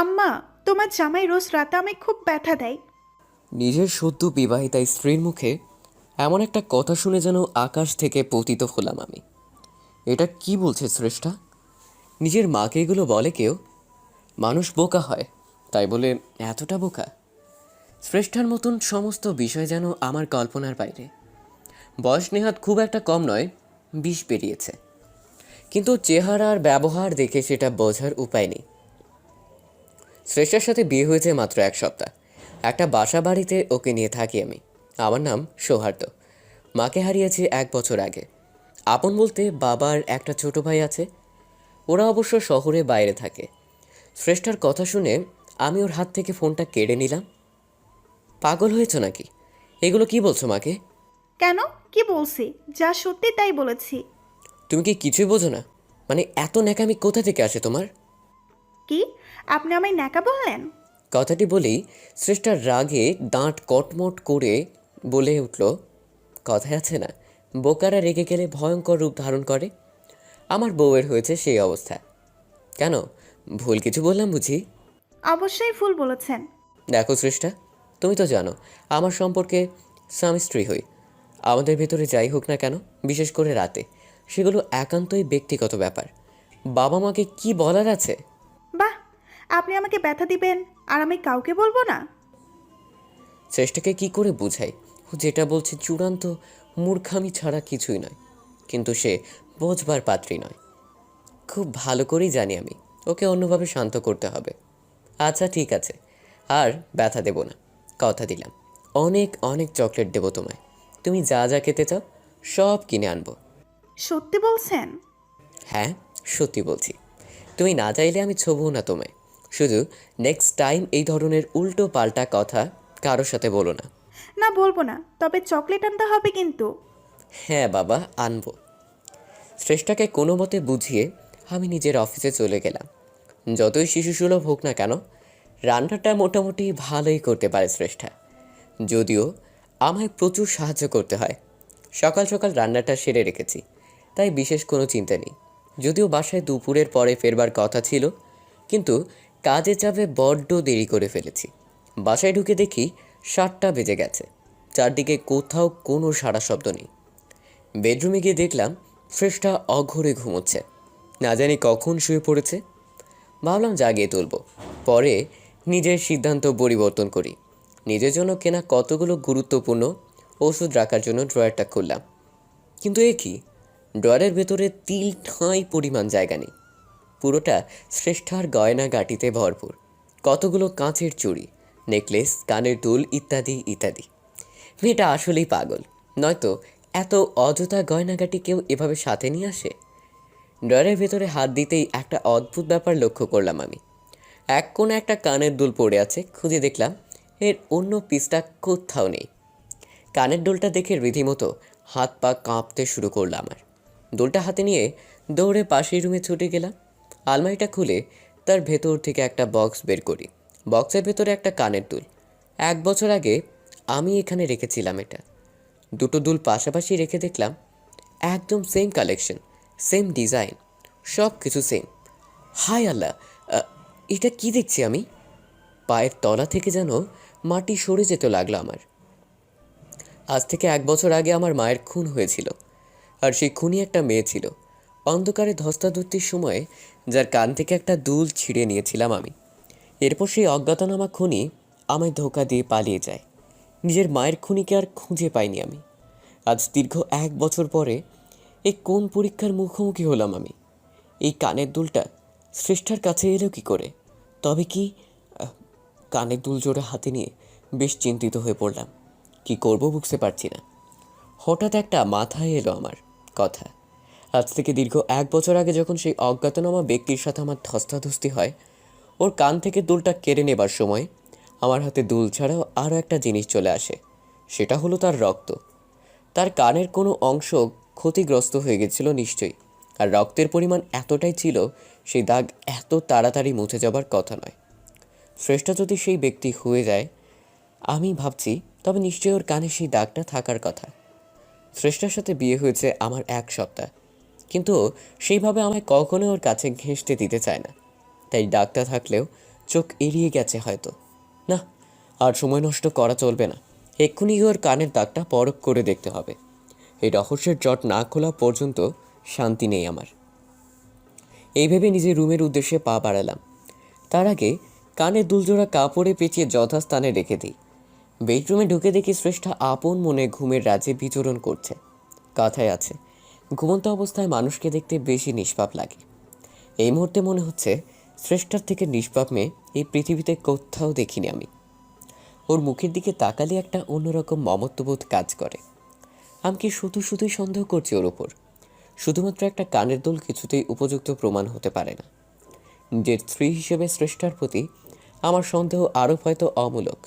আম্মা, তোমার জামাই রোজ রাতে আমায় খুব ব্যথা দেয়। নিজের সদ্য বিবাহিতা স্ত্রীর মুখে এমন একটা কথা শুনে যেন আকাশ থেকে পতিত হলাম আমি। এটা কি বলছে শ্রেষ্ঠা? নিজের মাকে এগুলো বলে কেউ? মানুষ বোকা হয়, তাই বলে এতটা বোকা? শ্রেষ্ঠার মতন সমস্ত বিষয় যেন আমার কল্পনার বাইরে। বয়স নেহাত খুব একটা কম নয়, 20 পেরিয়েছে। কিন্তু চেহারা আর ব্যবহার দেখে সেটা বোঝার উপায় নেই। শ্রেষ্ঠার সাথে বিয়ে হয়েছে মাত্র 1 সপ্তাহ। একটা বাসা বাড়িতে ওকে নিয়ে থাকি আমি। আমার নাম সৌহার্দ্য। মাকে হারিয়েছি 1 বছর আগে। আপন বলতে বাবার একটা ছোট ভাই আছে, ওরা অবশ্য শহরে বাইরে থাকে। শ্রেষ্ঠার কথা শুনে আমি ওর হাত থেকে ফোনটা কেড়ে নিলাম। পাগল হয়েছ নাকি? এগুলো কি বলছো মাকে? কেন? কি বলছি? যা সত্যি তাই বলেছি। তুমি কি কিছুই বোঝো না? মানে এত ন্যাকামি কোথা থেকে আসে তোমার? কি? আপনি আমায় ন্যাকা বললেন? কথাটি বলেই শ্রেষ্ঠার রাগে দাঁত কটমট করে বলে উঠল, কথায় আছে না, বোকারা রেগে গেলে ভয়ঙ্কর রূপ ধারণ করে। আমার বউয়ের হয়েছে সেই অবস্থা। কেন, ভুল কিছু বললাম বুঝি? অবশ্যই ভুল বলেছেন। দেখো শ্রেষ্ঠা, তুমি তো জানো আমার সম্পর্কে স্বামী স্ত্রী হই। আমাদের ভেতরে যাই হোক না কেন, বিশেষ করে রাতে, সেগুলো একান্তই ব্যক্তিগত ব্যাপার। বাবা মাকে কি বলার আছে? বাহ! আপনি আমাকে ব্যথা দিবেন আর আমি কাউকে বলবো না? শ্রেষ্ঠাকে কি করে বুঝাই ও যেটা বলছে চূড়ান্ত মূর্খামি ছাড়া কিছুই নয়। কিন্তু সে বোঝবার পাত্রী নয়। খুব ভালো করেই জানি আমি ওকে অন্যভাবে শান্ত করতে হবে। আচ্ছা ঠিক আছে, আর ব্যথা দেব না, কথা দিলাম। অনেক অনেক চকলেট দেবো তোমায়। তুমি যা যা খেতে চাও সব কিনে আনবো। সত্যি বলছেন? হ্যাঁ, সত্যি বলছি। তুমি না চাইলে আমি ছোবও না তোমায়। শুধু নেক্সট টাইম এই ধরনের উল্টো পাল্টা কথা কারোর সাথে বলো না। না, বলবো না, তবে চকলেট আনতে হবে কিন্তু। হ্যাঁ বাবা, আনবো। শ্রেষ্ঠাকে কোনো মতে বুঝিয়ে আমি নিজের অফিসে চলে গেলাম। যতই শিশুসুলভ হোক না কেন, রান্নাটা মোটামুটি ভালোই করতে পারে শ্রেষ্ঠা। যদিও আমায় প্রচুর সাহায্য করতে হয়। সকাল সকাল রান্নাটা সেরে রেখেছি, তাই বিশেষ কোনো চিন্তা নেই। যদিও বাসায় দুপুরের পরে ফেরবার কথা ছিল, কিন্তু কাজে চাপে বড্ড দেরি করে ফেলেছি। বাসায় ঢুকে দেখি 7টা বেজে গেছে। চারদিকে কোথাও কোনো সাড়া শব্দ নেই। বেডরুমে গিয়ে দেখলাম শ্রেষ্ঠা অঘোরে ঘুমোচ্ছে। না জানি কখন শুয়ে পড়েছে। ভাবলাম জাগিয়ে তুলব, পরে নিজের সিদ্ধান্ত পরিবর্তন করি। নিজের জন্য কেনা কতগুলো গুরুত্বপূর্ণ ওষুধ রাখার জন্য ড্রয়ারটা খুললাম। কিন্তু এ কি, ড্রয়ারের ভেতরে তিল ঠাঁই পরিমাণ জায়গা নেই। পুরোটা শ্রেষ্ঠার গয়না গাটিতে ভরপুর। কতগুলো কাঁচের চুড়ি, নেকলেস, কানের দুল ইত্যাদি ইত্যাদি। মেয়েটা আসলেই পাগল, নয়তো এত অযথা গয়নাগাটি কেউ এভাবে সাথে নিয়ে আসে? ড্রয়ারের ভেতরে হাত দিতেই একটা অদ্ভুত ব্যাপার লক্ষ্য করলাম আমি। এক কোণে একটা কানের দুল পড়ে আছে, খুঁজে দেখলাম এর অন্য পিসটা কোথাও নেই। কানের দুলটা দেখে রীতিমতো হাত পা কাঁপতে শুরু করলো আমার। দুলটা হাতে নিয়ে দৌড়ে পাশের রুমে ছুটে গেলাম। আলমারিটা খুলে তার ভেতর থেকে একটা বক্স বের করি। বক্সের ভেতরে একটা কানের দুল। 1 বছর আগে আমি এখানে রেখেছিলাম এটা। দুটো দুল পাশাপাশি রেখে দেখলাম একদম সেম কালেকশন, সেম ডিজাইন, সব কিছু সেম। হায় আল্লাহ, আ, এটা কি দেখছি আমি? পায়ের তলা থেকে যেন মাটি সরে যেতে লাগলো আমার। আজ থেকে 1 বছর আগে আমার মায়ের খুন হয়েছিল, আর সেই খুনি একটা মেয়ে ছিল। অন্ধকারে ধস্তাধস্তির সময়ে যার কান থেকে একটা দুল ছিঁড়ে নিয়েছিলাম আমি। এরপর সেই অজ্ঞাতনামা খুনি আমায় ধোঁকা দিয়ে পালিয়ে যায়। নিজের মায়ের খুনিকে আর খুঁজে পাইনি আমি। আজ দীর্ঘ 1 বছর পরে এই কোন পরীক্ষার মুখোমুখি হলাম আমি? এই কানের দুলটা শ্রেষ্ঠার কাছে এলো কি করে? তবে কি? আহ, কানের দুল জোড়া হাতে নিয়ে বেশ চিন্তিত হয়ে পড়লাম। কি করব বুঝতে পারছি না। হঠাৎ একটা মাথায় এলো আমার কথা। আজ থেকে দীর্ঘ 1 বছর আগে যখন সেই অজ্ঞাতনামা ব্যক্তির সাথে আমার ধস্তাধস্তি হয়, ওর কান থেকে দুলটা কেড়ে নেবার সময় আমার হাতে দুল ছাড়াও আরও একটা জিনিস চলে আসে। সেটা হলো তার রক্ত। তার কানের কোনো অংশ ক্ষতিগ্রস্ত হয়ে গেছিল নিশ্চয়ই। আর রক্তের পরিমাণ এতটাই ছিল, সেই দাগ এত তাড়াতাড়ি মুছে যাবার কথা নয়। শ্রেষ্ঠা যদি সেই ব্যক্তি হয়ে যায়, আমি ভাবছি, তবে নিশ্চয়ই ওর কানে সেই দাগটা থাকার কথা। শ্রেষ্ঠার সাথে বিয়ে হয়েছে আমার 1 সপ্তাহ, কিন্তু সেইভাবে আমায় কখনো ওর কাছে ঘেঁষতে দিতে চায় না। তাই ডাকটা থাকলেও চোখ এড়িয়ে গেছে হয়তো। না, আর সময় নষ্ট করা চলবে না। এক্ষুনি ওর কানের দাগটা পরখ করে দেখতে হবে। এই রহস্যের জট না খোলা পর্যন্ত শান্তি নেই আমার। এই ভেবে নিজের রুমের উদ্দেশ্যে পা বাড়ালাম। তার আগে কানের দুলজোড়া কাপড়ে পেঁচিয়ে যথাস্থানে রেখে দিই। বেডরুমে ঢুকে দেখি শ্রেষ্ঠা আপন মনে ঘুমের রাজ্যে বিচরণ করছে। কথায় আছে, ঘুমন্ত অবস্থায় মানুষকে দেখতে বেশি নিষ্পাপ লাগে। এই মুহূর্তে মনে হচ্ছে শ্রেষ্ঠার থেকে নিষ্পাপ মেয়ে এই পৃথিবীতে কোথাও দেখিনি আমি। ওর মুখের দিকে তাকালে একটা অন্যরকম মমত্ববোধ কাজ করে। আমি কি শুধুই সন্দেহ করছি ওর ওপর? শুধুমাত্র একটা কানের দুল কিছুতেই উপযুক্ত প্রমাণ হতে পারে না। নিজের স্ত্রী হিসেবে শ্রেষ্ঠার প্রতি আমার সন্দেহ আরও হয়তো অমূলক,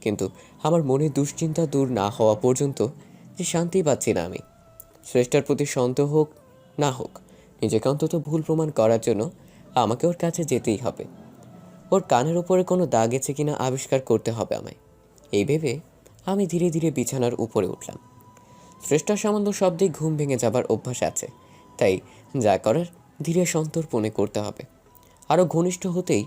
কিন্তু আমার মনে দুশ্চিন্তা দূর না হওয়া পর্যন্ত যে শান্তি পাচ্ছি না আমি। শ্রেষ্ঠার প্রতি সন্দেহ হোক না হোক, নিজেকে অন্তত ভুল প্রমাণ করার জন্য আমাকে ওর কাছে যেতেই হবে। ওর কানের উপরে কোনো দাগ আছে কিনা আবিষ্কার করতে হবে আমায়। এই ভেবে আমি ধীরে ধীরে বিছানার উপরে উঠলাম। শ্রেষ্ঠার সামান্য শব্দে ঘুম ভেঙে যাবার অভ্যাস আছে, তাই যা করার ধীরে সন্তর্পণে করতে হবে। আরও ঘনিষ্ঠ হতেই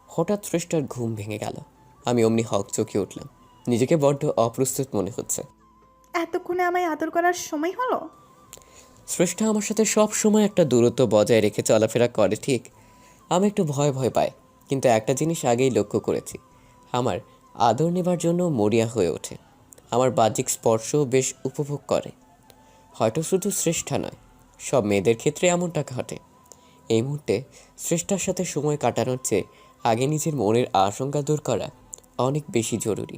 হঠাৎ শ্রেষ্ঠার ঘুম ভেঙে গেল। আমি অমনি হকচকিয়ে উঠলাম। নিজেকে বড্ড অপ্রস্তুত মনে হচ্ছে। এতক্ষণে আমায় আদর করার সময় হলো? শ্রেষ্ঠা আমার সাথে সব সময় একটা দূরত্ব বজায় রেখে চলাফেরা করে ঠিক। আমি একটু ভয় ভয় পাই, কিন্তু একটা জিনিস আগেই লক্ষ্য করেছি, আমার আদর নেবার জন্য মরিয়া হয়ে ওঠে। আমার বাহ্যিক স্পর্শও বেশ উপভোগ করে। হয়তো শুধু শ্রেষ্ঠা নয়, সব মেয়েদের ক্ষেত্রে এমনটা ঘটে। এই মুহূর্তে শ্রেষ্ঠার সাথে সময় কাটানোর চেয়ে আগে নিজের মনের আশঙ্কা দূর করা অনেক বেশি জরুরি।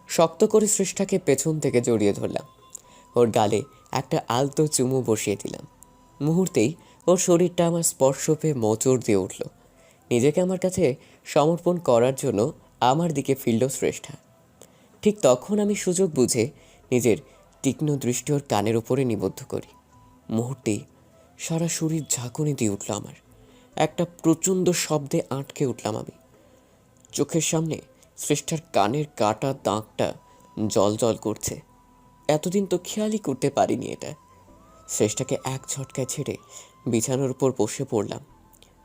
শক্ত করে শ্রেষ্ঠাকে পেছন থেকে জড়িয়ে ধরলাম। ওর গালে একটা আলতো চুমু বসিয়ে দিলাম। মুহূর্তেই ওর শরীরটা আমার স্পর্শ পেয়ে মোচড় দিয়ে উঠল। নিজেকে আমার কাছে সমর্পণ করার জন্য আমার দিকে ফিরল শ্রেষ্ঠা। ঠিক তখন আমি সুযোগ বুঝে নিজের তীক্ষ্ণ দৃষ্টি ওর কানের উপরে নিবদ্ধ করি। মুহূর্তেই সারা শরীর ঝাঁকুনি দিয়ে উঠল আমার। একটা প্রচণ্ড শব্দে আটকে উঠলাম আমি। চোখের সামনে শ্রেষ্ঠার কানের কাটা দাগটা জল জল করছে। এতদিন তো খেয়ালই করতে পারিনি এটা। শ্রেষ্ঠাকে এক ঝটকায় ছেড়ে বিছানার উপর বসে পড়লাম।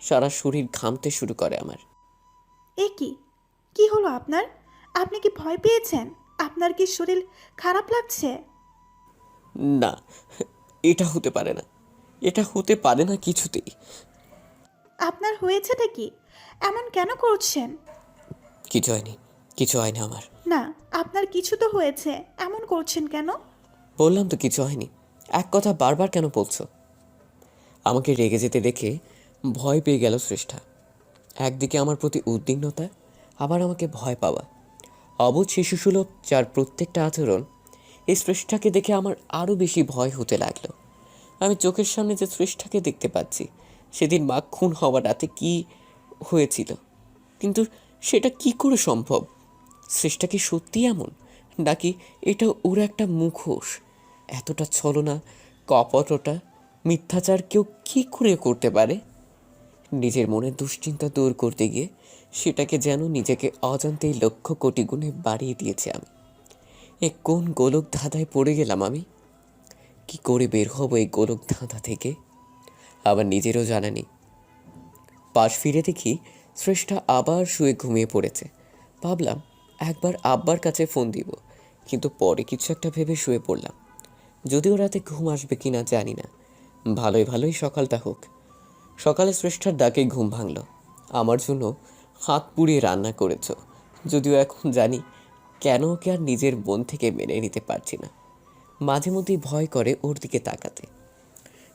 সারা শরীর ঘামতে শুরু করে আমার। এ কি, কি হলো আপনার? আপনি কি ভয় পেয়েছেন? আপনার কি শরীর খারাপ লাগছে? না, এটা হতে পারে না, এটা হতে পারে না কিছুতেই। আপনার হয়েছেটা কি? এমন কেন করছেন? কিছু হয়নি, কিছু হয়নি আমার। না, আপনার কিছু তো হয়েছে, এমন করছেন কেন? বললাম তো কিছু হয়নি। এক কথা বারবার কেন বলছো? আমাকে রেগে যেতে দেখে ভয় পেয়ে গেল শ্রেষ্ঠা। একদিকে আমার প্রতি উদ্বিগ্নতা, আবার আমাকে ভয় পাওয়া। অবুঝ শিশুসুলভ যার প্রত্যেকটা আচরণ, এই শ্রেষ্ঠাকে দেখে আমার আরও বেশি ভয় হতে লাগলো। আমি চোখের সামনে যে শ্রেষ্ঠাকে দেখতে পাচ্ছি, সেদিন মা খুন হওয়া রাতে কি হয়েছিল, কিন্তু সেটা কি করে সম্ভব? শ্রেষ্ঠা কি সত্যি এমন, নাকি এটা ওর একটা মুখোশ? এতটা ছলনা, কপটতা, মিথ্যাচার কেউ কি করে করতে পারে? নিজের মনের দুশ্চিন্তা দূর করতে গিয়ে সেটাকে যেন নিজেকে অজান্তেই লক্ষ কোটি গুণে বাড়িয়ে দিয়েছি আমি। এ কোন গোলক ধাঁধায় পড়ে গেলাম আমি? কি করে বের হব এই গোলক ধাঁধা থেকে? আবার নিজেরও জানা নেই। পাশ ফিরে দেখি শ্রেষ্ঠা আবার শুয়ে ঘুমিয়ে পড়েছে। ভাবলাম একবার আব্বার কাছে ফোন দিব, কিন্তু পরে কিছু একটা ভেবে শুয়ে পড়লাম। যদিও রাতে ঘুম আসবে কিনা জানি না, ভালোই ভালোই সকালটা হোক। সকালে শ্রেষ্ঠার ডাকে ঘুম ভাঙল। আমার জন্য হাত পুড়িয়ে রান্না করেছ, যদিও এখন জানি কেন ওকে আর নিজের মন থেকে মেনে নিতে পারছি না। মাঝে মধ্যেই ভয় করে ওর দিকে তাকাতে।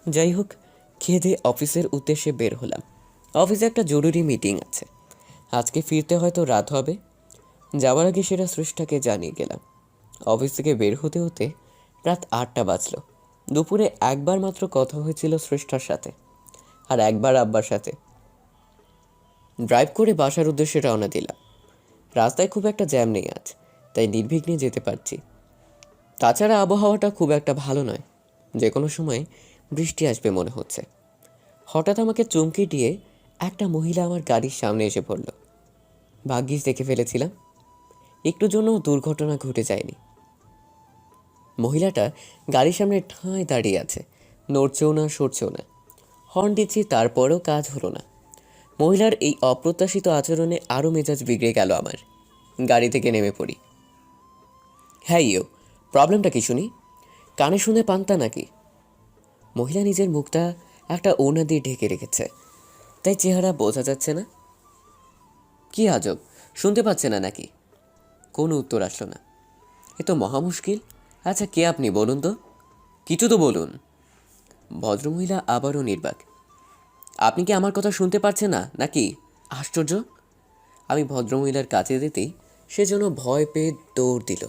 যাই হোক, খেয়ে দিয়ে অফিসের উদ্দেশ্যে বের হলাম। অফিসে একটা জরুরি মিটিং আছে, আজকে ফিরতে হয়তো রাত হবে। যাওয়ার আগে সেটা শ্রেষ্ঠাকে জানিয়ে গেলাম। অফিস থেকে বের হতে হতে রাত 8টা বাজলো। দুপুরে একবার মাত্র কথা হয়েছিল শ্রেষ্ঠার সাথে, আর একবার আব্বার সাথে। ড্রাইভ করে বাসার উদ্দেশ্যে রওনা দিলাম। রাস্তায় খুব একটা জ্যাম নেই আজ, তাই নির্বিঘ্নে যেতে পারছি। তাছাড়া আবহাওয়াটা খুব একটা ভালো নয়, যে কোনো সময় বৃষ্টি আসবে মনে হচ্ছে। হঠাৎ আমাকে চমকে দিয়ে একটা মহিলা আমার গাড়ির সামনে এসে পড়ল। ভাগ্যিস দেখে ফেলেছিলাম, একটু জন্য দুর্ঘটনা ঘটে যায়নি। মহিলাটা গাড়ির সামনে ঠাঁই দাঁড়িয়ে আছে, নড়ছেও না সরছেও না। হর্ন দিচ্ছি, তারপরেও কাজ হলো না। মহিলার এই অপ্রত্যাশিত আচরণে আরও মেজাজ বিগড়ে গেল আমার। গাড়ি থেকে নেমে পড়ি। হ্যাঁ প্রবলেমটা কি শুনি? কানে শুনে পান্তা নাকি? মহিলা নিজের মুখটা একটা ওড়না দিয়ে ঢেকে রেখেছে, তাই চেহারা বোঝা যাচ্ছে না। কি আজব, শুনতে পাচ্ছে না নাকি? কোনো উত্তর আসলো না। এ তো মহা মুশকিল। আচ্ছা, কে আপনি বলুন তো? কিছু তো বলুন। ভদ্রমহিলা আবারও নির্বাক। আপনি কি আমার কথা শুনতে পারছেন না নাকি? আশ্চর্য। আমি ভদ্রমহিলার কাছে যেতেই সে যেন ভয় পেয়ে দৌড় দিল।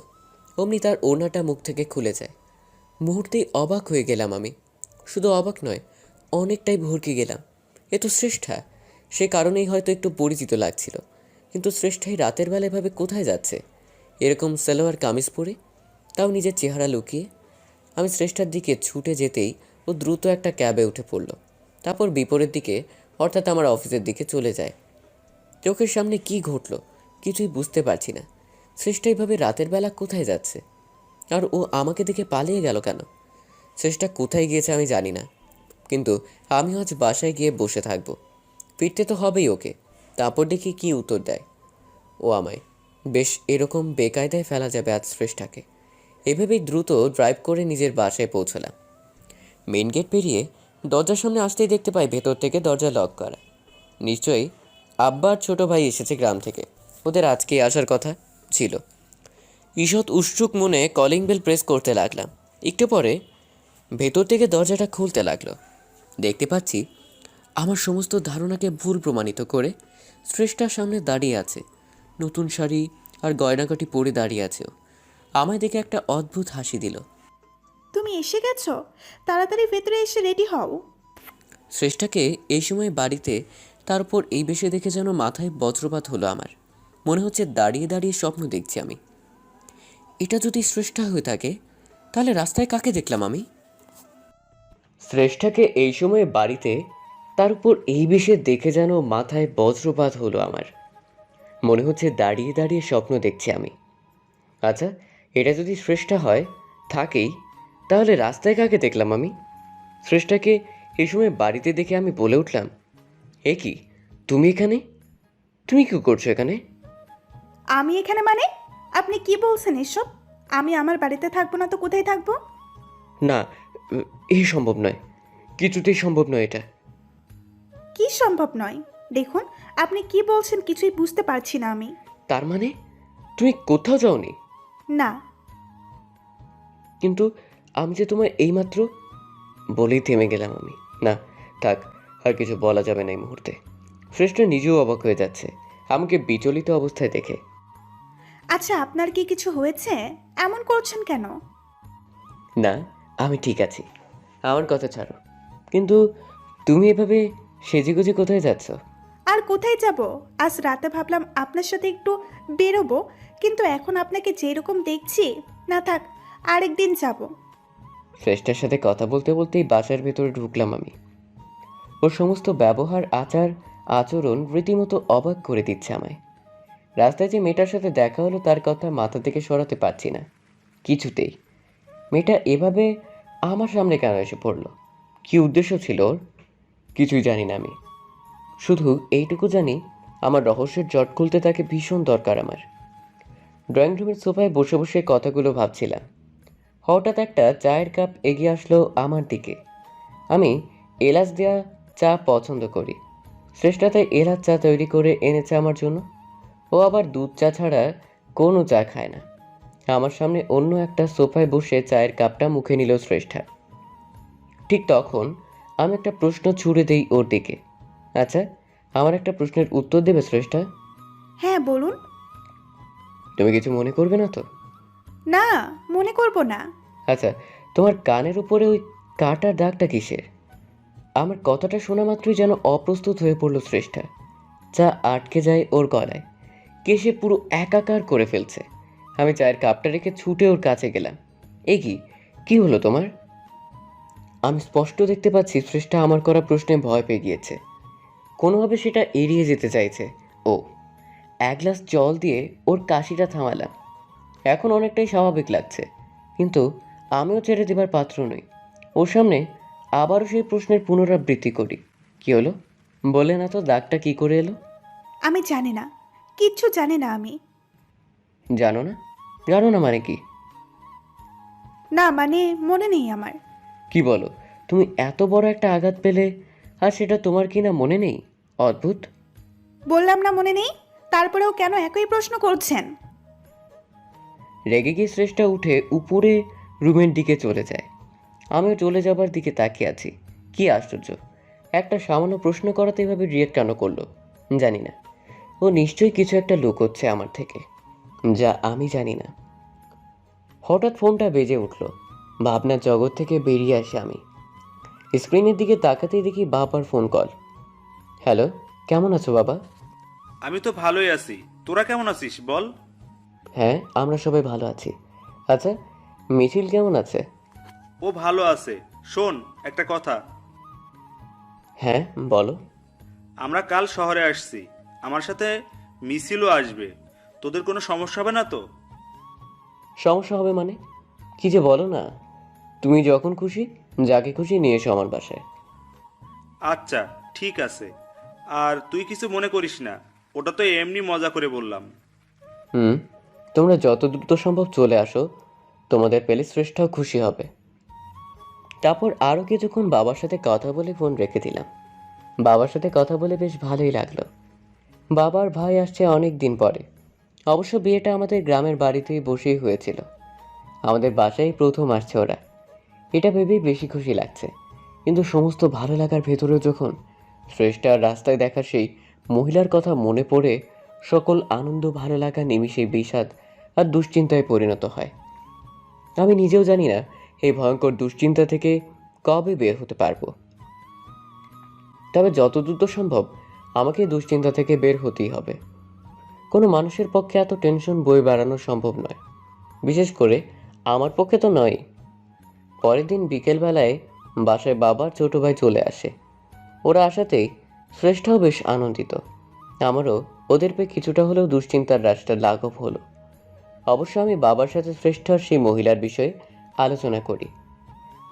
অমনি তার ওড়নাটা মুখ থেকে খুলে যায়। মুহূর্তেই অবাক হয়ে গেলাম আমি। শুধু অবাক নয়, অনেকটাই ভরকে গেলাম। এ তো শ্রেষ্ঠা। সে কারণেই হয়তো একটু পরিচিত লাগছিল। কিন্তু শ্রেষ্ঠাই রাতের বেলা এভাবে কোথায় যাচ্ছে? এরকম সালোয়ার কামিজ পরে, তাও নিজের চেহারা লুকিয়ে। আমি শ্রেষ্ঠার দিকে ছুটে যেতেই ও দ্রুত একটা ক্যাবে উঠে পড়ল। তারপর বিপরীত দিকে, অর্থাৎ আমার অফিসের দিকে চলে যায়। চোখের সামনে কি ঘটল কিছুই বুঝতে পারছি না। শ্রেষ্ঠা এইভাবে রাতের বেলা কোথায় যাচ্ছে? আর ও আমাকে দেখে পালিয়ে গেল কেন? শ্রেষ্ঠা কোথায় গিয়েছে আমি জানি না, কিন্তু আমি আজ বাসায় গিয়ে বসে থাকবো। ফিরতে তো হবেই ওকে। তারপর দেখি কি উত্তর দেয় ও আমায়। বেশ, এরকম বেকায়দায় ফেলা যাবে আজ শ্রেষ্ঠাকে। এভাবেই দ্রুত ড্রাইভ করে নিজের বাসায় পৌঁছলাম। মেন গেট পেরিয়ে দরজার সামনে আসতেই দেখতে পাই ভেতর থেকে দরজা লক করা। নিশ্চয়ই আব্বার ছোট ভাই এসেছে গ্রাম থেকে। ওদের আজকে আসার কথা ছিল। ঈষৎ উৎসুক মনে কলিং বেল প্রেস করতে লাগলাম। একটু পরে ভেতর থেকে দরজাটা খুলতে লাগলো। দেখতে পাচ্ছি আমার সমস্ত ধারণাকে ভুল প্রমাণিত করে শ্রেষ্ঠার সামনে দাঁড়িয়ে আছে। নতুন শাড়ি আর গয়নাগাটি পরে দাঁড়িয়ে আছে ও। আমায় দেখে একটা অদ্ভুত হাসি দিল। তুমি এসে গেছো? তাড়াতাড়ি ভেতরে এসে রেডি হও। শ্রেষ্ঠাকে এই সময় বাড়িতে, তারপর এই বেশে দেখে যেন মাথায় বজ্রপাত হলো আমার। মনে হচ্ছে দাঁড়িয়ে দাঁড়িয়ে স্বপ্ন দেখছি আমি। এটা যদি শ্রেষ্ঠা হয়ে থাকে, তাহলে রাস্তায় কাকে দেখলাম আমি? শ্রেষ্ঠাকে এই সময় বাড়িতে, তার উপর এই বেশে দেখে যেন মাথায় বজ্রপাত হলো আমার। মনে হচ্ছে দাঁড়িয়ে দাঁড়িয়ে স্বপ্ন দেখছি আমি। আচ্ছা, এটা যদি শ্রেষ্ঠা হয় থাকেই, তাহলে রাস্তায় কাকে দেখলাম আমি? শ্রেষ্ঠাকে এই সময় বাড়িতে দেখে আমি বলে উঠলাম, এ কি, তুমি এখানে? তুমি কি করছো এখানে? আমি এখানে মানে? আপনি কি বলছেন এসব? আমি আমার বাড়িতে থাকবো না তো কোথায় থাকবো? না, এই সম্ভব নয়, কিছুতেই সম্ভব নয় এটা। কি সম্ভব নয়? দেখুন, আপনি কি বলছেন কিছুই বুঝতে পারছি না আমি। তার মানে তুমি কোথাও যাওনি? না। কিন্তু আমি যে তোমায় এইমাত্র, বলেই থেমে গেলাম আমি। না, থাক, আর কিছু বলা যাবে না এই মুহূর্তে। শ্রেষ্ঠ নিজেও অবাক হয়ে যাচ্ছে আমাকে বিচলিত অবস্থায় দেখে। আচ্ছা, আপনার কি কিছু হয়েছে? এমন করছেন কেন? না, আমি ঠিক আছি, আমার কথা ছাড়ো। কিন্তু তুমি এভাবে সেজেগুজে কোথায় যাচ্ছ? আর কোথায় যাব? আজ রাতে ভাবলাম আপনার সাথে একটু বেরোবো, কিন্তু এখন আপনাকে যেরকম দেখছি, না থাক, আরেকদিন যাব। শ্রেষ্ঠার সাথে কথা বলতে বলতেই বাসার ভেতরে ঢুকলাম আমি। ওর সমস্ত ব্যবহার, আচার আচরণ রীতিমতো অবাক করে দিচ্ছে আমায়। রাস্তায় যে মেয়েটার সাথে দেখা হলো তার কথা মাথা থেকে সরাতে পারছি না কিছুতেই। মেয়েটা এভাবে আমার সামনে কেন এসে পড়লো? কি উদ্দেশ্য ছিল ওর? কিছুই জানি না আমি। শুধু এইটুকু জানি, আমার রহস্যের জট খুলতে তাকে ভীষণ দরকার আমার। ড্রয়িং রুমের সোফায় বসে বসে কথাগুলো ভাবছিলাম। হঠাৎ একটা চায়ের কাপ এগিয়ে আসলো আমার দিকে। আমি এলাচ দেওয়া চা পছন্দ করি। শ্রেষ্ঠা তাই এলাচ চা তৈরি করে এনেছে আমার জন্য। ও আবার দুধ চা ছাড়া কোনো চা খায় না। আমার সামনে অন্য একটা সোফায় বসে চায়ের কাপটা মুখে নিল শ্রেষ্ঠা। ঠিক তখন আমি একটা প্রশ্ন ছুড়ে দেই ওর দিকে। আচ্ছা, আমার একটা প্রশ্নের উত্তর দেবে শ্রেষ্ঠা? হ্যাঁ, বলুন। তুমি কিছু মনে করবে না তো? না, মনে করব না। আচ্ছা, তোমার কানের উপরে ওই কাটার দাগটা কিসের? আমার কথাটা শোনা মাত্রই যেন অপ্রস্তুত হয়ে পড়ল শ্রেষ্ঠা। চা আটকে যায় ওর গলায়, কেশে পুরো একাকার করে ফেলছে। আমি চায়ের কাপটা রেখে ছুটে ওর কাছে গেলাম। এ কি, কি হলো তোমার? আমি স্পষ্ট দেখতে পাচ্ছি শ্রেষ্ঠা আমার করা প্রশ্নে ভয় পেয়ে গিয়েছে। কোনোভাবে সেটা এড়িয়ে যেতে চাইছে ও। এক গ্লাস জল দিয়ে ওর কাশিটা থামালাম। এখন অনেকটাই স্বাভাবিক লাগছে, কিন্তু আমিও ছেড়ে দেবার পাত্র নই। ওর সামনে আবারও সেই প্রশ্নের পুনরাবৃত্তি করি, কি হলো? বলে না তো দাগটা কি করে এলো? আমি জানি না, কিচ্ছু জানি না আমি। জানো না? জানো না মানে কি? না মানে মনে নেই আমার। কি বলো? তুমি এত বড় একটা আঘাত পেলে আর সেটা তোমার কি না মনে নেই? অদ্ভুত। বললাম না মনে নেই, তারপরেও কেন একই প্রশ্ন করছেন? রেগে গিয়ে শ্রেষ্ঠা উঠে উপরে রুমের দিকে চলে যায়। আমিও চলে যাবার দিকে তাকিয়ে আছি। কি আশ্চর্য, একটা সামান্য প্রশ্ন করাতে এভাবে রিয়েক্ট কেন করলো জানি না। ও নিশ্চয়ই কিছু একটা লুকোচ্ছে আমার থেকে, যা আমি জানি না। হঠাৎ ফোনটা বেজে উঠল। ভাবনার জগৎ থেকে বেরিয়ে আসি আমি। স্ক্রিনের দিকে তাকাতেই দেখি বাবার ফোন কল। হ্যালো, কেমন আছো বাবা? আমি তো ভালোই আছি। তোরা কেমন আছিস বল? হ্যাঁ, আমরা সবাই ভালো আছি। আচ্ছা, মিছিল কেমন আছে? ও ভালো আছে। শোন, একটা কথা। হ্যাঁ বলো। আমরা কাল শহরে আসছি, আমার সাথে মিছিলও আসবে। তোদের কোনো সমস্যা হবে না তো? সমস্যা হবে মানে? কি যে বলো না। তুমি যখন খুশি যাকে খুশি নিয়ে এসো আমার বাসায়। আচ্ছা, ঠিক আছে। আর তুই কিছু মনে করিস না, ওটা তো এমনি মজা করে বললাম। হুম, তোমরা যত দ্রুত সম্ভব চলে আসো, তোমাদের পেলে শ্রেষ্ঠাও খুশি হবে। তারপর আরও কিছুক্ষণ বাবার সাথে কথা বলে ফোন রেখে দিলাম। বাবার সাথে কথা বলে বেশ ভালোই লাগলো। বাবার ভাই আসছে অনেক দিন পরে। অবশ্য বিয়েটা আমাদের গ্রামের বাড়িতেই বসেই হয়েছিল। আমাদের বাসায় প্রথম আসছে ওরা। এটা ভেবেই বেশি খুশি লাগছে। কিন্তু সমস্ত ভালো লাগার ভেতরেও যখন শ্রেষ্ঠার রাস্তায় দেখা সেই মহিলার কথা মনে পড়ে, সকল আনন্দ ভালো লাগা নিমিষে বিষাদ আর দুশ্চিন্তায় পরিণত হয়। আমি নিজেও জানি না এই ভয়ঙ্কর দুশ্চিন্তা থেকে কবে বের হতে পারবো। তবে যত দ্রুত সম্ভব আমাকে এই দুশ্চিন্তা থেকে বের হতেই হবে। কোনো মানুষের পক্ষে এত টেনশন বয়ে বেড়ানো সম্ভব নয়, বিশেষ করে আমার পক্ষে তো নয়। পরের দিন বিকেলবেলায় বাসায় বাবার ছোট ভাই চলে আসে। ওরা আসাতেই শ্রেষ্ঠাও বেশ আনন্দিত। আমারও ওদের পেয়ে কিছুটা হলেও দুশ্চিন্তার রাশটা লাঘব হলো। অবশ্য আমি বাবার সাথে শ্রেষ্ঠার সেই মহিলার বিষয়ে আলোচনা করি।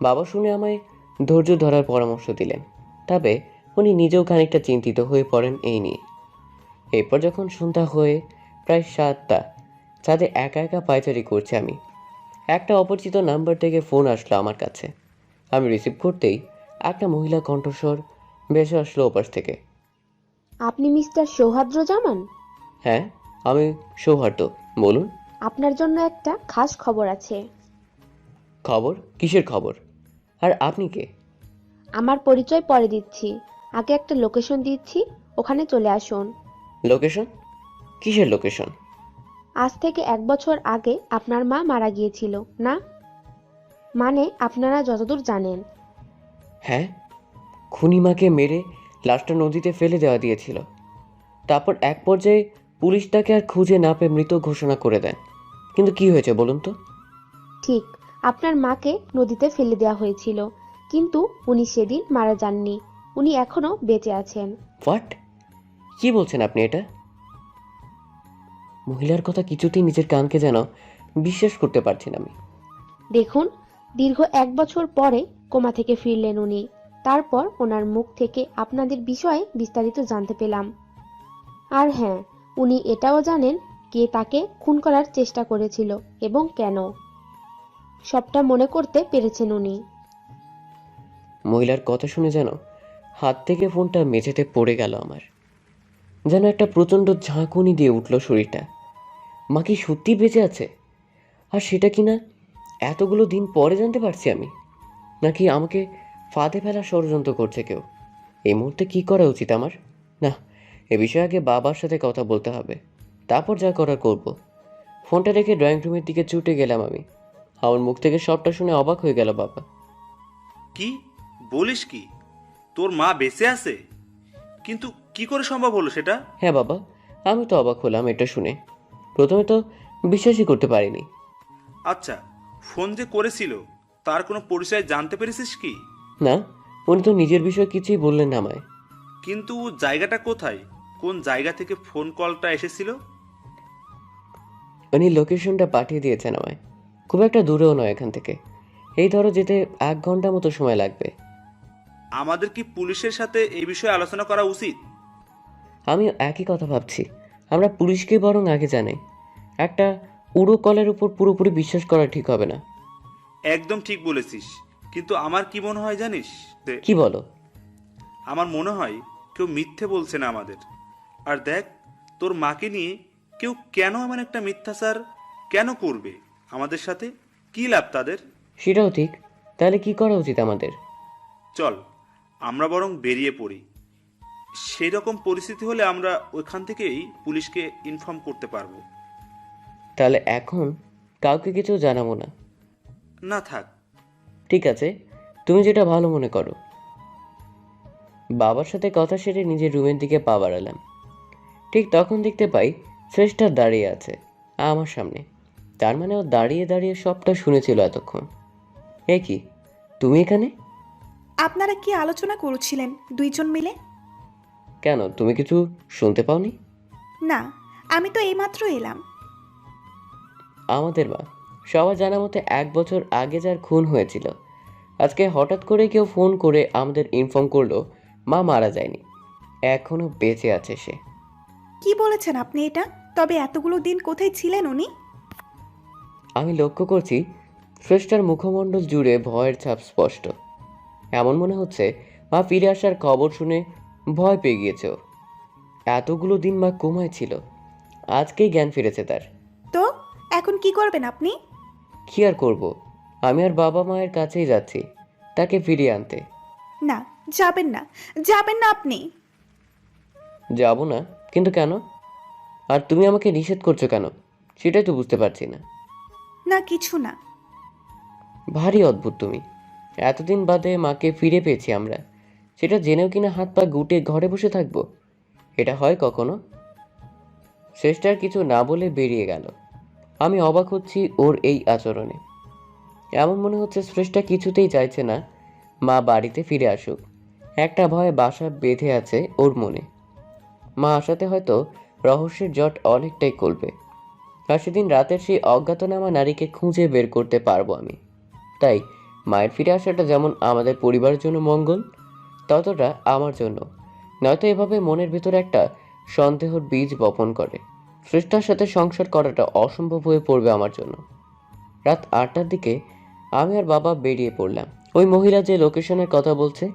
বাবা শুনে আমায় ধৈর্য ধরার পরামর্শ দিলেন। তবে উনি নিজেও খানিকটা চিন্তিত হয়ে পড়েন এই নিয়ে। এরপর যখন সন্ধ্যা হয়ে প্রায় 7টা, ছাদে একা একা পায়চারি করছি আমি, একটা অপরিচিত নাম্বার থেকে ফোন আসলো আমার কাছে। আমি রিসিভ করতেই একটা মহিলা কণ্ঠস্বর ভেসে আসলো ওপাশ থেকে। আপনি মিস্টার সৌহার্দ্র জামান? হ্যাঁ, আমি সৌহার্দ্য, বলুন। আপনার জন্য একটা খাস খবর আছে। খবর? কিসের খবর? আর আপনি কে? আমার পরিচয় পরে দিচ্ছি, আগে একটা লোকেশন দিচ্ছি, ওখানে চলে আসুন। লোকেশন? কিসের লোকেশন? আজ থেকে 1 বছর আগে আপনার মা মারা গিয়েছিল না? মানে আপনারা যতদূর জানেন। হ্যাঁ, খুনি মাকে মেরে লাশটা নদীতে ফেলে দেওয়া দিয়েছিল। তারপর এক পর্যায়ে পুলিশ তাকে আর খুঁজে না পেয়ে মৃত ঘোষণা করে দেন। কিন্তু কি হয়েছে বলুন তো? ঠিক, আপনার মাকে নদীতে ফেলে দেওয়া হয়েছিল, কিন্তু উনি সেদিন মারা যাননি, উনি এখনো বেঁচে আছেন। হোয়াট? কি বলছেন আপনি এটা? মহিলার কথা কিছুতেই নিজের কানকে যেন বিশ্বাস করতে পারছি না আমি। দেখুন, দীর্ঘ 1 বছর পরে কোমা থেকে ফিরলেন উনি। তারপর ওনার মুখ থেকে আপনাদের বিষয়ে বিস্তারিত জানতে পেলাম। আর হ্যাঁ, উনি এটাও জানেন কে তাকে খুন করার চেষ্টা করেছিল এবং কেন। সবটা মনে করতে পেরেছেন উনি। মহিলার কথা শুনে যেন হাত থেকে ফোনটা মেঝেতে পড়ে গেল আমার। যেন একটা প্রচণ্ড ঝাঁকুনি দিয়ে উঠল শরীরটা। মা কি সত্যি বেঁচে আছে? আর সেটা কি না এতগুলো দিন পরে জানতে পারছি আমি? নাকি আমাকে ফাঁদে ফেলার ষড়যন্ত্র করছে কেউ? এই মুহূর্তে কি করা উচিত আমার? না, এ বিষয়ে আগে বাবার সাথে কথা বলতে হবে, তারপর যা করার করব। ফোনটা রেখে ড্রয়িং রুমের দিকে ছুটে গেলাম আমি। আমার মুখ থেকে সবটা শুনে অবাক হয়ে গেল বাবা। কি বলিস কি? তোর মা বেঁচে আছে? কিন্তু কি করে সম্ভব হলো সেটা? হ্যাঁ বাবা, আমি তো অবাক হলাম এটা শুনে। প্রথমে তো বিশ্বাসই করতে পারিনি। আচ্ছা, ফোন যে করেছিল তার কোনো পরিচয় জানতে পেরেছিস কি? না, উনি তো নিজের বিষয়ে কিছুই বললেন না আমায়। কিন্তু জায়গাটা কোথায়, কোন জায়গা থেকে ফোন কলটা এসেছিল? উনি লোকেশনটা পাঠিয়ে দিয়েছেন আমায়। খুব একটা দূরেও নয় এখান থেকে। এই ধরো যেতে 1 ঘন্টা মতো সময় লাগবে। আমাদের কি পুলিশের সাথে এই বিষয়ে আলোচনা করা উচিত? আমিও একই কথা ভাবছি। আমরা পুলিশকে বরং আগে জানাই। একটা উড়ো কলের উপর পুরোপুরি বিশ্বাস করা ঠিক হবে না। একদম ঠিক বলেছিস, কিন্তু আমার কি মনে হয় জানিস? কি বলো? আমার মনে হয় কেউ মিথ্যে বলছে না আমাদের। আর দেখ, তোর মাকে নিয়ে কেউ কেন এমন একটা মিথ্যাচার কেন করবে আমাদের সাথে? কি লাভ তাদের? সেটাও ঠিক। তাহলে কি করা উচিত আমাদের? চল আমরা বরং বেরিয়ে পড়ি। সেই রকম পরিস্থিতি হলে আমরা ওইখান থেকেই পুলিশকে ইনফর্ম করতে পারবো। তাহলে এখন কাউকে কিছু জানাবো না? না থাক। ঠিক আছে, তুমি যেটা ভালো মনে করো। বাবার সাথে কথা সেরে নিজের রুমের দিকে পা বাড়ালাম। ঠিক তখন দেখতে পাই শ্রেষ্ঠা দাঁড়িয়ে আছে আমার সামনে। তার মানে ও দাঁড়িয়ে দাঁড়িয়ে সবটা শুনেছিল এতক্ষণ। এ কি, তুমি এখানে? আপনারা কি আলোচনা করছিলেন দুইজন মিলে? কেন, তুমি কিছু শুনতে পাওনি? না, আমি তো এইমাত্র এলাম। আমাদের মা সবার জানা মতে 1 বছর আগে যার খুন হয়েছিল, আজকে হঠাৎ করে কেউ ফোন করে আমাদের ইনফর্ম করলো মা মারা যায়নি, এখনো বেঁচে আছে সে। কি বলেছেন আপনি এটা? তবে এতগুলো দিন কোথায় ছিলেন উনি? আমি লক্ষ্য করছি স্রষ্টার মুখমণ্ডল জুড়ে ভয়ের ছাপ স্পষ্ট। এমন মনে হচ্ছে মা ফিরে আসার খবর শুনে ভয় পেয়ে গিয়েছে ও। এতগুলো দিন মা কোমায় ছিল, আজকেই জ্ঞান ফিরেছে তার। তো এখন কি করবেন আপনি? কি আর করব, আমি আর বাবা মায়ের কাছেই যাচ্ছি তাকে ফিরিয়ে আনতে। না, যাবেন না, যাবেন না আপনি। যাব না? কিন্তু কেন? আর তুমি আমাকে নিষেধ করছো কেন, সেটাই তো বুঝতে পারছি না। না, কিছু না। ভারী অদ্ভুত তুমি। এতদিন বাদে মাকে ফিরে পেয়েছি আমরা, সেটা জেনেও কিনা হাত পা গুটে ঘরে বসে থাকবো? এটা হয় কখনো? শ্রেষ্ঠার কিছু না বলে বেরিয়ে গেল। আমি অবাক হচ্ছি ওর এই আচরণে। এমন মনে হচ্ছে শ্রেষ্ঠা কিছুতেই চাইছে না মা বাড়িতে ফিরে আসুক। একটা ভয় বাসা বেঁধে আছে ওর মনে। মা আসাতে হয়তো রহস্যের জট অনেকটাই কলবে। আর সেদিন রাতের সেই অজ্ঞাতনামা নারীকে খুঁজে বের করতে পারবো আমি। তাই মায়ের ফিরে আসাটা যেমন আমাদের পরিবারের জন্য মঙ্গল, ততটা আমার জন্য। নয়তো এভাবে মনের ভিতরে একটা সন্দেহর বীজ বপন করে স্রষ্টার সাথে সংসার করাটা অসম্ভব হয়ে পড়বে আমার জন্য। রাত 8টার দিকে আমি আর বাবা বেরিয়ে পড়লাম। ওই মহিলা যে লোকেশনের কথা বলছে,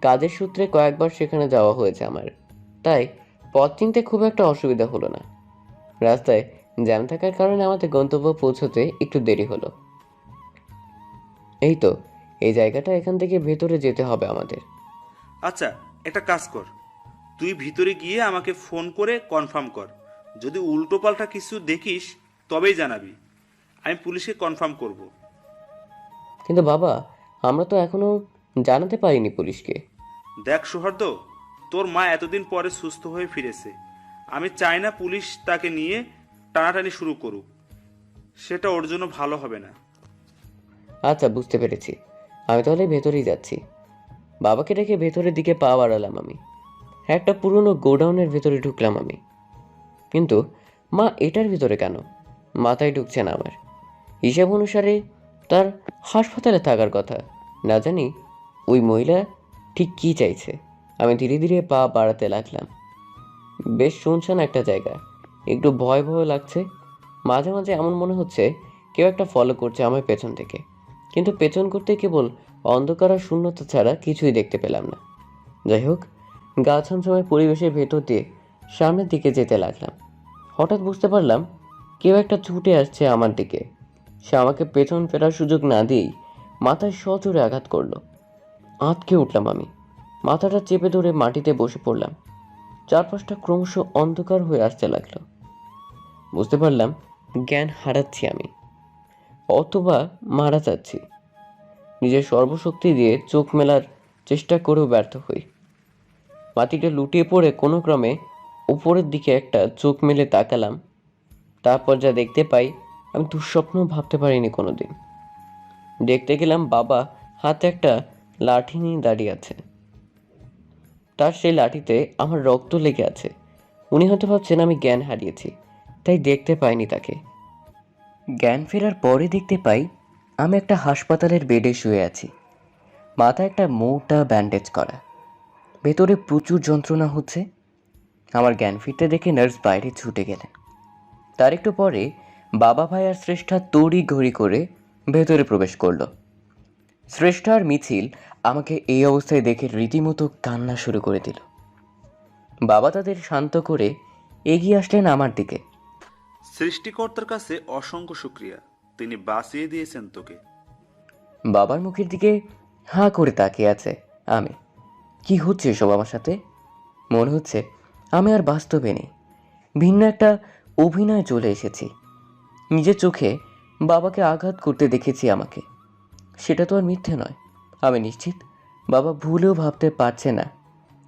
কাজের সূত্রে কয়েকবার সেখানে যাওয়া হয়েছে আমার, তাই পথ চিনতে খুব একটা অসুবিধা হলো না। রাস্তায় জ্যাম থাকার কারণে আমাদের গন্তব্য পৌঁছতে একটু দেরি হলো। এই তো এই জায়গাটা, এখান থেকে ভেতরে যেতে হবে আমাদের। আচ্ছা, একটা কাজ কর, তুই ভিতরে গিয়ে আমাকে ফোন করে কনফার্ম কর। যদি উল্টোপাল্টা কিছু দেখিস তবেই জানাবি, আমি পুলিশকে কনফার্ম করব। কিন্তু বাবা, আমরা তো এখনো জানাতে পারিনি পুলিশকে। দেখ সৌহার্দ্য, তোর মা এতদিন পরে সুস্থ হয়ে ফিরেছে। আমি চাই না পুলিশ তাকে নিয়ে টানাটানি শুরু করুক, সেটা ওর জন্য ভালো হবে না। আচ্ছা, বুঝতে পেরেছি। আমি তাহলে ভেতরেই যাচ্ছি। বাবাকে রেখে ভেতরের দিকে পা বাড়ালাম আমি। একটা পুরনো গোডাউনের ভেতরে ঢুকলাম আমি। কিন্তু মা এটার ভিতরে কেন? মাথায় ঢুকছে না আমার। হিসাব অনুসারে তার হাসপাতালে থাকার কথা। না জানি ওই মহিলা ঠিক কী চাইছে। আমি ধীরে ধীরে পা বাড়াতে লাগলাম। বেশ শুনশান একটা জায়গা, একটু ভয় ভয় লাগছে। মাঝে মাঝে এমন মনে হচ্ছে কেউ একটা ফলো করছে আমার পেছন থেকে, কিন্তু পেছন করতে কেবল অন্ধকার আর শূন্যতা ছাড়া কিছুই দেখতে পেলাম না। যাই হোক, গা ছমছমে পরিবেশের ভেতর দিয়ে সামনের দিকে যেতে লাগলাম। হঠাৎ বুঝতে পারলাম কেউ একটা ছুটে আসছে আমার দিকে। সে আমাকে পেছন ফেরার সুযোগ না দিয়েই মাথায় সজোরে আঘাত করলো। আঁতকে উঠলাম আমি, মাথাটা চেপে ধরে মাটিতে বসে পড়লাম। চারপাশটা ক্রমশ অন্ধকার হয়ে আসতে লাগলো। বুঝতে পারলাম জ্ঞান হারাচ্ছি আমি, অথবা মারা যাচ্ছি। নিজের সর্বশক্তি দিয়ে চোখ মেলার চেষ্টা করেও ব্যর্থ হই। মাটিতে লুটিয়ে পড়ে কোনো ক্রমে উপরের দিকে একটা চোখ মেলে তাকালাম। তারপর যা দেখতে পাই আমি দুঃস্বপ্ন ভাবতে পারিনি কোনোদিন। দেখতে গেলাম বাবা হাতে একটা লাঠি নিয়ে দাঁড়িয়ে আছে। তার সেই লাঠিতে আমার রক্ত লেগে আছে। উনি হয়তো ভাবছেন আমি জ্ঞান হারিয়েছি, তাই দেখতে পাইনি তাকে। জ্ঞান ফেরার পরে দেখতে পাই আমি একটা হাসপাতালের বেডে শুয়ে আছি। মাথায় একটা মোটা ব্যান্ডেজ করা, ভেতরে প্রচুর যন্ত্রণা হচ্ছে। আমার জ্ঞান ফিরতে দেখে নার্স বাইরে ছুটে গেলেন। তার একটু পরে বাবা ভাই আর শ্রেষ্ঠা তড়ি ঘড়ি করে ভেতরে প্রবেশ করলো। শ্রেষ্ঠা আর মিছিল আমাকে এই অবস্থায় দেখে রীতিমতো কান্না শুরু করে দিল। বাবা তাদের শান্ত করে এগিয়ে আসলেন আমার দিকে। সৃষ্টিকর্তার কাছে অসংখ্য শুক্রিয়া, তিনি বাঁচিয়ে দিয়েছেন তোকে। বাবার মুখের দিকে হাঁ করে তাকিয়ে আছে আমি। কি হচ্ছে এসব আমার সাথে? মনে হচ্ছে আমি আর বাস্তবে নেই, ভিন্ন একটা অভিনয় চলে এসেছি। নিজের চোখে বাবাকে আঘাত করতে দেখেছি আমাকে, সেটা তো আর মিথ্যে নয়। আমি নিশ্চিত বাবা ভুলেও ভাবতে পারছে না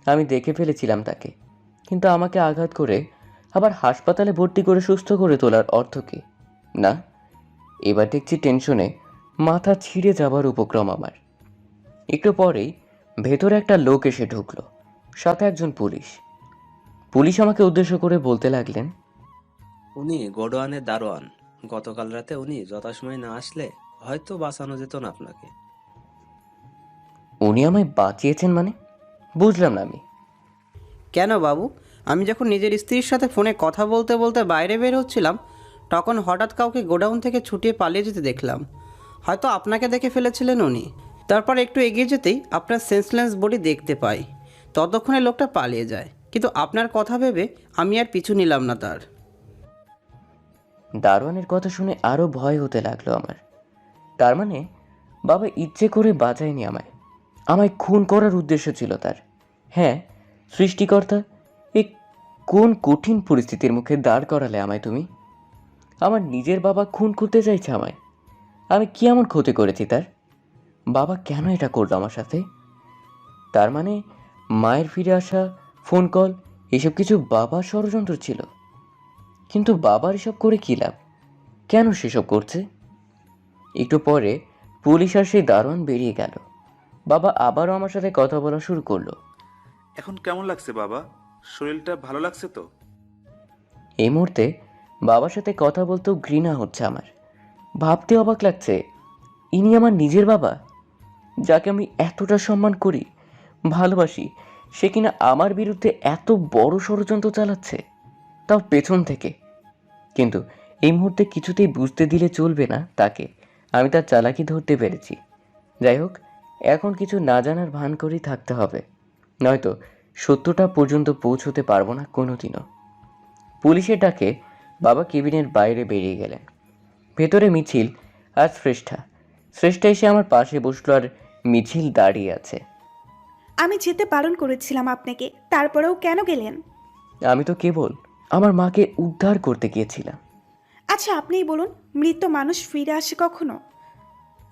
আমি দেখে ফেলেছিলাম তাকে। কিন্তু আমাকে আঘাত করে আবার হাসপাতালে ভর্তি করে সুস্থ করে তোলার অর্থ কী? না, এবার দেখছি টেনশনে মাথা ছিঁড়ে যাবার উপক্রম আমার। একটু পরেই ভেতরে একটা লোক এসে ঢুকলো, সাথে একজন পুলিশ। পুলিশ আমাকে উদ্দেশ্য করে বলতে লাগলেন, উনি গোডওয়ানের দারোয়ান। গতকাল রাতে উনি যথাসময়ে না আসলে হয়তো বাঁচানো যেত না আপনাকে। উনি আমায় বাঁচিয়েছেন মানে? বুঝলাম না আমি। কেন বাবু, আমি যখন নিজের স্ত্রীর সাথে ফোনে কথা বলতে বলতে বাইরে বের হচ্ছিলাম, তখন হঠাৎ কাউকে গোডাউন থেকে ছুটিয়ে পালিয়ে যেতে দেখলাম। হয়তো আপনাকে দেখে ফেলেছিলেন উনি। তারপর একটু এগিয়ে যেতেই আপনার সেন্সলেস বডি দেখতে পাই। ততক্ষণে লোকটা পালিয়ে যায়, কিন্তু আপনার কথা ভেবে আমি আর পিছু নিলাম না তার। দারোয়ানের কথা শুনে আরো ভয় হতে লাগলো আমার। তার মানে বাবা ইচ্ছে করে বাঁচায়নি আমায়, আমায় খুন করার উদ্দেশ্য ছিল তার। হ্যাঁ, সৃষ্টিকর্তা, এ কোন কঠিন পরিস্থিতির মুখে দাঁড় করালে আমায় তুমি? আমার নিজের বাবা খুন করতে চাইছে আমায়। আমি কি এমন ক্ষতি করেছি তার? বাবা কেন এটা করলো আমার সাথে? তার মানে মায়ের ফিরে আসা, ফোন কল, এসব কিছু বাবার ষড়যন্ত্র ছিল। কিন্তু বাবার এসব করে কী লাভ? কেন সেসব করছে? একটু পরে পুলিশ আর সেই দারোয়ান বেরিয়ে গেল। বাবা আবারও আমার সাথে কথা বলা শুরু করলো। এখন কেমন লাগছে বাবা? শরীরটা ভালো লাগছে তো? এই মুহূর্তে বাবার সাথে কথা বলতেও ঘৃণা হচ্ছে আমার। ভাবতে অবাক লাগছে, ইনি আমার নিজের বাবা, যাকে আমি এতটা সম্মান করি, ভালোবাসি, সে কিনা আমার বিরুদ্ধে এত বড় ষড়যন্ত্র চালাচ্ছে, তাও পেছন থেকে। কিন্তু এই মুহূর্তে কিছুতেই বুঝতে দিলে চলবে না তাকে আমি তার চালাকি ধরতে পেরেছি। যাই হোক, এখন কিছু না জানার ভান করেই থাকতে হবে, নয়তো সত্যটা পর্যন্ত পৌঁছতে পারবো না কোনোদিনও। পুলিশের ডাকে বাবা কেবিনের বাইরে বেরিয়ে গেলেন। ভেতরে মিছিল আর শ্রেষ্ঠা এসে আমার পাশে বসলো, আর মিছিল দাঁড়িয়ে আছে। আমি যেতে বারণ করেছিলাম আপনাকে, তারপরেও কেন গেলেন? আমি তো কেবল আমার মাকে উদ্ধার করতে গিয়েছিলাম। আচ্ছা, আপনিই বলুন, মৃত মানুষ ফিরে আসে কখনো?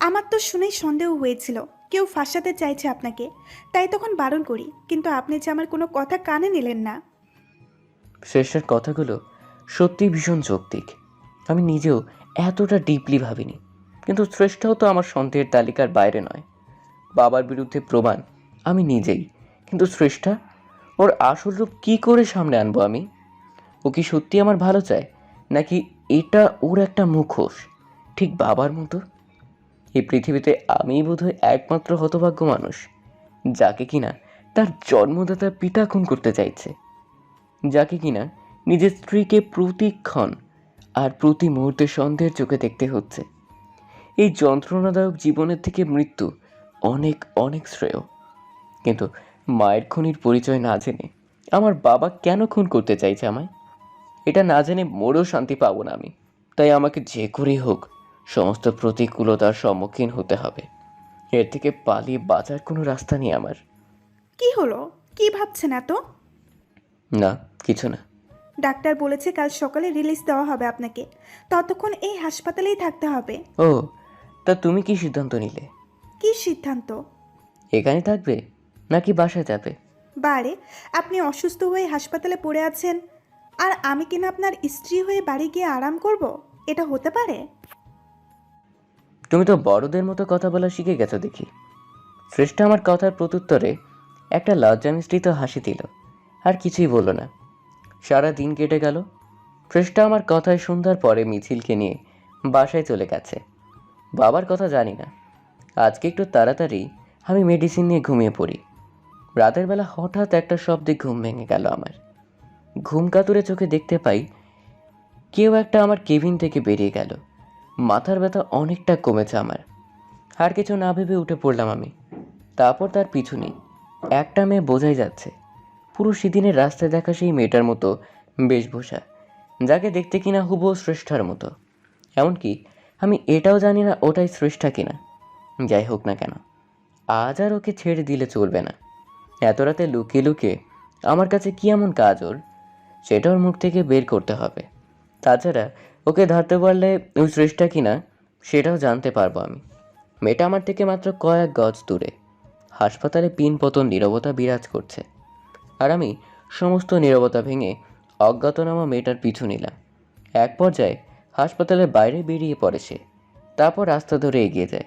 আমার তো শুনেই সন্দেহ হয়েছিল কেউ ফাঁসাতে চাইছে আপনাকে, তাই তখন বারণ করি, কিন্তু আপনি যে আমার কোনো কথা কানে নিলেন না। শ্রেষ্ঠার কথাগুলো সত্যি ভীষণ যৌক্তিক। আমি নিজেও এতটা ডিপলি ভাবিনি, কিন্তু শ্রেষ্ঠাও তো আমার সন্দেহের তালিকার বাইরে নয়। বাবার বিরুদ্ধে প্রমাণ আমি নিজেই, কিন্তু শ্রেষ্ঠা, ওর আসল রূপ কী করে সামনে আনবো আমি? ও কি সত্যি আমার ভালো চায়, নাকি এটা ওর একটা মুখোশ, ঠিক বাবার মতো? এই পৃথিবীতে আমিই বোধহয় একমাত্র হতভাগ্য মানুষ, যাকে কিনা তার জন্মদাতা পিতা খুন করতে চাইছে, যাকে কিনা নিজের স্ত্রীকে প্রতিক্ষণ আর প্রতি মুহূর্তে সন্দেহের চোখে দেখতে হচ্ছে। এই যন্ত্রণাদায়ক জীবনের থেকে মৃত্যু অনেক অনেক শ্রেয়। কিন্তু মায়ের খুনির পরিচয় না জেনে আমার বাবা কেন খুন করতে চাইছে আমায়, এটা না জেনে মোড়েও শান্তি পাবো না আমি। তাই আমাকে যে করেই হোক সমস্ত প্রতিকূলতার সম্মুখীন হতে হবে। এর থেকে পালিয়ে বাঁচার কোনো রাস্তা নেই আমার। কি হলো? কি ভাবছেন এত? না, কিছু না। ডাক্তার বলেছে কাল সকালে রিলিজ দেওয়া হবে আপনাকে, ততক্ষণ এই হাসপাতালেই থাকতে হবে। ও, তা তুমি কি সিদ্ধান্ত নিলে? কি সিদ্ধান্ত? এখানে থাকবে নাকি বাসায় যাবে? বারে, আপনি অসুস্থ হয়ে হাসপাতালে পড়ে আছেন, আর আমি কিনা আপনার স্ত্রী হয়ে বাড়ি গিয়ে আরাম করব? এটা হতে পারে? তুমি তো বড়দের মতো কথা বলা শিখে গেছো দেখি। শ্রেষ্ঠা আমার কথার প্রত্যুত্তরে একটা লজ্জা মিশ্রিত হাসি দিল, আর কিছুই বলল না। সারা দিন কেটে গেল। শ্রেষ্ঠা আমার কথায় সন্ধ্যার পরে মিছিলকে নিয়ে বাসায় চলে গেছে। বাবার কথা জানি না, আজকে একটু তাড়াতাড়ি আমি মেডিসিন নিয়ে ঘুমিয়ে পড়ি। রাতের বেলা হঠাৎ একটা শব্দে ঘুম ভেঙে গেল আমার। ঘুম কাতুরে চোখে দেখতে পাই কেউ একটা আমার কেবিন থেকে বেরিয়ে গেল। মাথার ব্যথা অনেকটা কমেছে আমার। আর কিছু না ভেবে উঠে পড়লাম আমি। তারপর তার পিছু নেই। একটা মেয়ে বোঝাই যাচ্ছে, পুরো সেদিনের রাস্তায় দেখা সেই মেয়েটার মতো বেশভূষা, যাকে দেখতে কিনা হুবহু শ্রেষ্ঠার মতো। এমনকি আমি এটাও জানি না ওটাই শ্রেষ্ঠা কিনা। যাই হোক না কেন, আজ আর ওকে ছেড়ে দিলে চলবে না। এত রাতে লুকিয়ে লুকিয়ে আমার কাছে কি এমন কাজ ওর, সেটা ওর মুখ থেকে বের করতে হবে। তাছাড়া ওকে ধরতে পারলে ওই শ্রেষ্ঠা কিনা সেটাও জানতে পারবো আমি। মেয়েটা আমার থেকে মাত্র কয়েক গজ দূরে। হাসপাতালে পিনপতন নীরবতা বিরাজ করছে, আর আমি সমস্ত নীরবতা ভেঙে অজ্ঞাতনামা মেয়েটার পিছু নিলাম। এক পর্যায়ে হাসপাতালের বাইরে বেরিয়ে পড়ে সে। তারপর রাস্তা ধরে এগিয়ে যায়।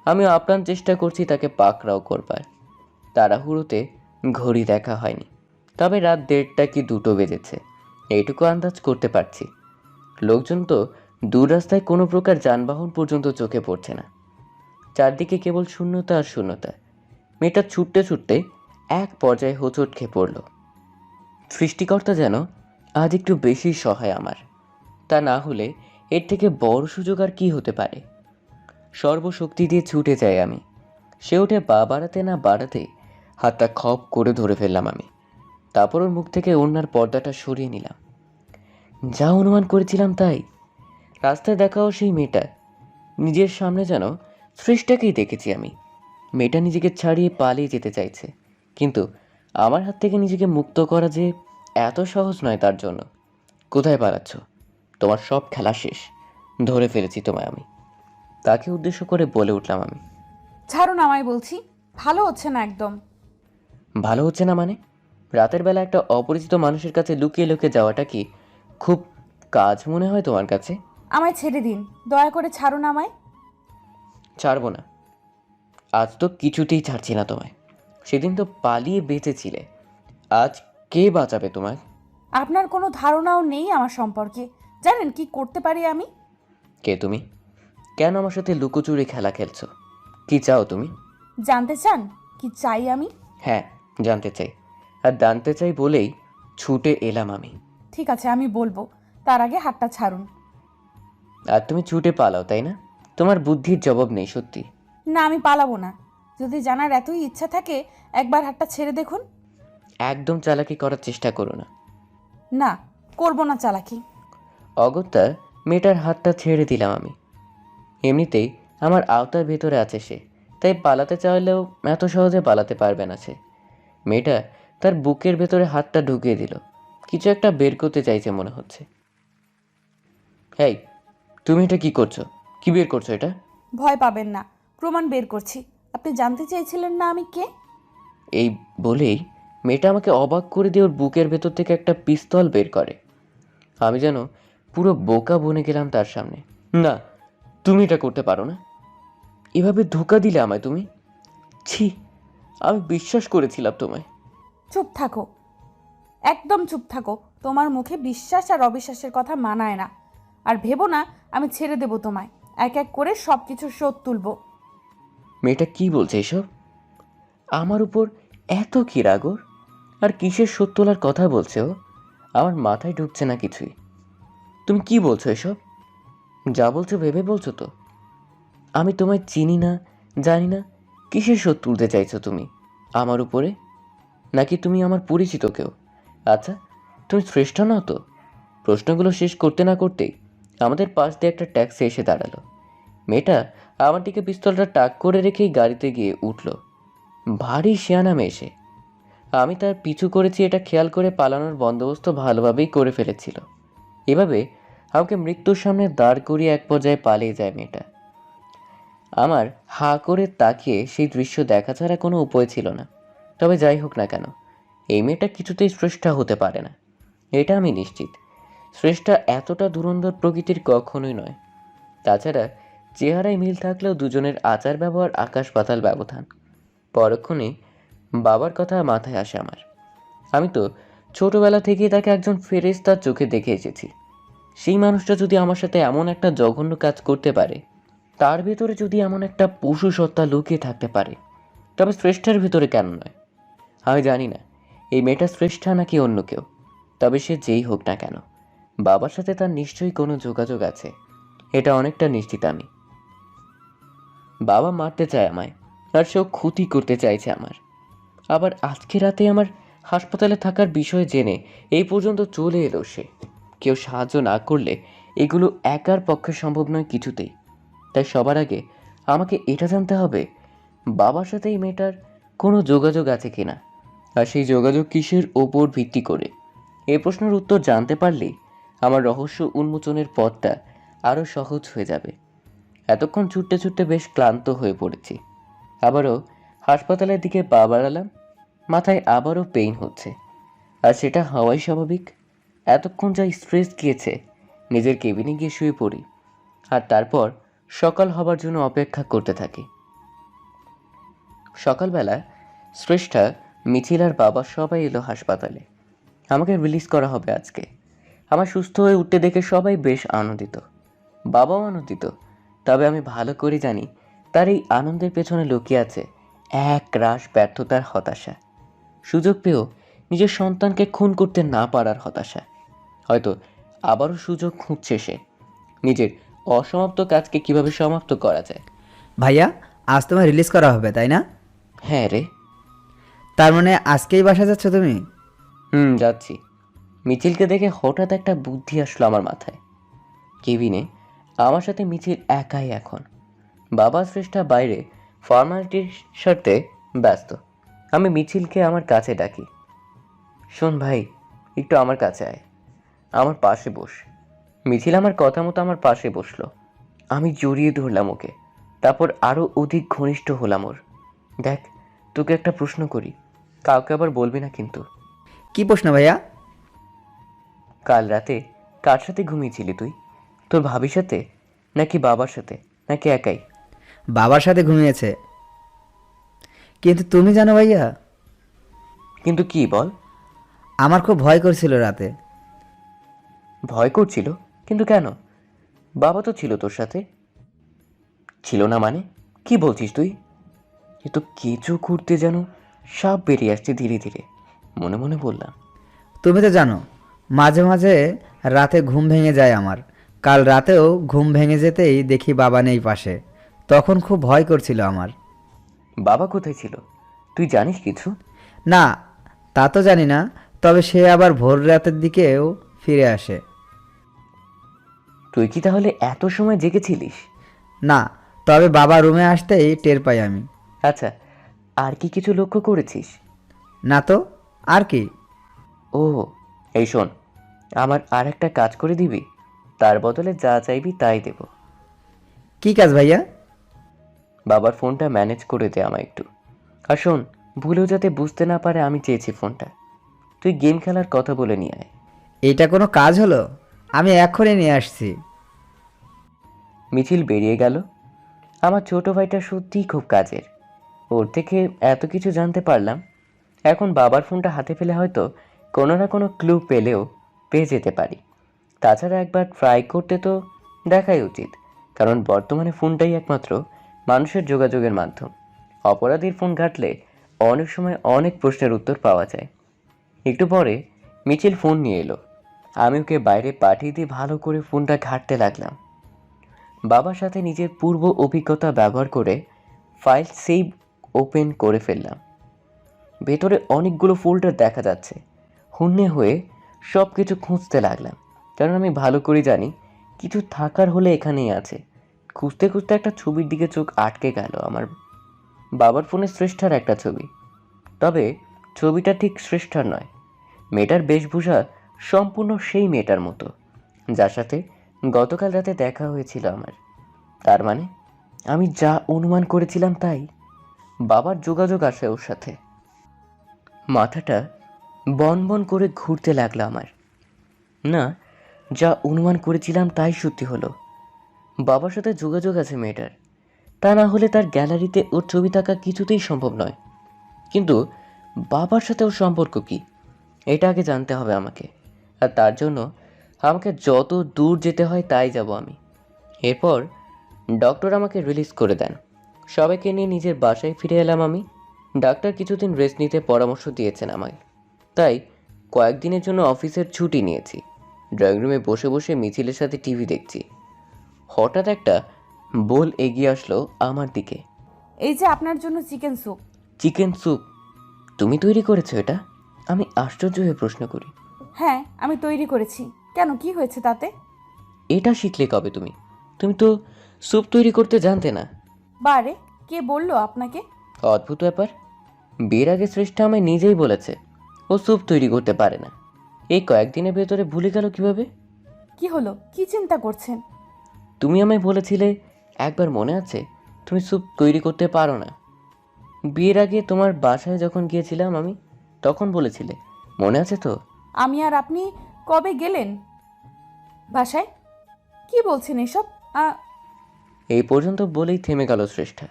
আমিও আপ্রাণ চেষ্টা করছি তাকে পাকড়াও করবার। তাড়াহুড়োতে ঘড়ি দেখা হয়নি, তবে রাত 1:30 কি 2টো বেজেছে এইটুকু আন্দাজ করতে পারছি। লোকজন তো দূর রাস্তায় কোনো প্রকার যানবাহন পর্যন্ত চোখে পড়ছে না। চারদিকে কেবল শূন্যতা আর শূন্যতা। মেয়েটা ছুটতে ছুটতে এক পর্যায়ে হোঁচট খেয়ে পড়ল। সৃষ্টিকর্তা যেন আজ একটু বেশি সহায় আমার। তা না হলে এর থেকে বড় সুযোগ আর কি হতে পারে। সর্বশক্তি দিয়ে ছুটে যাই আমি। সে উঠে পা বাড়াতে না বাড়াতেই হাতটা খপ করে ধরে ফেললাম আমি। তারপর ওর মুখ থেকে ওড়নার পর্দাটা সরিয়ে নিলাম। যা অনুমান করেছিলাম তাই। রাস্তায় দেখাও সেই মেয়েটা। নিজের সামনে যেন সৃষ্টাকেই দেখেছি আমি। মেয়েটা নিজেকে ছাড়িয়ে পালিয়ে যেতে চাইছে, কিন্তু আমার হাত থেকে নিজেকে মুক্ত করা যে এত সহজ নয় তার জন্য। কোথায় পালাচ্ছ? তোমার সব খেলা শেষ। ধরে ফেলেছি তোমায় আমি। তাকে উদ্দেশ্য করে বলে উঠলাম আমি। ছাড়ুন আমায় বলছি, ভালো হচ্ছে না একদম। ভালো হচ্ছে না মানে? রাতের বেলা একটা অপরিচিত মানুষের কাছে লুকিয়ে লুকিয়ে যাওয়াটা কি খুব কাজ মনে হয় তোমার কাছে? আমায় ছেড়ে দিন, দয়া করে ছাড়ুন আমায়। ছাড়বো না। আজ তো কিছুতেই ছাড়ছি না তোমায়। সেদিন তো পালিয়ে বেঁচেছিলে, আজ কে বাঁচাবে তোমায়? আপনার কোনো ধারণাও নেই আমার সম্পর্কে। জানেন কি করতে পারি আমি? কে তুমি? কেন আমার সাথে লুকোচুরি খেলা খেলছো? কি চাও তুমি? জানতে চান কি চাই আমি? হ্যাঁ, জানতে চাই। আর জানতে চাই বলেই ছুটে এলাম আমি। ঠিক আছে, আমি বলবো, তার আগে হাতটা ছাড়ুন। আর তুমি ছুটে পালাও, তাই না? তোমার বুদ্ধির জবাব নেই সত্যি। না, আমি পালাবো না। যদি জানার এতই ইচ্ছা থাকে একবার হাতটা ছেড়ে দেখুন। একদম চালাকি করার চেষ্টা করো না। না, করবো না চালাকি। অগত্যা মেয়েটার হাতটা ছেড়ে দিলাম আমি। এমনিতেই আমার আওতার ভেতরে আছে সে, তাই পালাতে চাইলেও এত সহজে পালাতে পারবে না সে। মেয়েটা তার বুকের ভেতরে হাতটা ঢুকিয়ে দিল। কিছু একটা বের করতে চাইছে মনে হচ্ছে। হেই, তুমি এটা কি করছো? কি বের করছো এটা? ভয় পাবেন না, প্রমাণ বের করছি। আপনি জানতে চেয়েছিলেন না আমি কে? এই বলেই মেয়েটা আমাকে অবাক করে দিয়ে ওর বুকের ভেতর থেকে একটা পিস্তল বের করে। আমি যেন পুরো বোকা বনে গেলাম তার সামনে। না, তুমি এটা করতে পারো না। এভাবে ধোঁকা দিলে আমায় তুমি। ছি, আমি বিশ্বাস করেছিলাম তোমায়। চুপ থাকো, একদম চুপ থাকো। তোমার মুখে বিশ্বাস আর অবিশ্বাসের কথা মানায় না। আর ভেবো না আমি ছেড়ে দেব তোমায়। এক এক করে সব কিছু শোধ তুলবো। মেয়েটা কি বলছে এসব? আমার উপর এত কি রাগ ওর? আর কিসের শোধ তোলার কথা বলছে ও? আমার মাথায় ঢুকছে না কিছুই। তুমি কি বলছো এসব? যা বলছো ভেবে বলছো তো? আমি তোমায় চিনি না, জানি না। কিসের শোধ তুলতে চাইছো তুমি আমার উপরে? নাকি তুমি আমার পরিচিত কেউ? আচ্ছা, তুমি শ্রেষ্ঠ নাও তো? প্রশ্নগুলো শেষ করতে না করতেই আমাদের পাশ দিয়ে একটা ট্যাক্সি এসে দাঁড়ালো। মেয়েটা আমার দিকে পিস্তলটা টাক করে রেখেই গাড়িতে গিয়ে উঠল। ভারী শিয়ানা মেয়ে সে। আমি তার পিছু করেছি এটা খেয়াল করে পালানোর বন্দোবস্ত ভালোভাবেই করে ফেলেছিল। এভাবে আমাকে মৃত্যুর সামনে দাঁড় করিয়ে এক পর্যায়ে পালিয়ে যায় মেয়েটা। আমার হাঁ করে তাকিয়ে সেই দৃশ্য দেখা ছাড়া কোনো উপায় ছিল না। তবে যাই হোক না কেন, এই মেয়েটা কিছুতেই শ্রেষ্ঠা হতে পারে না, এটা আমি নিশ্চিত। শ্রেষ্ঠা এতটা ধুরন্ধর প্রকৃতির কখনোই নয়। তাছাড়া চেহারায় মিল থাকলেও দুজনের আচার ব্যবহার আকাশ পাতাল ব্যবধান। পরক্ষণে বাবার কথা মাথায় আসে আমার। আমি তো ছোটবেলা থেকেই তাকে একজন ফেরেশতার চোখে দেখে এসেছি। সেই মানুষটা যদি আমার সাথে এমন একটা জঘন্য কাজ করতে পারে, তার ভেতরে যদি এমন একটা পশু সত্তা লুকিয়ে থাকতে পারে, তবে শ্রেষ্ঠার ভিতরে কেন নয় আমি জানি না, এই মেয়েটা শ্রেষ্ঠা নাকি অন্য কেউ। তবে সে যেই হোক না কেন, বাবার সাথে তার নিশ্চয়ই কোনো যোগাযোগ আছে, এটা অনেকটা নিশ্চিত আমি। বাবা মারতে চায় আমায়, আর সেও ক্ষতি করতে চাইছে আমার। আবার আজকে রাতে আমার হাসপাতালে থাকার বিষয় জেনে এই পর্যন্ত চলে এলো সে। কেউ সাহায্য না করলে এগুলো একার পক্ষে সম্ভব নয় কিছুতেই। তাই সবার আগে আমাকে এটা জানতে হবে বাবার সাথে এই মেয়েটার কোনো যোগাযোগ আছে কিনা, আর সেই যোগাযোগ কিসের ওপর ভিত্তি করে। এই প্রশ্নের উত্তর জানতে পারলেই আমার রহস্য উন্মোচনের পথটা আরও সহজ হয়ে যাবে। এতক্ষণ ছুটতে ছুটতে বেশ ক্লান্ত হয়ে পড়েছি। আবারও হাসপাতালের দিকে পা বাড়ালাম। মাথায় আবারও পেইন হচ্ছে, আর সেটা হওয়াই স্বাভাবিক। এতক্ষণ যা স্ট্রেস গিয়েছে, নিজের কেবিনে গিয়ে শুয়ে পড়ি, আর তারপর সকাল হবার জন্য অপেক্ষা করতে থাকি। সকালবেলা শ্রেষ্ঠা, মিছিল আর বাবা সবাই এলো হাসপাতালে। আমাকে রিলিজ করা হবে আজকে। আমার সুস্থ হয়ে উঠতে দেখে সবাই বেশ আনন্দিত, বাবাও আনন্দিত। তবে আমি ভালো করে জানি তার এই আনন্দের পেছনে লুকিয়ে আছে এক রাশ ব্যর্থতার হতাশা, সুযোগ পেয়েও নিজের সন্তানকে খুন করতে না পারার হতাশা। হয়তো আবারও সুযোগ খুঁজছে সে, নিজের অসমাপ্ত কাজকে কিভাবে সমাপ্ত করা যায়। ভাইয়া, আজ তোমায় রিলিজ করা হবে তাই না? হ্যাঁ রে। তার মানে আজকেই বাসা যাচ্ছ তুমি? যাচ্ছি। মিছিলকে দেখে হঠাৎ একটা বুদ্ধি আসলো আমার মাথায়। কেবিনে আমার সাথে মিছিল একাই এখন। বাবা শ্রেষ্ঠা বাইরে ফর্মালিটির স্বার্থে ব্যস্ত। আমি মিছিলকে আমার কাছে ডাকি, শোন ভাই, একটু আমার কাছে আয়, আমার পাশে বস। মিছিল আমার কথা মতো আমার পাশে বসলো। আমি জড়িয়ে ধরলাম ওকে, তারপর আরও অধিক ঘনিষ্ঠ হলাম ওর। দেখ, তোকে একটা প্রশ্ন করি, কাউকে আবার বলবি না কিন্তু। কি প্রশ্ন ভাইয়া? কাল রাতে কার সাথে ঘুমিয়েছিলি তুই? তোর ভাবির সাথে, নাকি বাবার সাথে, নাকি একাই? বাবার সাথে ঘুমিয়েছে। কিন্তু তুমি জানো ভাইয়া, কিন্তু কি বল? আমার খুব ভয় করছিল রাতে। ভয় করছিল? কিন্তু কেন? বাবা তো ছিল তোর সাথে। ছিল না মানে? কি বলছিস তুই? এ তো কিছু করতে যেন সাপ বেরিয়ে আসছে ধীরে ধীরে, মনে মনে বললাম। তুমি তো জানো, মাঝে মাঝে রাতে ঘুম ভেঙে যায় আমার। কাল রাতেও ঘুম ভেঙে যেতেই দেখি বাবা নেই পাশে। তখন খুব ভয় করছিল আমার। বাবা কোথায় ছিল তুই জানিস কিছু? না, তা তো জানি না, তবে সে আবার ভোর রাতের দিকেও ফিরে আসে। তুই কি তাহলে এত সময় জেগেছিলিস? না, তবে বাবা রুমে আসতেই টের পাই আমি। আচ্ছা, আর কি কিছু লক্ষ্য করেছিস? না তো, আর কি? ও, এই শোন, আমার আর একটা কাজ করে দিবি, তার বদলে যা চাইবি তাই দেব। কি কাজ ভাইয়া? বাবার ফোনটা ম্যানেজ করে দে আমায় একটু। আর শোন, ভুলেও যাতে বুঝতে না পারে আমি চেয়েছি ফোনটা। তুই গেম খেলার কথা বলে নিয়ে আয়। এইটা কোনো কাজ হলো? আমি এক্ষুনি নিয়ে আসছি। মিছিল বেরিয়ে গেল। আমার ছোট ভাইটা সত্যিই খুব কাজের, ওর থেকে এত কিছু জানতে পারলাম। এখন বাবার ফোনটা হাতে পেলে হয়তো কোনো না কোনো ক্লু পেয়ে যেতে পারি। তাছাড়া একবার ট্রাই করতে তো দেখাই উচিত, কারণ বর্তমানে ফোনটাই একমাত্র মানুষের যোগাযোগের মাধ্যম। অপরাধীর ফোন ঘাঁটলে অনেক সময় অনেক প্রশ্নের উত্তর পাওয়া যায়। একটু পরে মিছিল ফোন নিয়ে এলো। আমি ওকে বাইরে পাঠিয়ে দিয়ে ভালো করে ফোনটা ঘাঁটতে লাগলাম। বাবার সাথে নিজের পূর্ব অভিজ্ঞতা ব্যবহার করে ফাইল সেভ ওপেন করে ফেললাম। ভেতরে অনেকগুলো ফোল্ডার দেখা যাচ্ছে। হুন্নে হয়ে সব কিছু খুঁজতে লাগলাম, কারণ আমি ভালো করে জানি কিছু থাকার হলে এখানেই আছে। খুঁজতে খুঁজতে একটা ছবির দিকে চোখ আটকে গেল। আমার বাবার ফোনে শ্রেষ্ঠার একটা ছবি, তবে ছবিটা ঠিক শ্রেষ্ঠার নয়। মেয়েটার বেশভূষা সম্পূর্ণ সেই মেয়েটার মতো যার সাথে গতকাল রাতে দেখা হয়েছিল আমার। তার মানে আমি যা অনুমান করেছিলাম তাই, বাবার যোগাযোগ আছে ওর সাথে। মাথাটা বনবন করে ঘুরতে লাগলো আমার। না, যা অনুমান করেছিলাম তাই সত্যি হলো, বাবার সাথে যোগাযোগ আছে মেয়েটার। তা না হলে তার গ্যালারিতে ওর ছবি থাকা কিছুতেই সম্ভব নয়। কিন্তু বাবার সাথে ওর সম্পর্ক কি, এটা আগে জানতে হবে আমাকে। আর তার জন্য আমাকে যত দূর যেতে হয় তাই যাব আমি। এরপর ডক্টর আমাকে রিলিজ করে দেন। সবাইকে নিয়ে নিজের বাসায় ফিরে এলাম আমি। ডাক্তার কিছুদিন রেস্ট নিতে পরামর্শ দিয়েছেন আমায়, তাই কয়েকদিনের জন্য অফিসের ছুটি নিয়েছি। ড্রয়িং রুমে বসে বসে মিছিলের সাথে টিভি দেখছি। হঠাৎ একটা বোল এগিয়ে আসলো আমার দিকে। এই যে আপনার জন্য চিকেন স্যুপ। Chicken soup? তুমি তৈরি করেছো এটা? আমি আশ্চর্য হয়ে প্রশ্ন করি। হ্যাঁ, আমি তৈরি করেছি। কেন, কি হয়েছে তাতে? এটা শিখলে কবে তুমি? তুমি তো স্যুপ তৈরি করতে জানতে না। বারে, কে বললো আপনাকে? অদ্ভুত ব্যাপার, বিয়ের আগে শ্রেষ্ঠা আমায় নিজেই বলেছে ও স্যুপ তৈরি করতে পারে না। এই কয়েকদিনের ভেতরে ভুলে গেল কিভাবে? কি হলো, কি চিন্তা করছেন? তুমি আমায় বলেছিলে একবার, মনে আছে, তুমি স্যুপ তৈরি করতে পারো না। বিয়ের আগে তোমার বাসায় যখন গিয়েছিলাম আমি, তখন বলেছিলে, মনে আছে তো? আমি আর আপনি কবে গেলেন বাসায়? কি বলছেন এসব? এই পর্যন্ত বলেই থেমে গেল শ্রেষ্ঠা।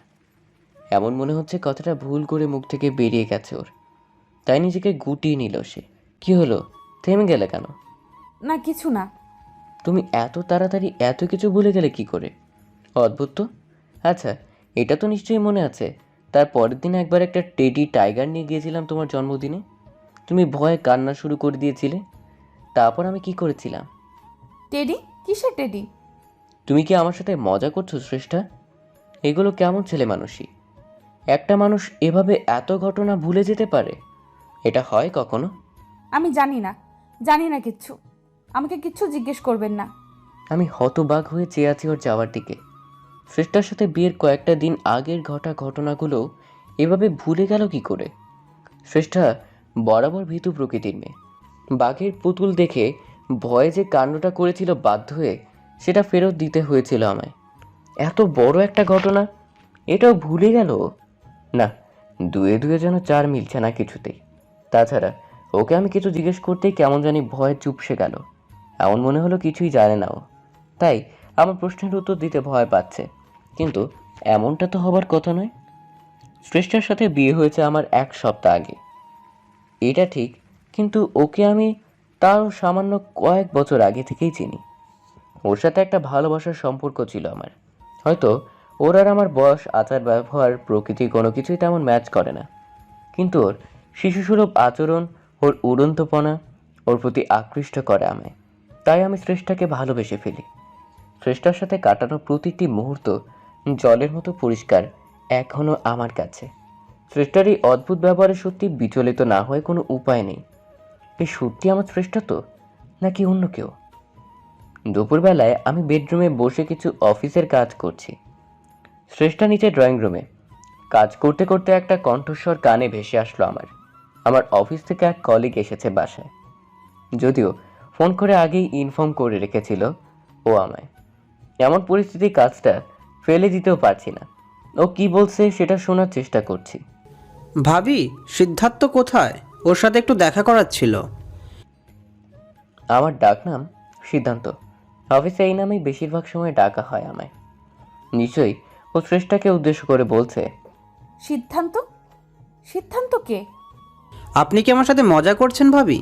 এমন মনে হচ্ছে কথাটা ভুল করে মুখ থেকে বেরিয়ে গেছে ওর, তাই নিজেকে গুটিয়ে নিল সে। কি হলো, থেমে গেলে কেন? না, কিছু না। তুমি এত তাড়াতাড়ি এত কিছু ভুলে গেলে কি করে? অদ্ভুত তো। আচ্ছা, এটা তো নিশ্চয়ই মনে আছে, তার পরের দিন একবার একটা টেডি টাইগার নিয়ে গিয়েছিলাম তোমার জন্মদিনে। তুমি ভয়ে কান্না শুরু করে দিয়েছিলে। তারপর আমি কি করেছিলাম? টেডি? কিসের টেডি? তুমি কি আমার সাথে মজা করছো শ্রেষ্ঠা? এগুলো কেমন ছেলে মানুষই? একটা মানুষ এভাবে এত ঘটনা ভুলে যেতে পারে? এটা হয় কখনো? আমি জানি না কিচ্ছু। আমাকে কিচ্ছু জিজ্ঞেস করবেন না। আমি হতবাক হয়ে চেয়ে আছি ওর যাওয়ার দিকে। শ্রেষ্ঠার সাথে বিয়ের কয়েকটা দিন আগের ঘটনাগুলো এভাবে ভুলে গেল কি করে? শ্রেষ্ঠা বরাবর ভীতু প্রকৃতির মেয়ে। বাঘের পুতুল দেখে ভয়ে যে কাণ্ডটা করেছিল, বাধ্য হয়ে সেটা ফেরত দিতে হয়েছিল আমায়। এত বড় একটা ঘটনা এটাও ভুলে গেল? না, দুয়ে দুয়ে যেন চার মিলছে না কিছুতেই। তাছাড়া ওকে আমি কিছু জিজ্ঞেস করতেই কেমন জানি ভয়ে চুপসে গেল। এমন মনে হলো কিছুই জানে না ও, তাই আমার প্রশ্নের উত্তর দিতে ভয় পাচ্ছে। কিন্তু এমনটা তো হবার কথা নয়। শ্রেষ্ঠার সাথে বিয়ে হয়েছে আমার 1 সপ্তাহ আগে, এটা ঠিক, কিন্তু ওকে আমি তারও সামান্য কয়েক বছর আগে থেকেই চিনি। ওর সাথে একটা ভালোবাসার সম্পর্ক ছিল আমার। হয়তো ওর আর আমার বয়স, আচার ব্যবহার, প্রকৃতি কোনো কিছুই তেমন ম্যাচ করে না, কিন্তু ওর শিশুসুলভ আচরণ, ওর উড়ন্তপনা ওর প্রতি আকৃষ্ট করে আমায়। তাই আমি শ্রেষ্ঠাকে ভালোবেসে ফেলি। শ্রেষ্ঠার সাথে কাটানো প্রতিটি মুহূর্ত জলের মতো পরিষ্কার এখনও আমার কাছে। শ্রেষ্ঠার এই অদ্ভুত ব্যবহারে সত্যি বিচলিত না হয়ে কোনো উপায় নেই। এই সত্যি আমার শ্রেষ্ঠা তো, নাকি অন্য কেউ? দুপুরবেলায় আমি বেডরুমে বসে কিছু অফিসের কাজ করছি। শ্রেষ্ঠা নিচে ড্রয়িং রুমে কাজ করতে করতে একটা কণ্ঠস্বর কানে ভেসে আসলো আমার অফিস থেকে এক কলিগ এসেছে বাসায়। যদিও ফোন করে আগেই ইনফর্ম করে রেখেছিল ও আমায়। এমন পরিস্থিতি কাজটা ফেলে দিতেও পারছি না। ও কি বলছে সেটা শোনার চেষ্টা করছি। ভাবি, সিদ্ধার্থ কোথায়? ওর সাথে একটু দেখা করার ছিল। আমার ডাক নাম সিদ্ধান্ত। অফিসে এই নামেই বেশিরভাগ সময় ডাকা হয় আমায়। নিশ্চয়ই ও শ্রেষ্ঠাকে উদ্দেশ্য করে বলছে। সিদ্ধান্ত? সিদ্ধান্ত কে? আপনি কি আমার সাথে মজা করছেন ভাবি?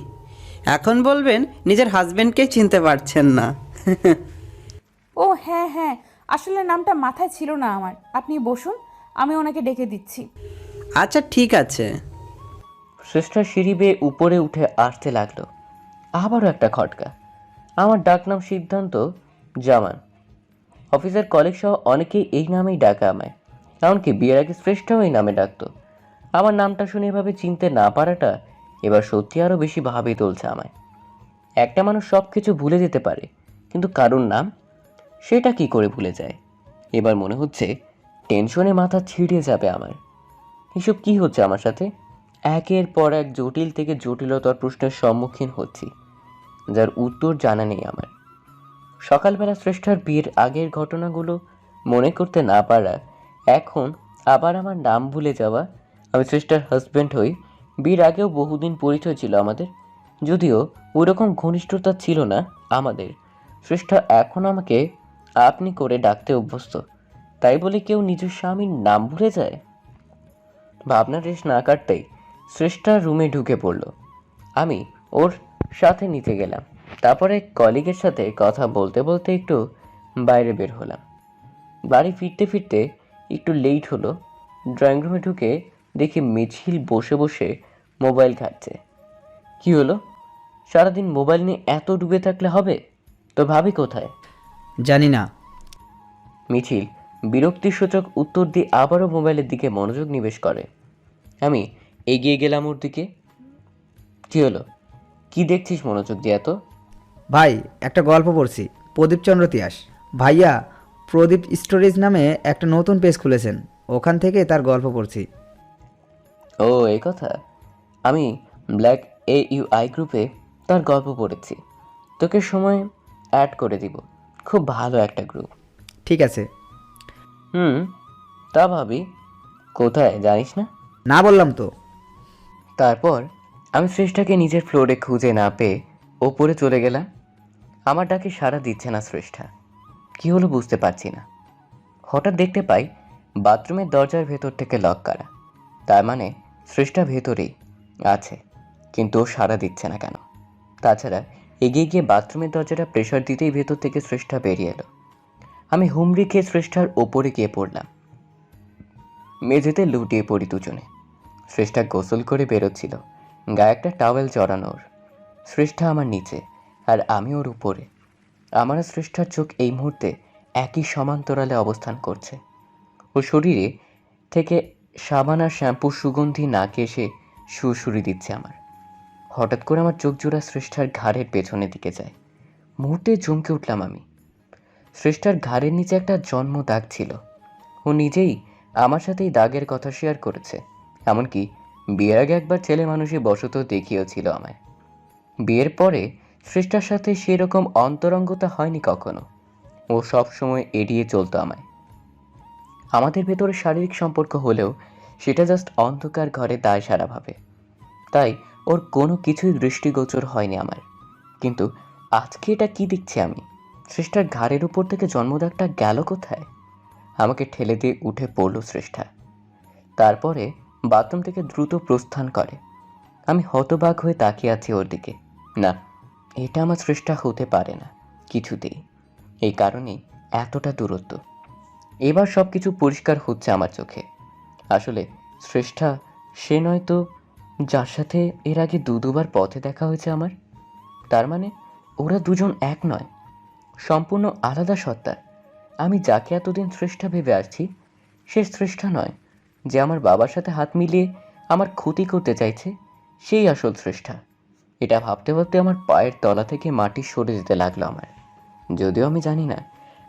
এখন বলবেন নিজের হাজবেন্ডকেই চিনতে পারছেন না। ও হ্যাঁ হ্যাঁ, আসলে নামটা মাথায় ছিল না আমার। আপনি বসুন, আমি ওনাকে ডেকে দিচ্ছি। আচ্ছা ঠিক আছে। শ্রেষ্ঠা সিঁড়ি বেয়ে উপরে উঠে আসতে লাগলো। আবারও একটা খটকা। আমার ডাক নাম সিদ্ধান্ত জামান। অফিসের কলিগ সহ অনেকেই এই নামেই ডাকে আমায়। এমনকি বিয়ের আগে শ্রেষ্ঠাও এই নামে ডাকতো। আমার নামটা শুনে এভাবে চিনতে না পারাটা এবার সত্যি আরও বেশি ভাবে তুলছে আমায়। একটা মানুষ সব কিছু ভুলে যেতে পারে, কিন্তু কারুর নাম সেটা কি করে ভুলে যায়? এবার মনে হচ্ছে টেনশনে মাথা ছিঁড়ে যাবে আমার। এসব কি হচ্ছে আমার সাথে? একের পর এক জটিল থেকে জটিলতর প্রশ্নের সম্মুখীন হচ্ছি, যার উত্তর জানা নেই আমার। সকালবেলা শ্রেষ্ঠার বিয়ের আগের ঘটনাগুলো মনে করতে না পারা, এখন আবার আমার নাম ভুলে যাওয়া। আমি শ্রেষ্ঠার হাজব্যান্ড হই। বিয়ের আগেও বহুদিন পরিচয় ছিল আমাদের, যদিও ওইরকম ঘনিষ্ঠতা ছিল না আমাদের। শ্রেষ্ঠা এখন আমাকে আপনি করে ডাকতে অভ্যস্ত, তাই বলে কেউ নিজের স্বামীর নাম ভুলে যায়? ভাবনা রেশ না কাটতেই শ্রেষ্ঠা রুমে ঢুকে পড়ল। আমি ওর সাথে নিতে গেলাম। তারপরে কলিগের সাথে কথা বলতে বলতে একটু বাইরে বের হলাম। বাড়ি ফিরতে ফিরতে একটু লেট হলো। ড্রয়িং রুমে ঢুকে দেখি মিছিল বসে বসে মোবাইল ঘাঁটছে। কি হলো? সারাদিন মোবাইল নিয়ে এত ডুবে থাকলে হবে? তোর ভাবি কোথায়? জানি না। মিছিল বিরক্তিসূচক উত্তর দিয়ে আবারও মোবাইলের দিকে মনোযোগ নিবেশ করে। আমি এগিয়ে গেলাম ওর দিকে। কি হলো? কি দেখছিস মনোযোগ দিয়ে এত? ভাই, একটা গল্প পড়ছি, প্রদীপচন্দ্র তিয়াস ভাইয়া প্রদীপ স্টোরেজ নামে একটা নতুন পেজ খুলেছেন, ওখান থেকে তার গল্প পড়ছি। ও এই কথা। আমি ব্ল্যাক AUI গ্রুপে তার গল্প পড়েছি। তোকে সময় অ্যাড করে দিব। খুব ভালো একটা গ্রুপ। ঠিক আছে। তা ভাবি কোথায় জানিস না? না বললাম তো। তারপর আমি শ্রেষ্ঠাকে নিজের ফ্লোরে খুঁজে না পেয়ে ওপরে চলে গেলাম। আমার ডাকে সাড়া দিচ্ছে না শ্রেষ্ঠা। কি হলো বুঝতে পারছি না। হঠাৎ দেখতে পাই বাথরুমের দরজার ভেতর থেকে লক করা। তার মানে শ্রেষ্ঠা ভেতরেই আছে, কিন্তু ও সাড়া দিচ্ছে না কেন? তাছাড়া এগিয়ে গিয়ে বাথরুমের দরজাটা প্রেশার দিতেই ভেতর থেকে শ্রেষ্ঠা বেরিয়ে এলো। আমি হুমড়ি খেয়ে শ্রেষ্ঠার ওপরে গিয়ে পড়লাম। মেঝেতে লুটিয়ে পড়ি দুজনে। শ্রেষ্ঠা গোসল করে বেরোচ্ছিল, গায়ে একটা টাওয়েল জড়ানো ওর। শ্রেষ্ঠা আমার নিচে আর আমি ওর উপরে। আমার আর শ্রেষ্ঠার চোখ এই মুহূর্তে একই সমান্তরালে অবস্থান করছে। ওর শরীরে থেকে সাবান আর শ্যাম্পুর সুগন্ধি নাকে এসে সুরসুরি দিচ্ছে আমার। হঠাৎ করে আমার চোখ জোড়া শ্রেষ্ঠার ঘাড়ের পেছনের দিকে যায়। মুহূর্তে চমকে উঠলাম আমি। শ্রেষ্ঠার ঘাড়ের নিচে একটা জন্ম দাগ ছিল। ও নিজেই আমার সাথে এই দাগের কথা শেয়ার করেছে। এমনকি বিয়ের আগে একবার ছেলে মানুষই বশত দেখিয়েছিল আমায়। বিয়ের পরে শ্রেষ্ঠার সাথে সেরকম অন্তরঙ্গতা হয়নি কখনো। ও সব সময় এড়িয়ে চলতো আমায়। আমাদের ভেতরে শারীরিক সম্পর্ক হলেও সেটা জাস্ট অন্ধকার ঘরে দায় সারাভাবে। তাই ওর কোনো কিছুই দৃষ্টিগোচর হয়নি আমার। কিন্তু আজকে এটা কি দেখছি আমি? শ্রেষ্ঠার ঘাড়ের উপর থেকে জন্মদাগটা গেল কোথায়? আমাকে ঠেলে দিয়ে উঠে পড়ল শ্রেষ্ঠা। তারপরে বাথরুম থেকে দ্রুত প্রস্থান করে। আমি হতবাক হয়ে তাকিয়ে আছি ওর দিকে। না, এটা আমার শ্রেষ্ঠা হতে পারে না কিছুতেই। এই কারণেই এতটা দূরত্ব। এবার সব কিছু পরিষ্কার হচ্ছে আমার চোখে। আসলে শ্রেষ্ঠা সে নয় তো যার সাথে এর আগে দুবার পথে দেখা হয়েছে আমার। তার মানে ওরা দুজন এক নয়, সম্পূর্ণ আলাদা সত্তা। আমি যাকে এতদিন শ্রেষ্ঠা ভেবে আসছি সে শ্রেষ্ঠা নয়। যে আমার বাবার সাথে হাত মিলিয়ে আমার ক্ষতি করতে চাইছে সেই আসল শ্রেষ্ঠা। এটা ভাবতে ভাবতে আমার পায়ের তলা থেকে মাটি সরে যেতে লাগলো আমার। যদিও আমি জানি না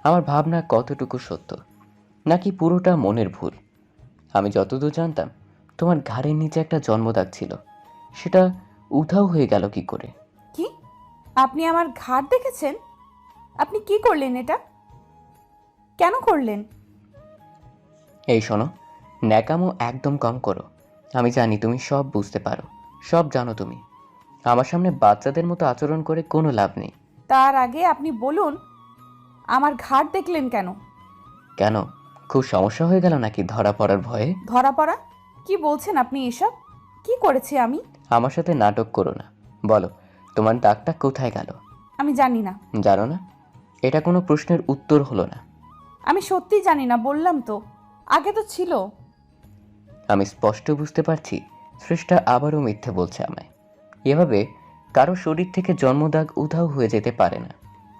আমার ভাবনা কতটুকু সত্য, নাকি পুরোটা মনের ভুল। আমি যতদূর জানতাম তোমার ঘাড়ের নিচে একটা জন্মদাগ ছিল, সেটা উধাও হয়ে গেল কি করে? কি? আপনি আমার ঘাড় দেখেছেন? আপনি কি করলেন এটা? কেন করলেন? এই শোনো, ন্যাকামো একদম কম করো। আমি জানি তুমি সব বুঝতে পারো, সব জানো তুমি। আমার সামনে বাচ্চাদের মতো আচরণ করে কোনো লাভ নেই। তার আগে আপনি বলুন, আমার ঘাড় দেখলেন কেন? কেন, খুব সমস্যা হয়ে গেল নাকি ধরা পড়ার ভয়ে? ধরা পড়া? কি বলছেন আপনি এসব? কি করেছি আমি? আমার সাথে নাটক করো না। বলো, তোমার দাগটা কোথায় গেল? আমি জানি না। জানো না? এটা কোনো প্রশ্নের উত্তর হলো না। আমি সত্যিই জানি না, বললাম তো। আগে তো ছিল। আমি স্পষ্ট বুঝতে পারছি শ্রেষ্ঠা আবারও মিথ্যে বলছে আমায়। এভাবে কারো শরীর থেকে জন্মদাগ উধাও হয়ে যেতে পারে না।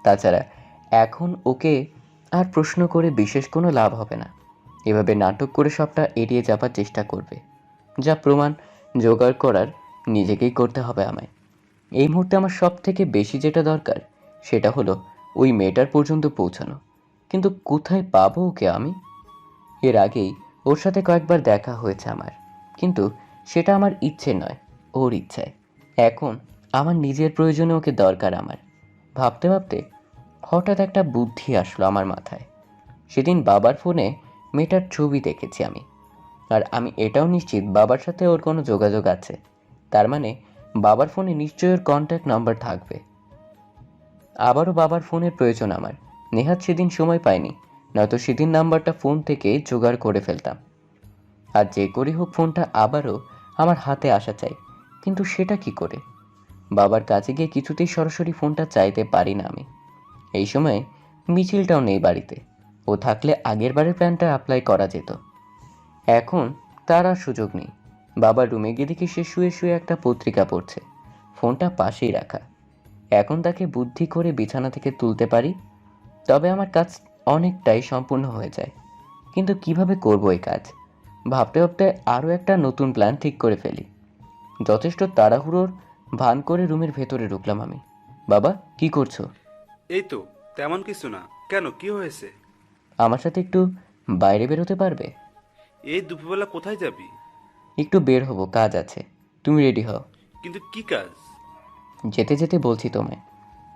তাছাড়া এখন ওকে আর প্রশ্ন করে বিশেষ কোনো লাভ হবে না। এভাবে নাটক করে সবটা এড়িয়ে যাবার চেষ্টা করবে। যা প্রমাণ জোগাড় করার নিজেকেই করতে হবে আমায়। এই মুহূর্তে আমার সব থেকে বেশি যেটা দরকার সেটা হলো ওই মেয়েটার পর্যন্ত পৌঁছানো। কিন্তু কোথায় পাবো ওকে আমি? এর আগেই ওর সাথে কয়েকবার দেখা হয়েছে আমার, কিন্তু সেটা আমার ইচ্ছে নয়, ওর ইচ্ছায়। এখন আমার নিজের প্রয়োজনে ওকে দরকার আমার। ভাবতে ভাবতে হঠাৎ একটা বুদ্ধি আসলো আমার মাথায়। সেদিন বাবার ফোনে মেয়েটার ছবি দেখেছি আমি, আর আমি এটাও নিশ্চিত বাবার সাথে ওর কোনো যোগাযোগ আছে। তার মানে বাবার ফোনে নিশ্চয়ই ওর কন্ট্যাক্ট নাম্বার থাকবে। আবারও বাবার ফোনের প্রয়োজন আমার। নেহাত সেদিন সময় পাইনি, নয়তো সেদিন নাম্বারটা ফোন থেকে জোগাড় করে ফেলতাম। আর যে করে হোক ফোনটা আবারও আমার হাতে আসা চাই, কিন্তু সেটা কি করে? বাবার কাছে গিয়ে কিছুতেই সরাসরি ফোনটা চাইতে পারি না আমি। এই সময় মিছিলটাও নেই বাড়িতে। ও থাকলে আগের বারের প্ল্যানটা অ্যাপ্লাই করা যেত। এখন তার আর সুযোগ নেই। বাবার রুমে গিয়ে দেখি সে শুয়ে শুয়ে একটা পত্রিকা পড়ছে, ফোনটা পাশেই রাখা। এখন তাকে বুদ্ধি করে বিছানা থেকে তুলতে পারি, তবে আমার কাজ অনেকটাই সম্পূর্ণ হয়ে যায়। কিন্তু কিভাবে করব এই কাজ ভাবতে ভাবতে আরও একটা নতুন প্ল্যান ঠিক করে ফেলি। যথেষ্ট তাড়াহুড়োর ভান করে রুমের ভেতরে ঢুকলাম আমি। বাবা, কি করছো? এই তো, তেমন কিছু না। কেন, কি হয়েছে? আমার সাথে একটু বাইরে বেরোতে পারবে? এই দুপুরবেলা কোথায় যাবি? একটু বের হব, কাজ আছে। তুমি রেডি হও। কিন্তু কি কাজ? যেতে যেতে বলছি তোমায়,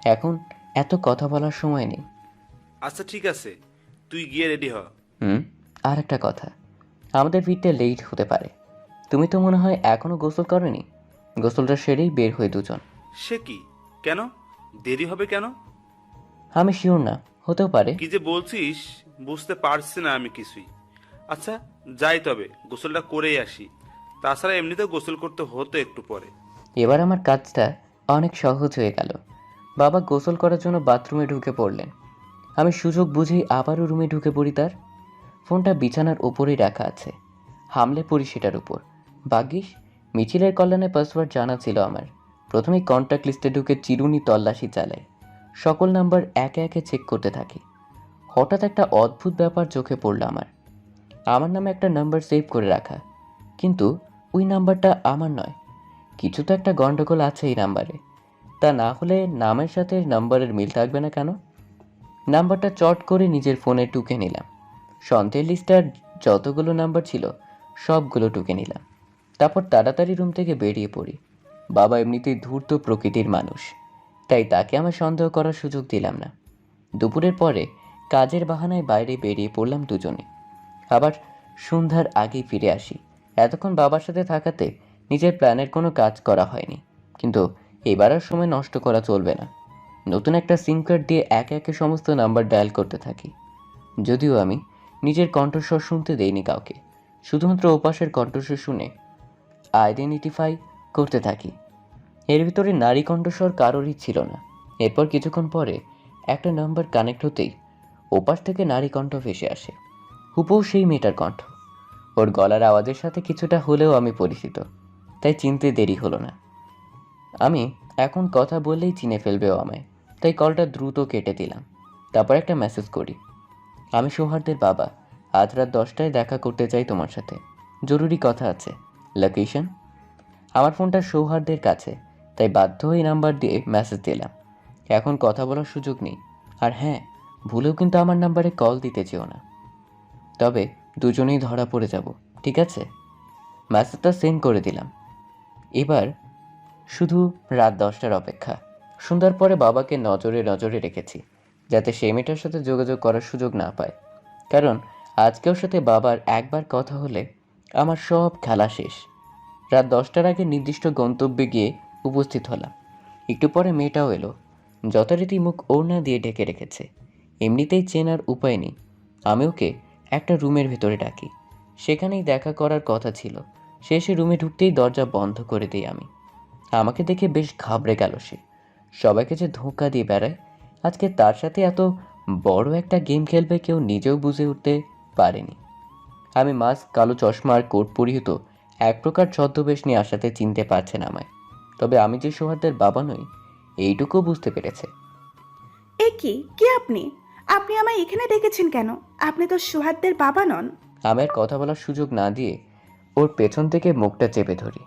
এখন এত কথা বলার সময় নেই। আচ্ছা ঠিক আছে, তুই গিয়ে রেডি হ। আর একটা কথা, আমাদের ফিরতে লেট হতে পারে। তুমি তো মনে হয় এখনো গোসল করনি। গোসলটা সেরেই বের হয়ে দুজন। সে কি? কেন দেরি হবে কেন? আমি শিওর না, হতেও পারে। কি যে বলছিস বুঝতে পারছি না আমি কিছুই। আচ্ছা যাই, তবে গোসলটা করেই আসি। তাছাড়া এমনিতেও গোসল করতে হতো একটু পরে। এবার আমার কাজটা অনেক সহজ হয়ে গেল। বাবা গোসল করার জন্য বাথরুমে ঢুকে পড়লেন। আমি সুযোগ বুঝেই আবারও রুমে ঢুকে পড়ি। তার ফোনটা বিছানার ওপরেই রাখা আছে, হামলে পড়ি সেটার উপর। ভাগ্যিস মিছিলের কল্যাণে পাসওয়ার্ড জানা ছিল আমার। প্রথমেই কন্ট্যাক্ট লিস্টে ঢুকে চিরুনি তল্লাশি চালাই, সকল নাম্বার একে একে চেক করতে থাকি। হঠাৎ একটা অদ্ভুত ব্যাপার চোখে পড়ল আমার। আমার নামে একটা নাম্বার সেভ করে রাখা, কিন্তু ওই নাম্বারটা আমার নয়। কিছু তো একটা গন্ডগোল আছে এই নাম্বারে। তা না হলে নামের সাথে নাম্বারের মিল থাকবে না কেন? নাম্বারটা চট করে নিজের ফোনে টুকে নিলাম। সন্দেহের লিস্টার যতগুলো নাম্বার ছিল সবগুলো টুকে নিলাম। তারপর তাড়াতাড়ি রুম থেকে বেরিয়ে পড়ি। বাবা এমনিতেই ধূর্ত প্রকৃতির মানুষ, তাই তাকে আমার সন্দেহ করার সুযোগ দিলাম না। দুপুরের পরে কাজের বাহানায় বাইরে বেরিয়ে পড়লাম দুজনে। আবার সন্ধ্যার আগেই ফিরে আসি। এতক্ষণ বাবার সাথে থাকাতে নিজের প্ল্যানের কোনো কাজ করা হয়নি, কিন্তু এবার আর সময় নষ্ট করা চলবে না। নতুন একটা সিম কার্ড দিয়ে একে একে সমস্ত নাম্বার ডায়াল করতে থাকি। যদিও আমি নিজের কণ্ঠস্বর শুনতে দেইনি কাউকে, শুধুমাত্র ওপাশের কণ্ঠস্বর শুনে আইডেন্টিফাই করতে থাকি। এর ভিতরে নারী কণ্ঠস্বর কারোরই ছিল না। এরপর কিছুক্ষণ পরে একটা নাম্বার কানেক্ট হতেই ওপাশ থেকে নারী কণ্ঠ ভেসে আসে। হুবহু সেই মেয়েটার কণ্ঠ। ওর গলার আওয়াজের সাথে কিছুটা হলেও আমি পরিচিত, তাই চিনতে দেরি হলো না। আমি এখন কথা বললেই চিনে ফেলবে ও আমায়, তাই কলটা দ্রুত কেটে দিলাম। তারপর একটা মেসেজ করি, আমি সৌহার্দের বাবা, আজ রাত 10টায় দেখা করতে চাই তোমার সাথে, জরুরি কথা আছে। লোকেশন? আমার ফোনটা সৌহার্দের কাছে, তাই বাধ্য হয়ে নাম্বার দিয়ে মেসেজ দিলাম। এখন কথা বলার সুযোগ নেই। আর হ্যাঁ, ভুলেও কিন্তু আমার নাম্বারে কল দিতে চেও না, তবে দুজনেই ধরা পড়ে যাব, ঠিক আছে? মেসেজটা সেন্ড করে দিলাম। এবার শুধু রাত 10টার অপেক্ষা। সন্ধ্যার পরে বাবাকে নজরে নজরে রেখেছি, যাতে সে মেয়েটার সাথে যোগাযোগ করার সুযোগ না পায়। কারণ আজকে ওর সাথে বাবার একবার কথা হলে আমার সব খেলা শেষ। রাত 10টার আগে নির্দিষ্ট গন্তব্যে গিয়ে উপস্থিত হলাম। একটু পরে মেয়েটাও এলো। যথারীতি মুখ ওড়না দিয়ে ঢেকে রেখেছে, এমনিতেই চেনার উপায় নেই। আমি ওকে একটা রুমের ভেতরে ডাকি, সেখানেই দেখা করার কথা ছিল। সে এসে রুমে ঢুকতেই দরজা বন্ধ করে দিই আমি। আমাকে দেখে বেশ ঘাবড়ে গেল সে। সবাইকে যে ধোঁকা দিয়ে বেড়ায়, আজকে তার সাথে এত বড় একটা গেম খেলবে কেউ নিজেও বুঝে উঠতে পারেনি। আমি মাস্ক, কালো চশমা আর কোট পরিহিত এক প্রকার ছদ্মবেশ নিয়ে আসাতে চিনতে পারছেন আমায়, তবে আমি যে সৌহার্দের বাবা নই এইটুকু বুঝতে পেরেছে। এ কি কে আপনি? আপনি আমায় এখানে ডেকেছেন কেন? আপনি তো সুহাদ্দের বাবা নন। আমি আর কথা বলার সুযোগ না দিয়ে ওর পেছন থেকে মুখটা চেপে ধরি।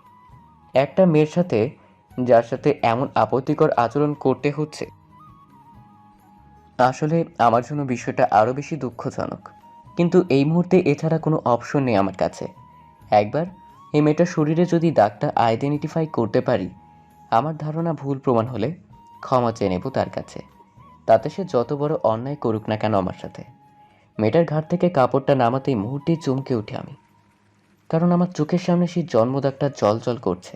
একটা মেয়ের সাথে, যার সাথে এমন আপত্তিকর আচরণ করতে হচ্ছে, আসলে আমার জন্য বিষয়টা আরও বেশি দুঃখজনক। কিন্তু এই মুহূর্তে এছাড়া কোনো অপশন নেই আমার কাছে। একবার এই মেয়েটার শরীরে যদি দাগটা আইডেন্টিফাই করতে পারি, আমার ধারণা ভুল প্রমাণ হলে ক্ষমা চেয়ে নেব তার কাছে, তাতে সে যত বড় অন্যায় করুক না কেন আমার সাথে। মেয়েটার ঘাট থেকে কাপড়টা নামাতেই মুহূর্তেই চমকে উঠি আমি, কারণ আমার চোখের সামনে সেই জন্মদাগটা জল করছে।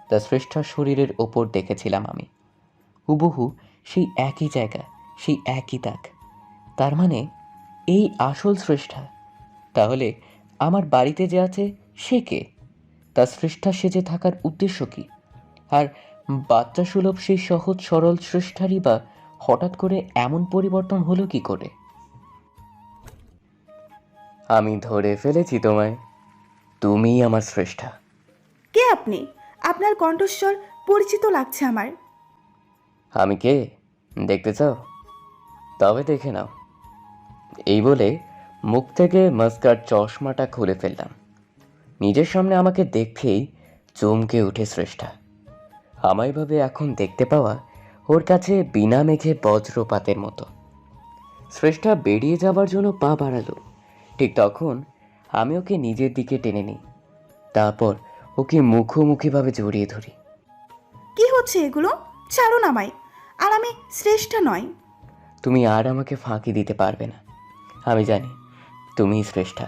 তার শ্রেষ্ঠার শরীরের ওপর দেখেছিলাম আমি, হুবহু সেই একই জায়গা, সেই একই দাগ। তার মানে এই আসল শ্রেষ্ঠা। তাহলে আমার বাড়িতে যে আছে সে কে? তার শ্রেষ্ঠা সেজে থাকার উদ্দেশ্য কি? আর বাচ্চা সুলভ সেই সহজ সরল শ্রেষ্ঠারই বা হঠাৎ করে এমন পরিবর্তন হলো কি করে? আমি ধরে ফেলেছি তোমায়। তুমিই আমার শ্রেষ্ঠা। কে আপনি? আপনার কণ্ঠস্বর পরিচিত লাগছে আমার। আমি কে দেখতে চাও? তবে দেখে নাও। এই বলে মুখ থেকে মাস্কার চশমাটা খুলে ফেললাম। নিজের সামনে আমাকে দেখেই চমকে উঠে শ্রেষ্ঠা। আমায় ভাবে এখন দেখতে পাওয়া ওর কাছে বিনা মেঘে বজ্রপাতের মতো। শ্রেষ্ঠা বেরিয়ে যাবার জন্য পা বাড়ালো, ঠিক তখন আমি ওকে নিজের দিকে টেনে নিই। তারপর ওকে মুখোমুখিভাবে জড়িয়ে ধরি। কি হচ্ছে এগুলো? ছাড়ুন আমায়। আর আমি শ্রেষ্ঠা নয়। তুমি আর আমাকে ফাঁকি দিতে পারবে না। আমি জানি তুমিই শ্রেষ্ঠা।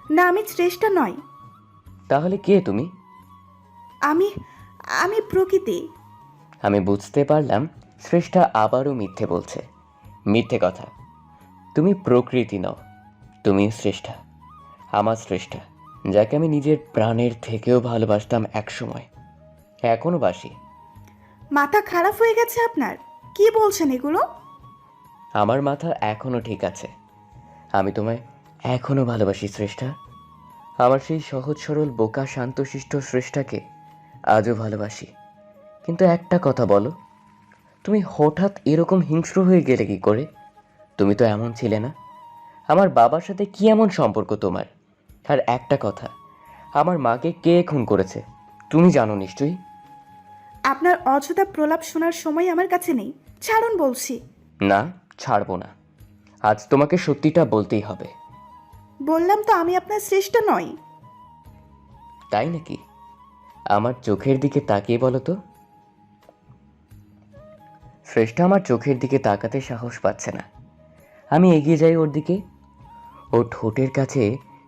না, আমি শ্রেষ্ঠা নয়। তাহলে কে তুমি? আমি আমি প্রকৃতি। আমি বুঝতে পারলাম শ্রেষ্ঠা আবারও মিথ্যে বলছে। মিথ্যে কথা। তুমি প্রকৃতি নও, তুমি শ্রেষ্ঠা, আমার শ্রেষ্ঠা, যাকে আমি নিজের প্রাণের থেকেও ভালোবাসতাম একসময়, এখনো বাসি। মাথা খারাপ হয়ে গেছে আপনার? কি বলছেন এগুলো? আমার মাথা এখনো ঠিক আছে। আমি তোমায় এখনো ভালোবাসি শ্রেষ্ঠা। আমার সেই সহজ সরল বোকা শান্তশিষ্ট শ্রেষ্ঠাকে আজও ভালোবাসি। কিন্তু একটা কথা বলো, তুমি হঠাৎ এরকম হিংস্র হয়ে গেলে কি করে? তুমি তো এমন ছিলে না। আমার বাবার সাথে কি এমন সম্পর্ক তোমার? আর একটা কথা, আমার মাকে কে খুন করেছে তুমি জানো নিশ্চয়ই। আপনার অযথা প্রলাপ শোনার সময় আমার কাছে নেই। ছাড়ুন বলছি। না, ছাড়বো না। আজ তোমাকে সত্যিটা বলতেই হবে। বললাম তো আমি আপনার শ্রেষ্ঠা নই। তাই নাকি? আমার চোখের দিকে তাকিয়ে বলো তো। শ্রেষ্ঠা আমার চোখের দিকে তাকাতে সাহস পাচ্ছে না। আমি এগিয়ে যাই ওর দিকে। ও ঠোঁটের কাছে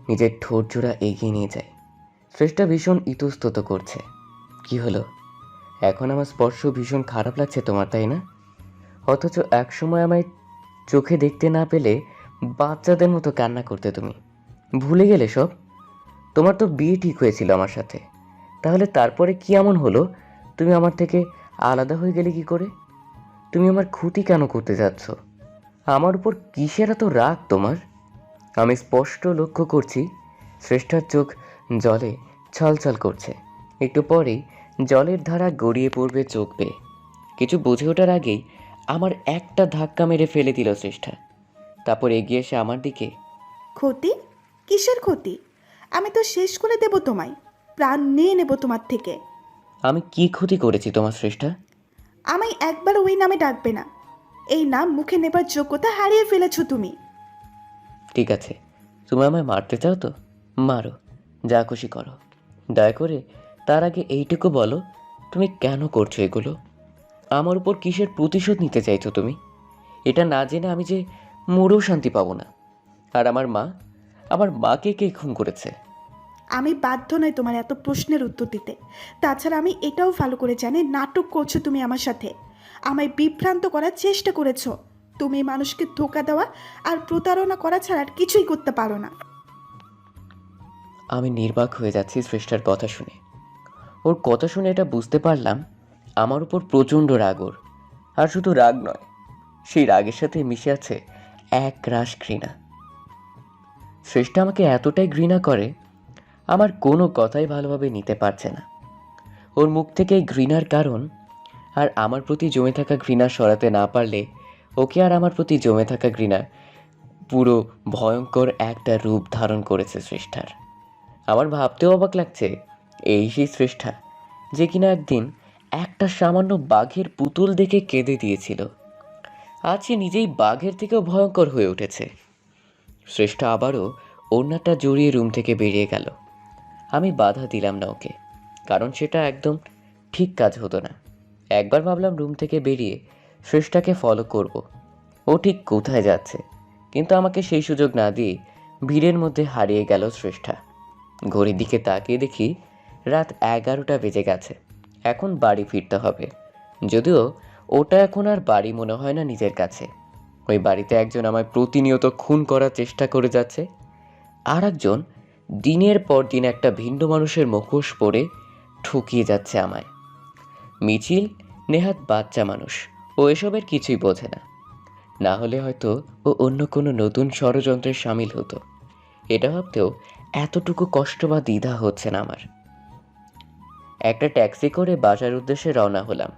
নিজের ঠোঁট জোড়া এগিয়ে নিয়ে যায়। শ্রেষ্ঠা ভীষণ ইতস্তত করছে। কি হলো? এখন আমার স্পর্শ ভীষণ খারাপ লাগছে তোমার, তাই না? অথচ একসময় আমায় চোখে দেখতে না পেলে বাচ্চাদের মতো কান্না করতে তুমি। ভুলে গেলে সব? তোমার তো বিয়ে ঠিক হয়েছিল আমার সাথে। তাহলে তারপরে কি এমন হলো তুমি আমার থেকে আলাদা হয়ে গেলে কি করে? তুমি আমার ক্ষতি কেন করতে যাচ্ছ? আমার উপর কিসের এত রাগ তোমার? আমি স্পষ্ট লক্ষ্য করছি শ্রেষ্ঠার চোখ জলে ছলছল করছে। একটু পরেই জলের ধারা গড়িয়ে পড়বে চোখ বেয়ে। কিছু বুঝে ওঠার আগেই আমার একটা ধাক্কা মেরে ফেলে দিল শ্রেষ্ঠা। তারপর এগিয়ে এসে আমার দিকে। ক্ষতি? কিসের ক্ষতি? আমি তো শেষ করে দেব তোমায়। প্রাণ নিয়ে নেব তোমার থেকে। আমি কি ক্ষতি করেছি তোমার শ্রেষ্ঠা? আমায় একবার ওই নামে ডাকবে না। এই নাম মুখে নেবার যোগ্যতা হারিয়ে ফেলেছো তুমি। ঠিক আছে, তুমি আমায় মারতে চাও তো মারো, যা খুশি করো। দয়া করে তার আগে এইটুকু বলো, তুমি কেন করছো এগুলো? আমার উপর কিসের প্রতিশোধ নিতে চাইছো তুমি? এটা না জেনে আমি যে মরেও শান্তি পাবো না। আর আমার মাকে কে খুন করেছে? আমি বাধ্য নই তোমার এত প্রশ্নের উত্তর দিতে। তাছাড়া আমি এটাও ভালো করে জানি নাটক করছো তুমি আমার সাথে। আমায় বিভ্রান্ত করার চেষ্টা করেছো। তুমি মানুষকে ধোঁকা দেওয়া আর প্রতারণা করা ছাড়া আর কিছুই করতে পারো না। আমি নির্বাক হয়ে যাচ্ছি শ্রেষ্ঠার কথা শুনে। ওর কথা শুনে এটা বুঝতে পারলাম আমার উপর প্রচণ্ড রাগ ওর। আর শুধু রাগ নয়, সেই রাগের সাথে মিশে আছে এক রাশ ঘৃণা। শ্রেষ্ঠা আমাকে এতটাই ঘৃণা করে, আমার কোনো কথাই ভালোভাবে নিতে পারছে না। ওর মুখ থেকে এই ঘৃণার কারণ আর আমার প্রতি জমে থাকা ঘৃণা সরাতে না পারলে ওকে আর আমার প্রতি জমে থাকা ঘৃণা পুরো ভয়ঙ্কর একটা রূপ ধারণ করেছে শ্রেষ্ঠার। আমার ভাবতেও অবাক লাগছে, এই সেই শ্রেষ্ঠা যে কিনা একদিন একটা সামান্য বাঘের পুতুল দেখে কেঁদে দিয়েছিল, আজ সে নিজেই বাঘের থেকেও ভয়ঙ্কর হয়ে উঠেছে। শ্রেষ্ঠা আবারও ওড়নাটা জড়িয়ে রুম থেকে বেরিয়ে গেল। আমি বাধা দিলাম না ওকে, কারণ সেটা একদম ঠিক কাজ হতো না। একবার ভাবলাম রুম থেকে বেরিয়ে শ্রেষ্ঠাকে ফলো করব, ও ঠিক কোথায় যাচ্ছে, কিন্তু আমাকে সেই সুযোগ না দিয়ে ভিড়ের মধ্যে হারিয়ে গেল শ্রেষ্ঠা। ঘড়ির দিকে তাকিয়ে দেখি রাত 11টা বেজে গেছে। এখন বাড়ি ফিরতে হবে। যদিও ওটা এখন আর বাড়ি মনে হয় না নিজের কাছে। ওই বাড়িতে একজন আমায় প্রতিনিয়ত খুন করার চেষ্টা করে যাচ্ছে, আর একজন দিনের পর দিন একটা ভিন্ন মানুষের মুখোশ পরে ঠকিয়ে যাচ্ছে আমায়। মিছিল নেহাত বাচ্চা মানুষ, ও এসবের কিছুই বোঝে না। না হলে হয়তো ও অন্য কোনো নতুন ষড়যন্ত্রে সামিল হতো। এটা ভাবতেও এতটুকু কষ্ট বা দ্বিধা হচ্ছে না আমার। একটা ট্যাক্সি করে বাসার উদ্দেশ্যে রওনা হলাম।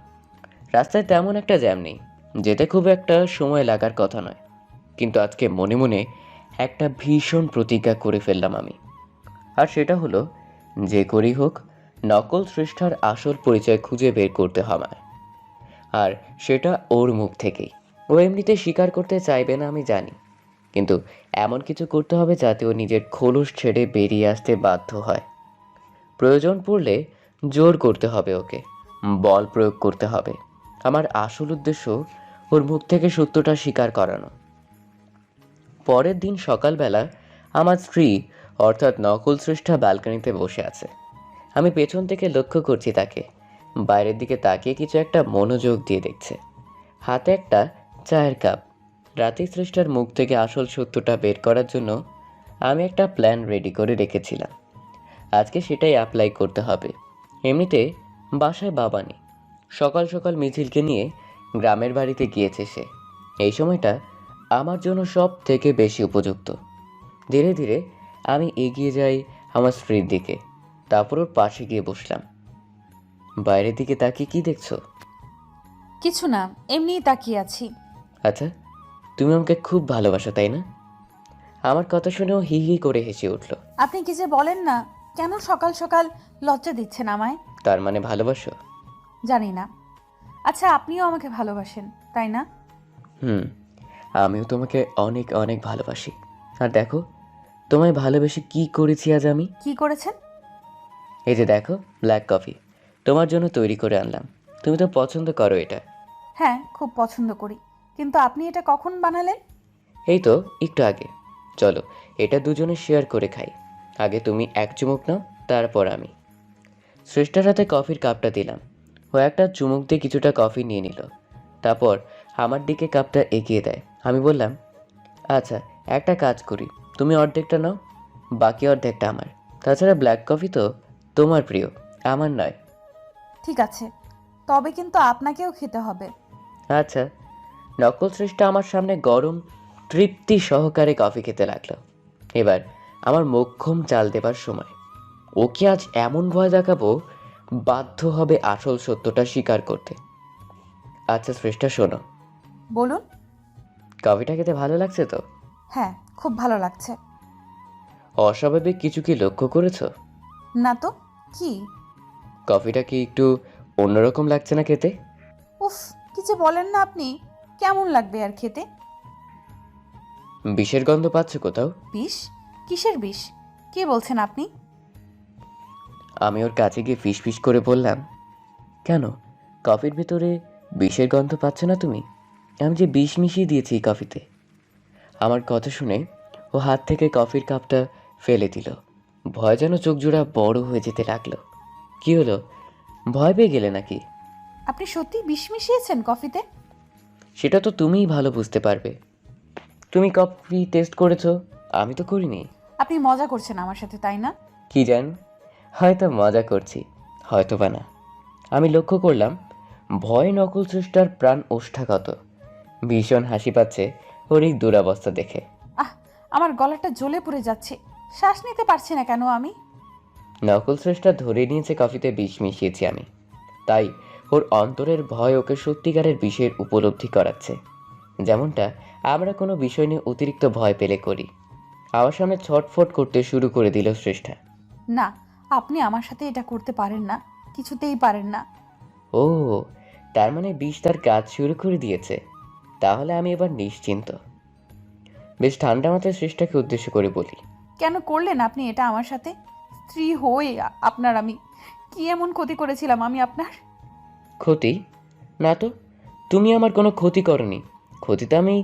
রাস্তায় তেমন একটা জ্যাম নেই, যেতে খুব একটা সময় লাগার কথা নয়। কিন্তু আজকে মনে মনে একটা ভীষণ প্রতিজ্ঞা করে ফেললাম আমি। আর সেটা হলো, যে করেই হোক নকল স্রষ্টার আসল পরিচয় খুঁজে বের করতে হবে। আর সেটা ওর মুখ থেকেই। ও এমনিতে স্বীকার করতে চাইবে না আমি জানি, কিন্তু এমন কিছু করতে হবে যাতে ও নিজের খোলস ছেড়ে বেরিয়ে আসতে বাধ্য হয়। প্রয়োজন পড়লে জোর করতে হবে ওকে, বল প্রয়োগ করতে হবে। আমার আসল উদ্দেশ্য ওর মুখ থেকে সত্যটা স্বীকার করানো। পরের দিন সকালবেলা আমার স্ত্রী অর্থাৎ নকল স্রষ্টা ব্যালকনিতে বসে আছে। আমি পেছন থেকে লক্ষ্য করছি তাকে। বাইরের দিকে তাকিয়ে কিছু একটা মনোযোগ দিয়ে দেখছে। হাতে একটা চায়ের কাপ। রাতেই স্রষ্টার মুখ থেকে আসল সত্যটা বের করার জন্য আমি একটা প্ল্যান রেডি করে রেখেছিলাম। আজকে সেটাই অ্যাপ্লাই করতে হবে। এমনিতে বাসায় বাবা নেই। সকাল সকাল মিছিলকে নিয়ে গ্রামের বাড়িতে গিয়েছে সে। এই সময়টা আমার জন্য সব থেকে বেশি উপযুক্ত। ধীরে ধীরে আমি এগিয়ে যাই আমার স্ত্রীর দিকে, তারপর ওর পাশে গিয়ে বসলাম। বাইরের দিকে তাকিয়ে কি দেখছো? কিছু না, এমনিই তাকিয়ে আছি। আচ্ছা, তুমি আমাকে খুব ভালোবাসো তাই না? আমার কথা শুনেও হি হি করে হেসে উঠল। আপনি কি যে বলেন না, কেন সকাল সকাল লজ্জা দিচ্ছেন আমায়? তার মানে ভালোবাসো? জানি না। আচ্ছা, আপনিও আমাকে ভালোবাসেন তাই না? হুম, আমিও তোমাকে অনেক অনেক ভালোবাসি। আর দেখো, তোমায় ভালোবেসে কি করেছি আজ আমি। কি করেছেন? এই যে দেখো, ব্ল্যাক কফি তোমার জন্য তৈরি করে আনলাম। তুমি তো পছন্দ করো এটা। হ্যাঁ, খুব পছন্দ করি, কিন্তু আপনি এটা কখন বানালেন? এই তো একটু আগে। চলো এটা দুজনে শেয়ার করে খাই। আগে তুমি এক চুমুক নাও, তারপর আমি। শ্রেষ্ঠার হাতে কফির কাপটা দিলাম। ও একটা চুমুক দিয়ে কিছুটা কফি নিয়ে নিল। তারপর আমার দিকে কাপটা এগিয়ে দেয়। আমি বললাম, আচ্ছা একটা কাজ করি, তুমি অর্ধেকটা নাও, বাকি অর্ধেকটা আমার। তাছাড়া ব্ল্যাক কফি তো তোমার প্রিয়, আমার নয়। ঠিক আছে, তবে কিন্তু আপনাকেও খেতে হবে। আচ্ছা। নকল সৃষ্টি আমার সামনে গরম তৃপ্তি সহকারে কফি খেতে লাগলো। এবার আমার মোক্ষম চাল দেবার সময়। ওকে আজ এমন ভয় দেখাবো, বাধ্য হবে আসল সত্যটা স্বীকার করতে। আচ্ছা সৃষ্টা, শোনো। বলুন। কফিটা খেতে ভালো লাগছে তো? হ্যাঁ, খুব ভালো লাগছে। অস্বাভাবিক কিছু কি লক্ষ্য করেছো? না তো, কি? কফিটা কি একটু অন্যরকম লাগছে না খেতে? উফ, কি যে বলেন না আপনি। কেমন লাগবে আর খেতে? বিষের গন্ধ পাচ্ছ কোথাও? বিষ? কিসের বিষ? কি বলছেন আপনি? আমি ওর কাছে গিয়ে ফিস ফিস করে বললাম, কেন কফির ভিতরে বিষের গন্ধ পাচ্ছ না তুমি? আমি যে বিষ মিশিয়ে দিয়েছি এই কফিতে। আমার কথা শুনে ও হাত থেকে কফির কাপটা ফেলে দিল। ভয় যেন চোখ জোড়া বড় হয়ে যেতে লাগলো। কি হলো, ভয় পেয়ে গেলে নাকি? আপনি সত্যি বিষ মিশিয়েছেন কফিতে? সেটা তো তুমিই ভালো বুঝতে পারবে। তুমি কফি টেস্ট করেছো, আমি তো করিনি। আপনি মজা করছেন আমার সাথে তাই না? কি জান, হয়তো মজা করছি, হয়তো বা না। আমি লক্ষ্য করলাম ভয় নকল সৃষ্টার প্রাণ ওষ্ঠাগত। ভীষণ হাসি পাচ্ছে ওর এই দুরবস্থা দেখে। আহ, আমার গলাটা জ্বলে পড়ে যাচ্ছে। শ্বাস নিতে পারছি না কেন আমি? নকল স্রষ্টা ধরে নিয়েছে কফিতে বিষ মিশিয়েছি আমি, তাই ওর অন্তরের ভয় ওকে সত্যিকারের বিষের উপলব্ধি করাচ্ছে। যেমনটা আমরা কোনো বিষয় নিয়ে অতিরিক্ত ভয় পেলে করি। আমার সামনে ছটফট করতে শুরু করে দিল শ্রেষ্ঠা। না, আপনি আমার সাথে এটা করতে পারেন না, কিছুতেই পারেন না। ও, তার মানে বিষ তার কাজ শুরু করে দিয়েছে। তাহলে আমি এবার নিশ্চিন্ত। বেশ ঠান্ডা মাথায় শ্রেষ্ঠাকে উদ্দেশ্য করে বলি, কেন করলেন আপনি এটা আমার সাথে? স্ত্রী হয়ে আপনার আমি কি এমন ক্ষতি করেছিলাম আমি আপনার? ক্ষতি? না তো, তুমি আমার কোনো ক্ষতি করনি। ক্ষতি তো আমি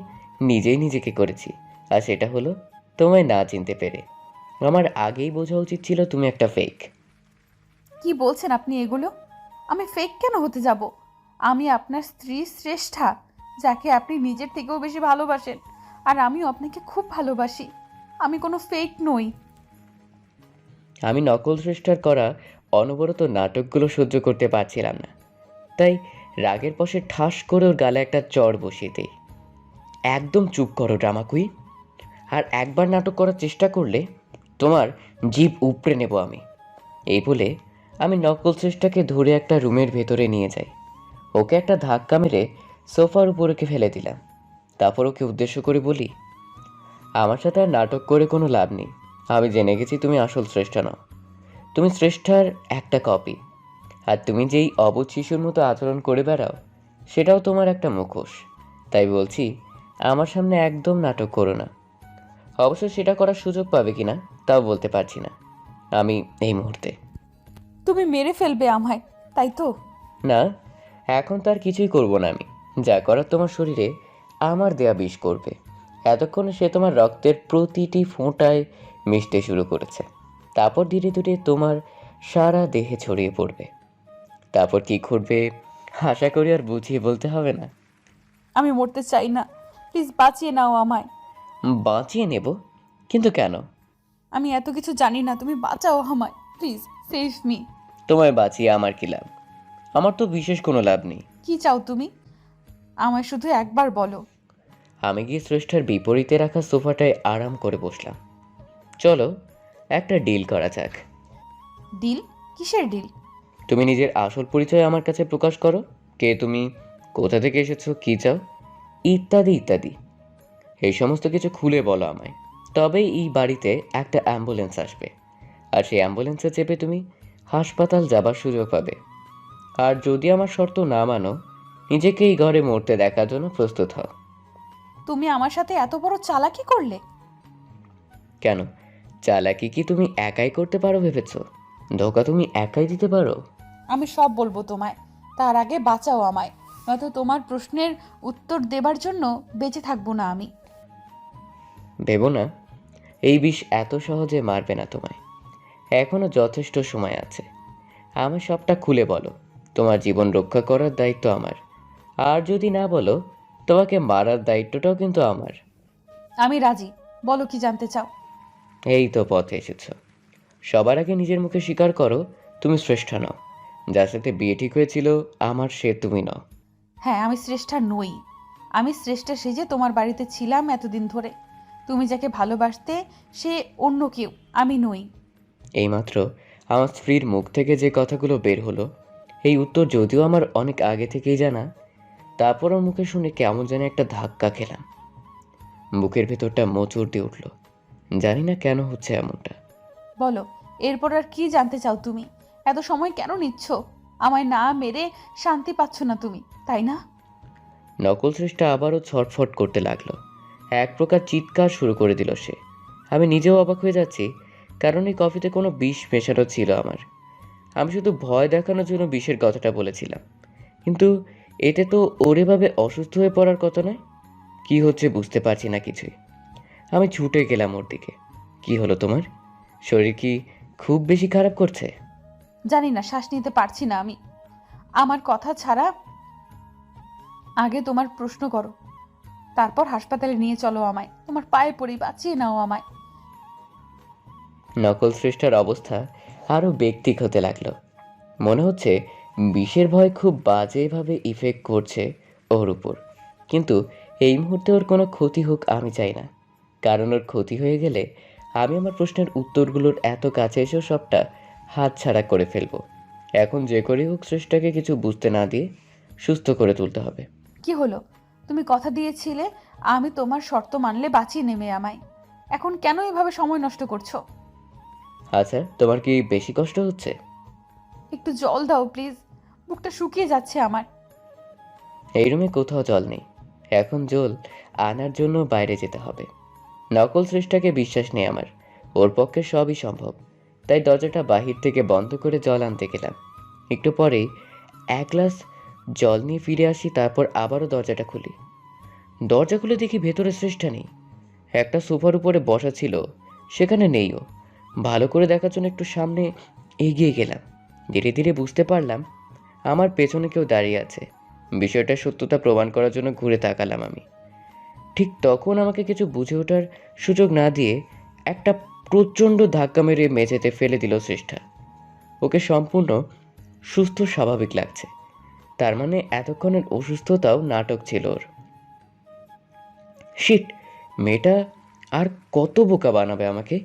নিজেই নিজেকে করেছি। আর সেটা হলো তোমায় না চিনতে পেরে। আমার আগেই বোঝা উচিত ছিল তুমি একটা ফেক। কি বলছেন আপনি এগুলো? আমি ফেক কেন হতে যাব? আমি আপনার স্ত্রী শ্রেষ্ঠা, যাকে আপনি নিজের থেকেও বেশি ভালোবাসেন। আর আমিও আপনাকে খুব ভালোবাসি। আমি কোনো ফেক নই। আমি নকল সৃষ্টার করা অনবরত নাটকগুলো সহ্য করতে পারছিলাম না, তাই রাগের বশে ঠাস করে ওর গালে একটা চড় বসিয়ে দেই। একদম চুপ করো ড্রামা কুইন। আর একবার নাটক করার চেষ্টা করলে তোমার জিভ উপড়ে নেব আমি। এই বলে আমি নকল শ্রেষ্ঠাকে ধরে একটা রুমের ভেতরে নিয়ে যাই। ওকে একটা ধাক্কা মেরে সোফার উপর ওকে ফেলে দিলাম। তারপর ওকে উদ্দেশ্য করে বলি, আমার সাথে আর নাটক করে কোনো লাভ নেই। আমি জেনে গেছি তুমি আসল শ্রেষ্ঠা নও, তুমি শ্রেষ্ঠার একটা কপি। আর তুমি যেই অবুঝ শিশুর মতো আচরণ করে বেড়াও, সেটাও তোমার একটা মুখোশ। তাই বলছি, আমার সামনে একদম নাটক করো না। অবশ্য সেটা করার সুযোগ পাবে কিনা তাও বলতে পারছি না আমি এই মুহূর্তে। তুমি মেরে ফেলবে আমায়, তাই তো? না, এখন তার কিছুই করব না আমি। যা করার তোমার শরীরে আমার দেয়া বিষ করবে। এতক্ষণে সে তোমার রক্তের প্রতিটি ফোঁটায় মিশতে শুরু করেছে। তারপর ধীরে ধীরে তোমার সারা দেহে ছড়িয়ে পড়বে। তারপর কি ঘটবে আশা করি আর বুঝিয়ে বলতে হবে না। আমি মরতে চাই না, প্লিজ বাঁচিয়ে নাও আমায়। বাঁচিয়ে নেব? কিন্তু কেন? আমি এত কিছু জানি না, তুমি বাঁচাও আমায়, প্লিজ সেভ মি। তোমায় বাঁচিয়ে আমার কি লাভ? আমার তো বিশেষ কোনো লাভ নেই। কি চাও তুমি? আমায় শুধু একবার বলো। আমি গিয়ে শ্রেষ্ঠার বিপরীতে রাখা সোফাটায় আরাম করে বসলাম। চলো একটা ডিল করা যাক। ডিল? কিসের ডিল? তুমি নিজের আসল পরিচয় আমার কাছে প্রকাশ করো। কে তুমি, কোথা থেকে এসেছো, কী চাও, ইত্যাদি ইত্যাদি। এই সমস্ত কিছু খুলে বলো আমায়। তবেই এই বাড়িতে একটা অ্যাম্বুলেন্স আসবে, আর সেই অ্যাম্বুলেন্সে চেপে তুমি হাসপাতাল যাবার সুযোগ পাবে। আর যদি আমার শর্ত না মানো, নিজেকে এই ঘরে মরতে দেখার জন্য প্রস্তুত হও। তুমি আমার সাথে এত বড় চালাকি করলে? কেন, চালাকি কি তুমি একাই করতে পারো ভেবেছো? ধোকা তুমি একাই দিতে পারো? আমি সব বলবো তোমায়, তার আগে বাঁচাও আমায়, নয়তো তোমার প্রশ্নের উত্তর দেবার জন্য বেঁচে থাকবো না আমি। ভেবো না এই বিষ এত সহজে মারবে না তোমায়। এখনো যথেষ্ট সময় আছে। আমার সবটা খুলে বলো। তোমার জীবন রক্ষা করার দায়িত্ব আমার। আর যদি না বলো, তোমাকে মারার দায়িত্বটাও কিন্তু আমার। আমি রাজি, বলো কি জানতে চাও। এই তো পথে এসেছো। সবার আগে নিজের মুখে স্বীকার করো তুমি শ্রেষ্ঠা নও। যার সাথে বিয়ে ঠিক হয়েছিল আমার, সে তুমি নও। হ্যাঁ, আমি শ্রেষ্ঠা নই। আমি শ্রেষ্ঠা সেজে তোমার বাড়িতে ছিলাম এতদিন ধরে। তুমি যাকে ভালোবাসতে সে অন্য কেউ, আমি নই। এইমাত্র আমার স্ত্রীর মুখ থেকে যে কথাগুলো বের হলো, এই উত্তর যদিও আমার অনেক আগে থেকেই জানা, তারপর ওর মুখে শুনে কেমন যেন একটা ধাক্কা খেলাম। বুকের ভেতরটা মোচড় দিয়ে উঠল। জানি না কেন হচ্ছে এমনটা। বলো, এরপর আর কি জানতে চাও তুমি? এত সময় কেন নিচ্ছ? আমায় না মেরে শান্তি পাচ্ছ না তুমি, তাই না? নকল সৃষ্টা আবারও ছটফট করতে লাগলো। এক প্রকার চিৎকার শুরু করে দিল সে। আমি নিজেও অবাক হয়ে যাচ্ছি, কারণ এই কফিতে কোনো বিষ মেশানো ছিল আমার। আমি শুধু ভয় দেখানোর জন্য বিষের কথাটা বলেছিলাম, কিন্তু এতে তো ওর এভাবে অসুস্থ হয়ে পড়ার কথা নয়। কি হচ্ছে বুঝতে পারছি না কিছুই। আমি ছুটে গেলাম ওর দিকে। কি হলো তোমার? শরীর কি খুব বেশি খারাপ করছে? জানি না, শ্বাস নিতে পারছি না আমি। আমার কথা ছাড়া আগে তোমার প্রশ্ন করো, তারপর হাসপাতালে নিয়ে চলো আমায়। তোমার পায়ে পড়ি, বাঁচিয়ে নাও আমায়। নকল সৃষ্টার অবস্থা আরও ব্যক্তিক হতে লাগলো। মনে হচ্ছে বিষের ভয় খুব বাজেভাবে ইফেক্ট করছে ওর উপর। কিন্তু এই মুহূর্তে ওর কোনো ক্ষতি হোক আমি চাই না, কারণ ওর ক্ষতি হয়ে গেলে আমি আমার প্রশ্নের উত্তরগুলোর এত কাছে এসেও সবটা হাতছাড়া করে ফেলবো। এখন যে করে হোক সৃষ্টাকে কিছু বুঝতে না দিয়ে সুস্থ করে তুলতে হবে। কি হলো? তুমি কথা দিয়েছিলে আমি তোমার শর্ত মানলে বাঁচিয়ে নেবে আমায়। এখন কেন এভাবে সময় নষ্ট করছো? আচ্ছা, তোমার কি বেশি কষ্ট হচ্ছে? একটু জল দাও প্লিজ, বুকটা শুকিয়ে যাচ্ছে আমার। এই রুমে কোথাও জল নেই। এখন জল আনার জন্য বাইরে যেতে হবে। নকল সৃষ্টাকে বিশ্বাস নেই আমার। ওর পক্ষে সবই সম্ভব। তাই দরজাটা বাহির থেকে বন্ধ করে জল আনতে গেলাম। একটু পরেই এক গ্লাস জল নিয়ে ফিরে আসি, তারপর আবারও দরজাটা খুলি। দরজা খুলে দেখি ভেতরে সৃষ্টা নেই। একটা সোফার উপরে বসা ছিল, সেখানে নেইও। ভালো করে দেখার জন্য একটু সামনে এগিয়ে গেলাম। ধীরে ধীরে বুঝতে পারলাম আমার পেছনে কেউ দাঁড়িয়ে আছে। বিষয়টার সত্যতা প্রমাণ করার জন্য ঘুরে তাকালাম আমি। ঠিক তখন আমাকে কিছু বুঝে ওঠার সুযোগ না দিয়ে একটা প্রচণ্ড ধাক্কা মেরে মেঝেতে ফেলে দিল সৃষ্টা। ওকে সম্পূর্ণ সুস্থ স্বাভাবিক লাগছে। তার মানে এতক্ষণের অসুস্থতাও নাটক ছিল ওর। শিট, মেয়েটা আর কত বোকা বানাবে আমাকে?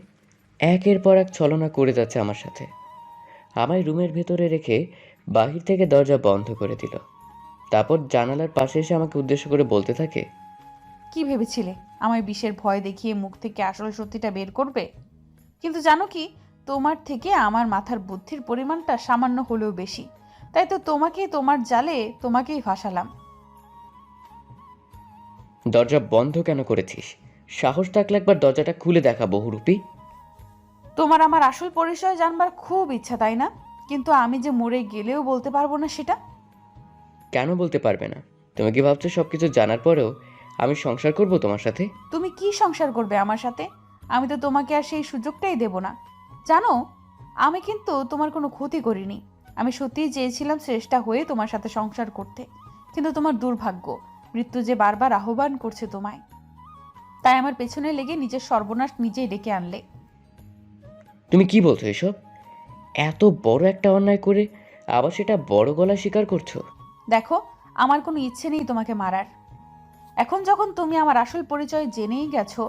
একের পর এক ছলনা করে যাচ্ছে আমার সাথে। আমায় রুমের ভেতরে রেখে বাহির থেকে দরজা বন্ধ করে দিল। তারপর জানালার পাশে এসে আমাকে উদ্দেশ্য করে বলতে থাকে, কি ভেবেছিলে আমায় বিষের ভয় দেখিয়ে মুখ থেকে আসল সত্যিটা বের করবে? কিন্তু জানো কি, তোমার থেকে আমার মাথার বুদ্ধির পরিমাণটা সামান্য হলেও বেশি। তাই তো তোমার জালে তোমাকেই ফাঁসালাম। দরজা বন্ধ কেন করেছিস? সাহস থাকলে একবার দরজাটা খুলে দেখা বহুরূপী। তোমার আমার আসল পরিচয় জানবার খুব ইচ্ছা, তাই না? কিন্তু আমি যে মরে গেলেও বলতে পারবো না সেটা। কেন বলতে পারবে না? তুমি কি ভাবছো সবকিছু জানার পরেও আমি সংসার করব তোমার সাথে? তুমি কি সংসার করবে আমার সাথে? আমি তো তোমাকে আর সেই সুযোগটাই দেব না। জানো, আমি কিন্তু তোমার কোনো ক্ষতি করিনি। আমি সত্যিই চেয়েছিলাম শ্রেষ্ঠা হয়ে তোমার সাথে সংসার করতে, কিন্তু তোমার দুর্ভাগ্য, মৃত্যু যে বারবার আহ্বান করছে তোমায়। তাই আমার পেছনে লেগে নিজের সর্বনাশ নিজেই ডেকে আনলে। তুমি কি বলছো এসব? এত বড় একটা অন্যায় করে আবার সেটা বড় গলা স্বীকার করছো? দেখো, আমার কোনো ইচ্ছে নেই তোমাকে মারার। এখন যখন তুমি আমার আসল পরিচয় জেনেই গেছো,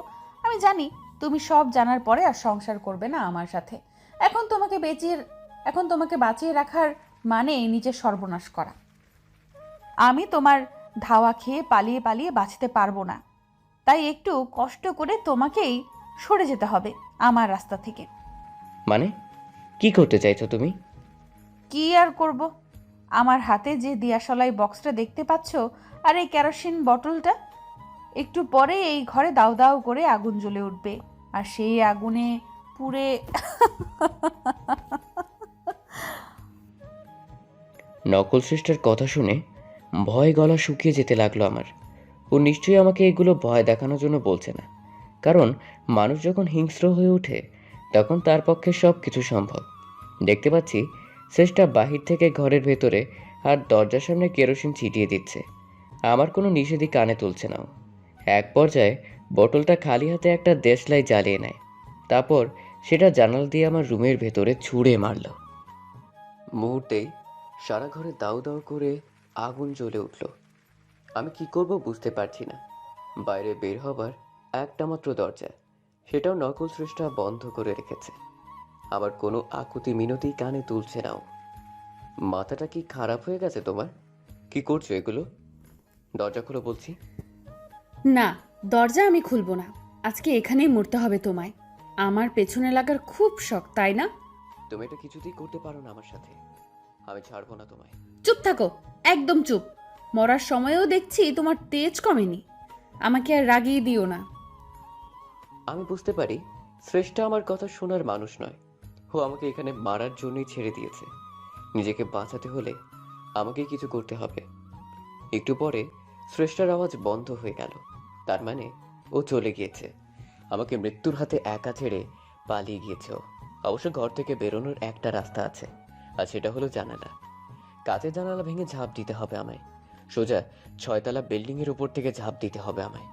আমি জানি তুমি সব জানার পরে আর সংসার করবে না আমার সাথে। এখন তোমাকে বাঁচিয়ে রাখার মানে নিজের সর্বনাশ করা। আমি তোমার ধাওয়া খেয়ে পালিয়ে পালিয়ে বাঁচতে পারবো না। তাই একটু কষ্ট করে তোমাকেই সরে যেতে হবে আমার রাস্তা থেকে। মানে কি করতে চাইছো তুমি? কি আর করব, আমার হাতে যে দিয়াশলাই বক্সটা দেখতে পাচ্ছো আর এই কেরোসিন বটলটা, একটু পরে এই ঘরে দাউ দাউ করে আগুন জ্বলে উঠবে, আর সেই আগুনে পুড়ে নকল সৃষ্টির কথা শুনে ভয় গলা শুকিয়ে যেতে লাগলো আমার। ও নিশ্চয়ই আমাকে এগুলো ভয় দেখানোর জন্য বলছে না, কারণ মানুষ যখন হিংস্র হয়ে ওঠে তখন তার পক্ষে সব কিছু সম্ভব। দেখতে পাচ্ছি শ্রেষ্ঠা বাহির থেকে ঘরের ভেতরে আর দরজার সামনে কেরোসিন ছিটিয়ে দিচ্ছে। আমার কোনো নিষেধই কানে তুলছে না ও। এক পর্যায়ে বোতলটা খালি হাতে একটা দেশলাই জ্বালিয়ে নেয়। তারপর সেটা জানালা দিয়ে আমার রুমের ভেতরে ছুঁড়ে মারল। মুহূর্তেই সারা ঘরে দাউ দাউ করে আগুন জ্বলে উঠল। আমি কি করব বুঝতে পারছি না। বাইরে বের হবার একটা মাত্র দরজা, সেটাও নকল সৃষ্টা বন্ধ করে রেখেছে। আবার কোনো আকুতি মিনতি কানে তুলছে নাও। মাথাটা কি খারাপ হয়ে গেছে তোমার? কি করছো এগুলো? দরজা খুলে বলছি। না, দরজা আমি খুলবো না। আজকে এখানেই মরতে হবে তোমায়। আমার পেছনে লাগার খুব শখ, তাই না? তুমি এটা কিছুতেই করতে পারো না আমার সাথে। আমি ছাড়বো না তোমায়। চুপ থাকো, একদম চুপ। মরার সময়েও দেখছি তোমার তেজ কমেনি। আমাকে আর রাগিয়ে দিও না। আমি বুঝতে পারি শ্রেষ্ঠা আমার কথা শোনার মানুষ নয়। ও আমাকে এখানে মারার জন্যই ছেড়ে দিয়েছে। নিজেকে বাঁচাতে হলে আমাকে কিছু করতে হবে। একটু পরে শ্রেষ্ঠার আওয়াজ বন্ধ হয়ে গেল। তার মানে ও চলে গিয়েছে। আমাকে মৃত্যুর হাতে একা ছেড়ে পালিয়ে গিয়েছে ও। অবশ্য ঘর থেকে বেরোনোর একটা রাস্তা আছে, আর সেটা হলো জানালা। কাঁচের জানালা ভেঙে ঝাঁপ দিতে হবে আমায়। সোজা 6তলা বিল্ডিংয়ের উপর থেকে ঝাঁপ দিতে হবে আমায়।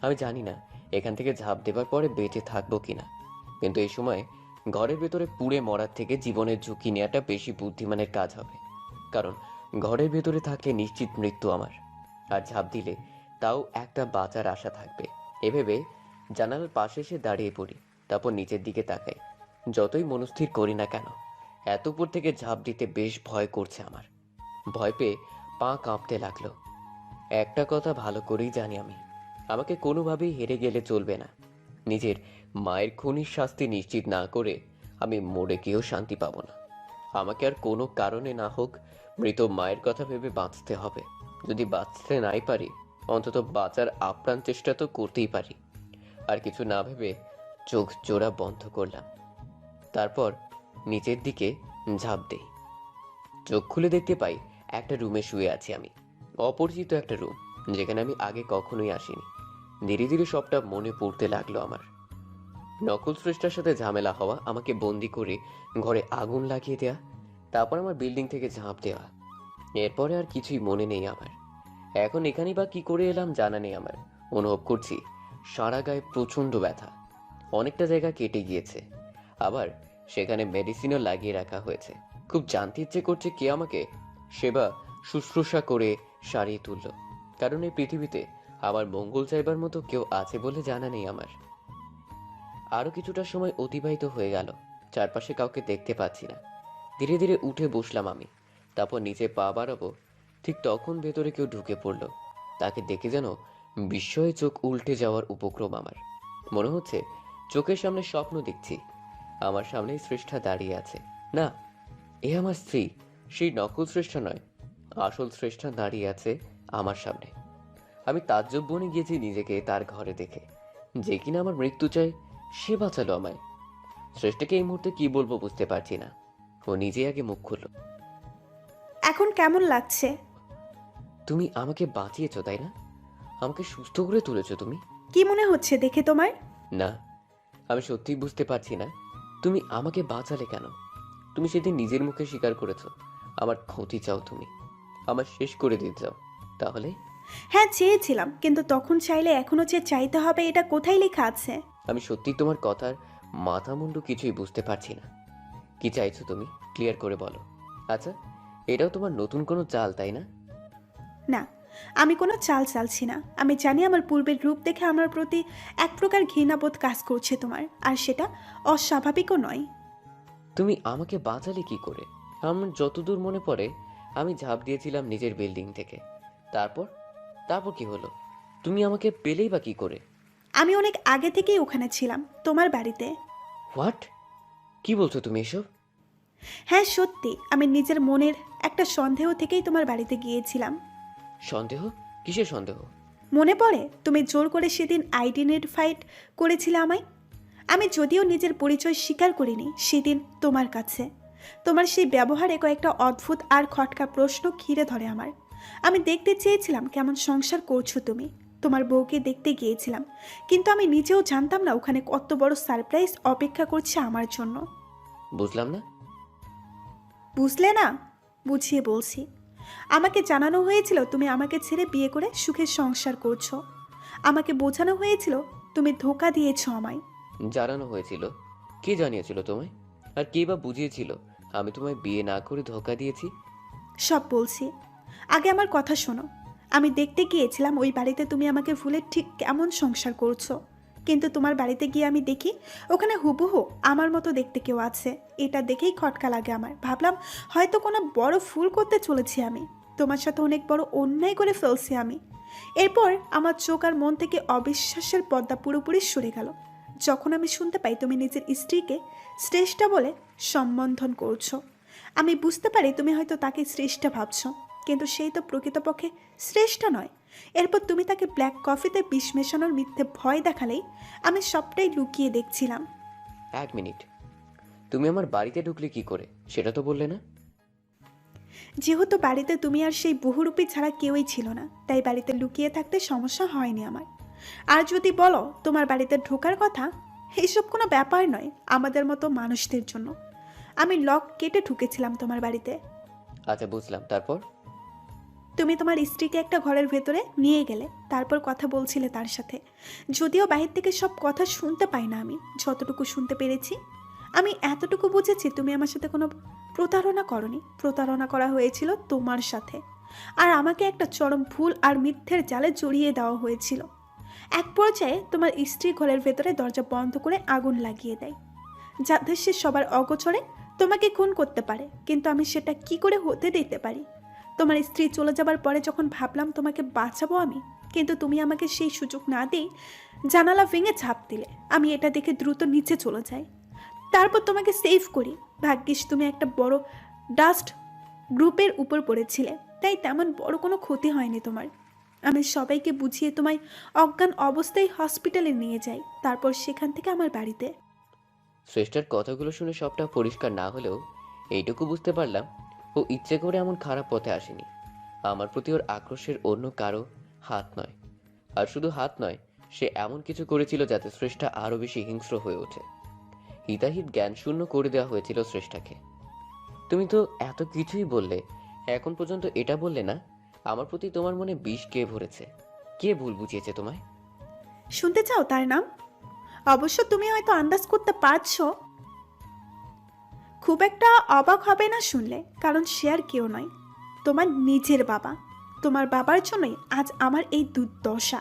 আমি জানি না এখান থেকে ঝাঁপ দেবার পরে বেঁচে থাকবো কিনা, কিন্তু এই সময় ঘরের ভেতরে পুড়ে মরার থেকে জীবনের ঝুঁকি নেওয়াটা বেশি বুদ্ধিমানের কাজ হবে। কারণ ঘরের ভেতরে থাকলে নিশ্চিত মৃত্যু আমার, আর ঝাঁপ দিলে তাও একটা বাঁচার আশা থাকবে। এভাবে জানালার পাশে এসে দাঁড়িয়ে পড়ি। তারপর নিচের দিকে তাকাই। যতই মনস্থির করি না কেন, এত উপর থেকে ঝাঁপ দিতে বেশ ভয় করছে আমার। ভয় পেয়ে পা কাঁপতে লাগলো। একটা কথা ভালো করেই জানি আমি, আমাকে কোনোভাবেই হেরে গেলে চলবে না। নিজের মায়ের খুনির শাস্তি নিশ্চিত না করে আমি মরে গিয়েও শান্তি পাবো না। আমাকে আর কোনো কারণে না হোক মৃত মায়ের কথা ভেবে বাঁচতে হবে। যদি বাঁচতে নাই পারি, অন্তত বাঁচার আপ্রাণ চেষ্টা তো করতেই পারি। আর কিছু না ভেবে চোখ জোড়া বন্ধ করলাম। তারপর নিচের দিকে ঝাঁপ দেই। চোখ খুলে দেখতে পাই একটা রুমে শুয়ে আছি আমি। অপরিচিত একটা রুম, যেখানে আমি আগে কখনোই আসিনি। ধীরে ধীরে সবটা মনে পড়তে লাগলো আমার। নকল স্রষ্টার সাথে ঝামেলা হওয়া, আমাকে বন্দি করে ঘরে আগুন লাগিয়ে দেয়া, তারপর আমার বিল্ডিং থেকে ঝাঁপ দেওয়া। এরপরে আর কিছুই মনে নেই আমার। এখন এখানেই বা কি করে এলাম জানা নেই আমার। অনুভব করছি সারা গায়ে প্রচণ্ড ব্যথা। অনেকটা জায়গা কেটে গিয়েছে, আবার সেখানে মেডিসিনও লাগিয়ে রাখা হয়েছে। খুব জানতে ইচ্ছে করছে কে আমাকে সেবা শুশ্রূষা করে সারিয়ে তুলল। কারণ এই পৃথিবীতে আমার মঙ্গল চাইবার মতো কেউ আছে বলে জানা নেই আমার। আরও কিছুটা সময় অতিবাহিত হয়ে গেল। চারপাশে কাউকে দেখতে পাচ্ছি না। ধীরে ধীরে উঠে বসলাম আমি। তারপর নিচে পা বাড়াবো, ঠিক তখন ভেতরে কেউ ঢুকে পড়লো। তাকে দেখে যেন বিস্ময়ে চোখ উল্টে যাওয়ার উপক্রম আমার। মনে হচ্ছে চোখের সামনে স্বপ্ন দেখছি। আমার সামনেই শ্রেষ্ঠা দাঁড়িয়ে আছে। না, এ আমার স্ত্রী, সেই নকল শ্রেষ্ঠা নয়, আসল শ্রেষ্ঠা দাঁড়িয়ে আছে আমার সামনে। আমি তাজ্জব বনে গিয়েছি নিজেকে তার ঘরে দেখে। যে কিনা আমার মৃত্যু চায়, সে বাঁচালো আমায়। শ্রেষ্ঠাকে এই মুহূর্তে কি বলবো বুঝতে পারছি না। ও নিজেই আগে মুখ খুলল। এখন কেমন লাগছে? তুমি আমাকে বাঁচিয়েছো, তাই না? আমাকে সুস্থ করে তুলেছো তুমি। কি মনে হচ্ছে দেখে তোমার? না, আমি সত্যিই বুঝতে পারছি না তুমি আমাকে বাঁচালে কেন। তুমি সেদিন নিজের মুখে স্বীকার করেছো আমার ক্ষতি চাও, তুমি আমার শেষ করে দিতে চাও। তাহলে হ্যাঁ, চেয়েছিলাম, কিন্তু তখন চাইলে এখনো যে চাইতে হবে এটা কোথায় লেখা আছে? আমি সত্যি তোমার কথার মাথা মুন্ডু কিছুই বুঝতে পারছি না। কি চাইছো তুমি, ক্লিয়ার করে বলো। আচ্ছা, এটাও তোমার নতুন কোনো চাল, তাই না? না, আমি কোনো চাল চালছি না। আমি জানি আমার পূর্বের রূপ দেখে আমার প্রতি এক প্রকার ঘৃণাবোধ কাজ করছে তোমার, আর সেটা অস্বাভাবিকও নয়। তুমি আমাকে বাঁচালে কি করে? আমার যতদূর মনে পড়ে আমি ঝাঁপ দিয়েছিলাম নিজের বিল্ডিং থেকে। তারপর তারপর কি হলো? তুমি আমাকে পেলেই বা কি করে? আমি অনেক আগে থেকেই ওখানে ছিলাম, তোমার বাড়িতে। হোয়াট? কি বলছো তুমি এসব? হ্যাঁ সত্যি, আমি নিজের মনের একটা সন্দেহ থেকেই তোমার বাড়িতে গিয়েছিলাম। সন্দেহ? কিসের সন্দেহ? মনে পড়ে তুমি জোর করে সেদিন আইডেন্টিফাইড করেছিলে আমায়। আমি যদিও নিজের পরিচয় স্বীকার করিনি সেদিন তোমার কাছে। তোমার সেই ব্যবহারে কয়েকটা অদ্ভুত আর খটকা প্রশ্ন ঘিরে ধরে আমার। আমি দেখতে চেয়েছিলাম কেমন সংসার করছো তুমি। তোমার বউকে দেখতে গিয়েছিলাম, কিন্তু আমি নিজেও জানতাম না ওখানে কত বড় সারপ্রাইজ অপেক্ষা করছে আমার জন্য। বুঝলাম না। বুঝলে না? বুঝিয়ে বলছি। আমাকে জানানো হয়েছিল তুমি আমাকে ছেড়ে বিয়ে করে সুখে সংসার করছো। আমাকে বোঝানো হয়েছিল তুমি ধোঁকা দিয়েছো আমায়। জানানো হয়েছিল? কে জানিয়েছিল তোমায়? আর কে বা বুঝিয়েছিল আমি তোমায় বিয়ে না করে ধোঁকা দিয়েছি? সব বলছি, আগে আমার কথা শোনো। আমি দেখতে গিয়েছিলাম ওই বাড়িতে তুমি আমাকে ভুলে ঠিক কেমন সংসার করছো, কিন্তু তোমার বাড়িতে গিয়ে আমি দেখি ওখানে হুবহু আমার মতো দেখতে কেউ আছে। এটা দেখেই খটকা লাগে আমার। ভাবলাম হয়তো কোনো বড় ভুল করতে চলেছি আমি, তোমার সাথে অনেক বড় অন্যায় করে ফেলছি আমি। এরপর আমার চোখ আর মন থেকে অবিশ্বাসের পর্দা পুরোপুরি সরে গেল যখন আমি শুনতে পাই তুমি নিজের স্ত্রীকে শ্রেষ্ঠা বলে সম্বোধন করছো। আমি বুঝতে পারি তুমি হয়তো তাকে শ্রেষ্ঠা ভাবছো, কিন্তু সেই তো প্রকৃতপক্ষে শ্রেষ্ঠা নয়। এরপর তুমি তাকে ব্ল্যাক কফিতে বিষ মেশানোর মিথ্যে ভয় দেখালেই আমি সবটাই লুকিয়ে দেখছিলাম। এক মিনিট, তুমি আমার বাড়িতে ঢুকলে কি করে সেটা তো বললে না। যেহেতু বাড়িতে তুমি আর সেই বহুরূপী ছাড়া কেউই ছিল না, তাই বাড়িতে লুকিয়ে থাকতে সমস্যা হয়নি আমার। আর যদি বলো তোমার বাড়িতে ঢোকার কথা, এইসব কোনো ব্যাপার নয় আমাদের মতো মানুষদের জন্য। আমি লক কেটে ঢুকেছিলাম তোমার বাড়িতে। আচ্ছা বুঝলাম, তারপর? তুমি তোমার স্ত্রীকে একটা ঘরের ভেতরে নিয়ে গেলে, তারপর কথা বলছিলে তার সাথে। যদিও বাহির থেকে সব কথা শুনতে পাই না, আমি যতটুকু শুনতে পেরেছি, আমি এতটুকু বুঝেছি তুমি আমার সাথে কোনো প্রতারণা করনি। প্রতারণা করা হয়েছিল তোমার সাথে, আর আমাকে একটা চরম ভুল আর মিথ্যের জালে জড়িয়ে দেওয়া হয়েছিল। এক পর্যায়ে তোমার স্ত্রী ঘরের ভেতরে দরজা বন্ধ করে আগুন লাগিয়ে দেয়, যাতে সে সবার অগোচরে তোমাকে খুন করতে পারে। কিন্তু আমি সেটা কি করে হতে দিতে পারি? তোমার স্ত্রী চলে যাবার পরে যখন ভাবলাম তোমাকে বাঁচাবো আমি, কিন্তু তুমি আমাকে সেই সুযোগ না দিয়ে জানালা ভেঙে ঝাঁপ দিলে। আমি এটা দেখে দ্রুত নিচে চলে যাই, তারপর তোমাকে সেভ করি। ভাগ্যিস তুমি একটা বড় ডাস্ট গ্রুপের উপর পড়েছিলে, তাই তেমন বড় কোনো ক্ষতি হয়নি তোমার। আমি সবাইকে বুঝিয়ে তোমায় অজ্ঞান অবস্থায় হসপিটালে নিয়ে যাই, তারপর সেখান থেকে আমার বাড়িতে। শ্রেষ্ঠার কথাগুলো শুনে সবটা পরিষ্কার না হলেও এইটুকু বুঝতে পারলাম ও ইচ্ছে করে এমন খারাপ পথে আসেনি। আমার প্রতি ওর আক্রোশের অন্য কারো হাত নয়। আর শুধু হাত নয়, সে এমন কিছু করেছিল যাতে শ্রেষ্ঠা আরো বেশি হিংস্র হয়ে ওঠে। হিতাহিত জ্ঞান শূন্য করে দেওয়া হয়েছিল শ্রেষ্ঠাকে। তুমি তো এত কিছুই বললে, এখন পর্যন্ত এটা বললে না আমার প্রতি তোমার মনে বিষ কে ভরেছে, কে ভুল বুঝিয়েছে তোমায়? শুনতে চাও তার নাম? অবশ্য তুমি হয়তো আন্দাজ করতে পারছো। খুব একটা অবাক হবে না শুনলে, কারণ সে আর কেউ নয়, তোমার নিজের বাবা। তোমার বাবার জন্যই আজ আমার এই দুর্দশা।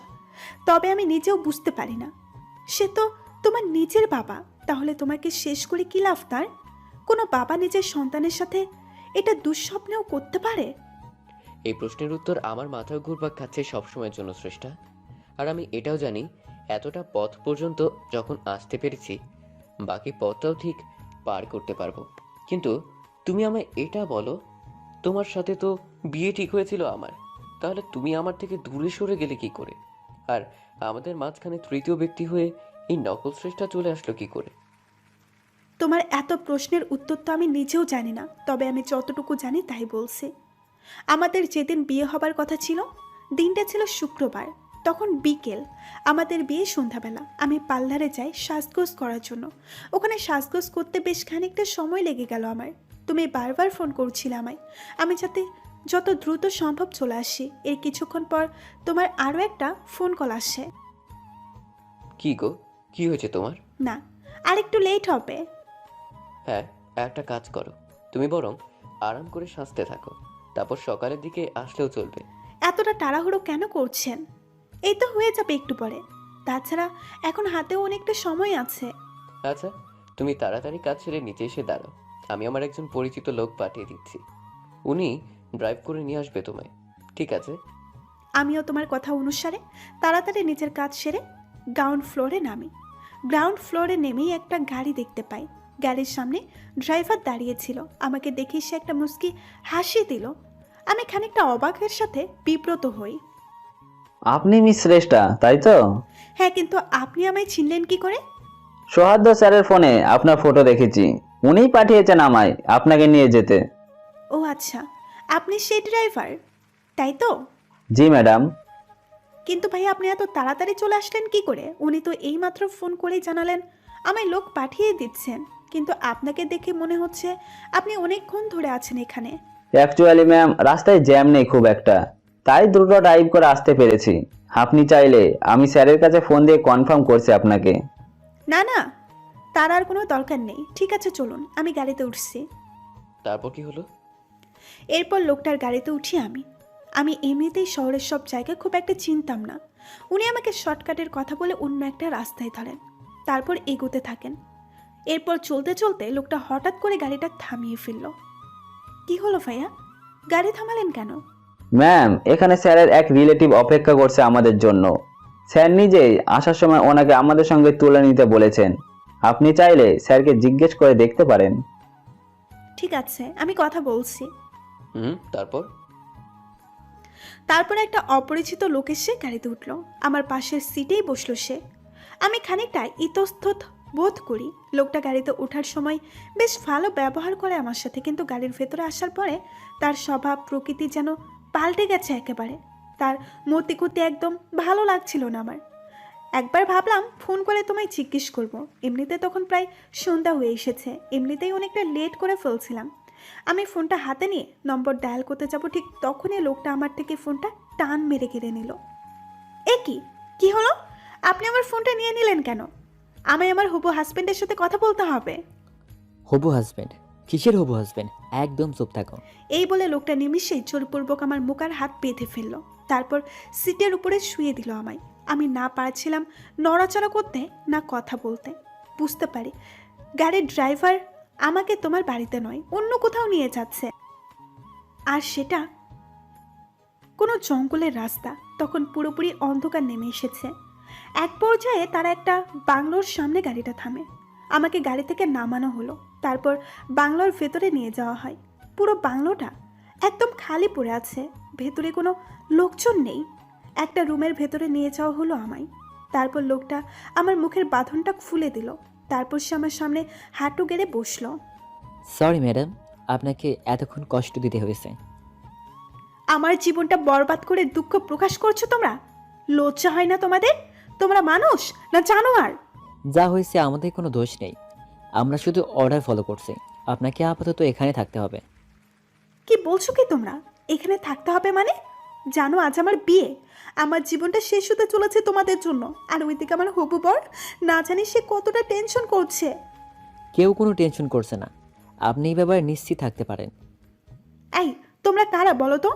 তবে আমি নিজেও বুঝতে পারি না, সে তো তোমার নিজের বাবা, তাহলে তোমাকে শেষ করে কি লাভ তার? কোনো বাবা নিজের সন্তানের সাথে এটা দুঃস্বপ্নেও করতে পারে? এই প্রশ্নের উত্তর আমার মাথায় ঘুরপাক খাচ্ছে সবসময়ের জন্য স্রষ্টা। আর আমি এটাও জানি, এতটা পথ পর্যন্ত যখন আসতে পেরেছি, বাকি পথটাও ঠিক পার করতে পারবো। কিন্তু তুমি আমায় এটা বলো, তোমার সাথে তো বিয়ে ঠিক হয়েছিল আমার, তাহলে তুমি আমার থেকে দূরে সরে গেলে কি করে? আর আমাদের মাঝখানে তৃতীয় ব্যক্তি হয়ে এই নকল স্রষ্টা চলে আসলো কি করে? তোমার এত প্রশ্নের উত্তর তো আমি নিজেও জানি না, তবে আমি যতটুকু জানি তাই বলছি। আমাদের যেদিন বিয়ে হবার কথা ছিল, দিনটা ছিল শুক্রবার, তখন বিকেল। আমাদের বিয়ে সন্ধ্যাবেলা। আমি পার্লারে যাই সাজগোজ করার জন্য। ওখানে সাজগোজ করতে বেশ খানিকটা সময় লেগে গেল আমার। তুমি বারবার ফোন করছিলে আমায়, আমি যাতে যত দ্রুত সম্ভব চলে আসি। এর কিছুক্ষণ পর তোমার আরও একটা ফোন কল আসে। কি গো, কি হয়েছে তোমার? না, আর একটু লেট হবে। হ্যাঁ, একটা কাজ করো, তুমি বরং আরাম করে সাজতে থাকো, তারপর সকালের দিকে আসলেও চলবে। এতটা তাড়াহুড়ো কেন করছেন? এই তো হয়ে যাবে একটু পরে। তাছাড়া এখন হাতেও অনেকটা সময় আছে। আচ্ছা, তুমি তাড়াতাড়ি কাজ ছেড়ে নিচে এসে দাঁড়াও, আমি আমার একজন পরিচিত লোক পাঠিয়ে দিচ্ছি, উনি ড্রাইভ করে নিয়ে আসবে তোমায়। ঠিক আছে? আমিও তোমার কথা অনুসারে তাড়াতাড়ি নিজের কাজ সেরে গ্রাউন্ড ফ্লোরে নামি। গ্রাউন্ড ফ্লোরে নেমেই একটা গাড়ি দেখতে পাই। গাড়ির সামনে ড্রাইভার দাঁড়িয়েছিল। আমাকে দেখে সে একটা মুচকি হাসি দিল। আমি খানিকটা অবাকের সাথে বিব্রত হই। আপনি মিস শ্রেষ্ঠা, তাই তো? হ্যাঁ, কিন্তু আপনি আমায় চিনলেন কি করে? সৌহার্দ্য স্যারের ফোনে আপনার ফটো দেখেছি, উনিই পাঠিয়েছেন আমায় আপনাকে নিয়ে যেতে। ও আচ্ছা, আপনি সেই ড্রাইভার, তাই তো? জি ম্যাডাম। কিন্তু ভাই, আপনি এত তাড়াতাড়ি চলে আসলেন কি করে? উনি তো এইমাত্র ফোন করেই জানালেন আমায় লোক পাঠিয়ে দিচ্ছেন, কিন্তু আপনাকে দেখে মনে হচ্ছে আপনি অনেকক্ষণ ধরে আছেন এখানে। অ্যাকচুয়ালি ম্যাম, রাস্তায় জ্যাম নেই খুব একটা, তাই দ্রুত ড্রাইভ করে আসতে পেরেছি। আপনি চাইলে আমি স্যারের কাছে ফোন দিয়ে কনফার্ম করছি আপনাকে। না না, তার আর কোনো দরকার নেই। ঠিক আছে, চলুন, আমি গাড়িতে উঠছি। তারপর কি হলো? এরপর লোকটার গাড়িতে উঠি আমি এমনিতেই শহরের সব জায়গা খুব একটা চিনতাম না। উনি আমাকে শর্টকাটের কথা বলে অন্য একটা রাস্তায় ধরেন, তারপর এগোতে থাকেন। এরপর চলতে চলতে লোকটা হঠাৎ করে গাড়িটা থামিয়ে ফেলল। কি হলো ভাইয়া, গাড়ি থামালেন কেন? ম্যাম, এখানে স্যারের এক রিলেটিভ অপেক্ষা করছে আমাদের জন্য। স্যার নিজেই আসার সময় ওনাকে আমাদের সঙ্গে তুলে নিতে বলেছেন। আপনি চাইলে স্যারকে জিজ্ঞেস করে দেখতে পারেন। ঠিক আছে, আমি কথা বলছি। তারপর? তারপর একটা অপরিচিত লোক এসে গাড়িতে উঠলো। আমার পাশের সিটেই বসলো সে। আমি খানিকটা ইতস্তত বোধ করি। লোকটা গাড়িতে ওঠার সময় বেশ ভালো ব্যবহার করে আমার সাথে, কিন্তু গাড়ির ভেতরে আসার পরে তার স্বভাব প্রকৃতি যেন পাল্টে গেছে একেবারে। তার মতিগতি একদম ভালো লাগছিল না আমার। একবার ভাবলাম ফোন করে তোমায় জিজ্ঞেস করব। এমনিতে তখন প্রায় সন্ধ্যা হয়ে এসেছে, এমনিতেই অনেকটা লেট করে ফেলছিলাম। আমি ফোনটা হাতে নিয়ে নম্বর ডায়াল করতে যাব, ঠিক তখনই লোকটা আমার থেকে ফোনটা টান মেরে কেড়ে নিল। এ কি, কি হলো? আপনি আমার ফোনটা নিয়ে নিলেন কেন? আমায় আমার হবু হাজবেন্ডের সাথে কথা বলতে হবে। হবু হাজবেন্ড? কিসের হবু হাজবেন্ড? একদম চুপ থাকো। এই বলে লোকটা নিমিষেই জোরপূর্বক আমার মুখ আর হাত বেঁধে ফেললো। তারপর সিটের উপরে শুয়ে দিল আমায়। আমি না পারছিলাম নড়াচড়া করতে, না কথা বলতে। বুঝতে পারি গাড়ির ড্রাইভার আমাকে তোমার বাড়িতে নয়, অন্য কোথাও নিয়ে যাচ্ছে, আর সেটা কোনো জঙ্গলের রাস্তা। তখন পুরোপুরি অন্ধকার নেমে এসেছে। এক পর্যায়ে তারা একটা বাংলোর সামনে গাড়িটা থামে। আমাকে গাড়ি থেকে নামানো হলো, তারপর বাংলোর ভেতরে নিয়ে যাওয়া হয়। পুরো বাংলোটা একদম খালি পড়ে আছে, ভেতরে কোনো লোকজন নেই। একটা রুমের ভেতরে নিয়ে যাওয়া হলো আমায়। তারপর লোকটা আমার মুখের বাঁধনটা খুলে দিল। তারপর সে আমার সামনে হাঁটু গেড়ে বসলো। সরি ম্যাডাম, আপনাকে এতক্ষণ কষ্ট দিতে হয়েছে। আমার জীবনটা বরবাদ করে দুঃখ প্রকাশ করছো তোমরা? লজ্জা হয় না তোমাদের? তোমরা মানুষ না জানোয়ার? যা হয়েছে আমাদের কোনো দোষ নেই, আমরা শুধু অর্ডার ফলো করছি। আপনাকে আপাতত এখানে থাকতে হবে। কি বলছো কি তোমরা? এখানে থাকতে হবে মানে? জানো আজ আমার বিয়ে, আমার জীবনটা শেষ হতে চলেছে তোমাদের জন্য। আর ওইদিকে আমার হবু বর, না জানি সে কতটা টেনশন করছে। কেউ কোনো টেনশন করছে না, আপনি এই ব্যাপারে নিশ্চিত থাকতে পারেন। এই, তোমরা কারা বলো তো?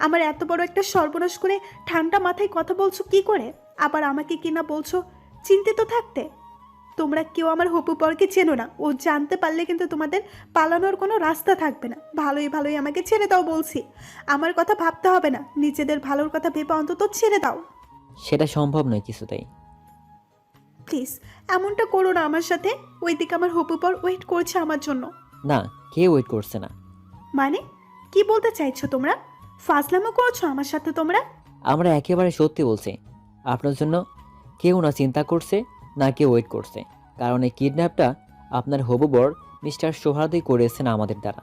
আমার এত বড় একটা সর্বনাশ করে ঠান্ডা মাথায় কথা বলছো কি করে? আবার আমাকে কিনা বলছো চিন্তিত থাকতে। তোমরা কেউ আমার হপু পরকে চেনো না, ও জানতে পারলে কিন্তু তোমাদের পালানোর কোনো রাস্তা থাকবে না। ভালোই ভালোই আমাকে ছেড়ে দাও বলছি। আমার কথা ভাবতে হবে না, নিজেদের ভালোর কথা ভেবে অন্তত ছেড়ে দাও সেটা সম্ভব নয় কিছুতেই। প্লিজ। এমনটা করো না আমার সাথে। ওইদিকে আমার হপু পর ওয়েট করছে আমার জন্য। না, কেউ ওয়েট করছে না। মানে কি বলতে চাইছো তোমরা? ফাজলামো করছো আমার সাথে তোমরা? আমরা একেবারে সত্যি বলছি, আপনার জন্য কেউ না চিন্তা করছে না কেউ ওয়েট করছে, কারণ এই কিডন্যাপটা আপনার হবু বর মিস্টার সোহার্দই করেছেন আমাদের দ্বারা।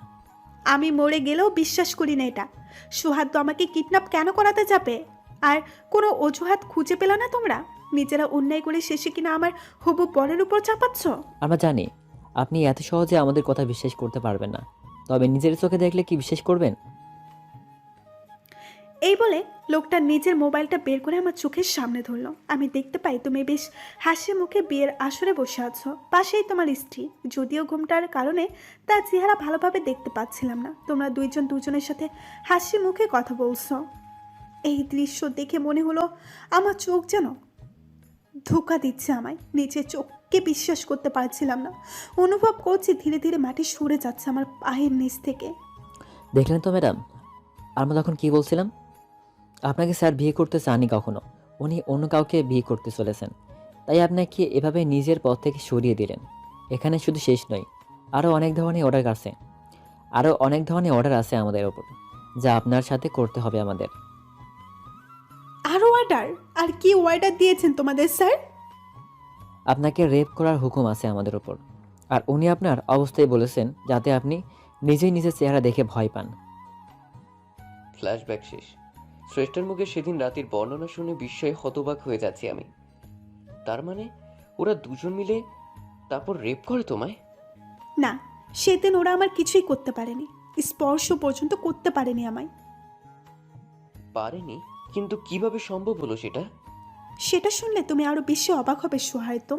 আমি মরে গেলেও বিশ্বাস করি না এটা। সুহাদ তো আমাকে কিডন্যাপ কেন করাতে যাবে? আর কোনো অজুহাত খুঁজে পেল না তোমরা? নিজেরা অন্যায় করে শেষে কিনা আমার হবু বরের উপর চাপাচ্ছ। আমরা জানি আপনি এত সহজে আমাদের কথা বিশ্বাস করতে পারবেন না, তবে নিজের চোখে দেখলে কি বিশ্বাস করবেন? এই বলে লোকটা নিজের মোবাইলটা বের করে আমার চোখের সামনে ধরলো। আমি দেখতে পাই তুমি বেশ হাসি মুখে বিয়ের আসরে বসে আছো, পাশেই তোমার স্ত্রী। যদিও ঘুমটার কারণে তার চেহারা ভালোভাবে দেখতে পাচ্ছিলাম না। তোমরা দুইজন দুজনের সাথে হাসি মুখে কথা বলছো। এই দৃশ্য দেখে মনে হলো আমার চোখ যেন ধোঁকা দিচ্ছে আমায়। নিজের চোখকে বিশ্বাস করতে পারছিলাম না। অনুভব করছি ধীরে ধীরে মাটি সরে যাচ্ছে আমার পায়ের নিচ থেকে। দেখলেন তো ম্যাডাম, আমরা তখন কি বলছিলাম? আপনাকে স্যার বিয়ে করতে চাননি কখনো, উনি অন্য কাউকে বিয়ে করতে চলেছেন, তাই আপনাকে এভাবে নিজের পথ থেকে সরিয়ে দিলেন। এখানে শুধু শেষ নয়, আরও অনেক ধরনের অর্ডার আছে আমাদের ওপর, যা আপনার সাথে করতে হবে আমাদের। আরও অর্ডার? আর কি অর্ডার দিয়েছেন তোমাদের স্যার? আপনাকে রেপ করার হুকুম আছে আমাদের ওপর, আর উনি আপনার অবস্থায় বলেছেন যাতে আপনি নিজেই নিজের চেহারা দেখে ভয় পান। ফ্ল্যাশব্যাক শেষ। শ্রেষ্ঠার মুখে সেদিন রাতের বর্ণনা শুনে বিস্ময়ে হতবাক হয়ে যাচ্ছি আমি। তার মানে ওরা দুজন মিলে তারপর রেপ করে তোমায়? না, সেদিন ওরা আমার কিছুই করতে পারেনি, স্পর্শ পর্যন্ত করতে পারেনি আমায়। পারেনি? কিন্তু কিভাবে সম্ভব হলো সেটা? সেটা শুনলে তুমি আরো বেশি অবাক হবে সোহায়তো।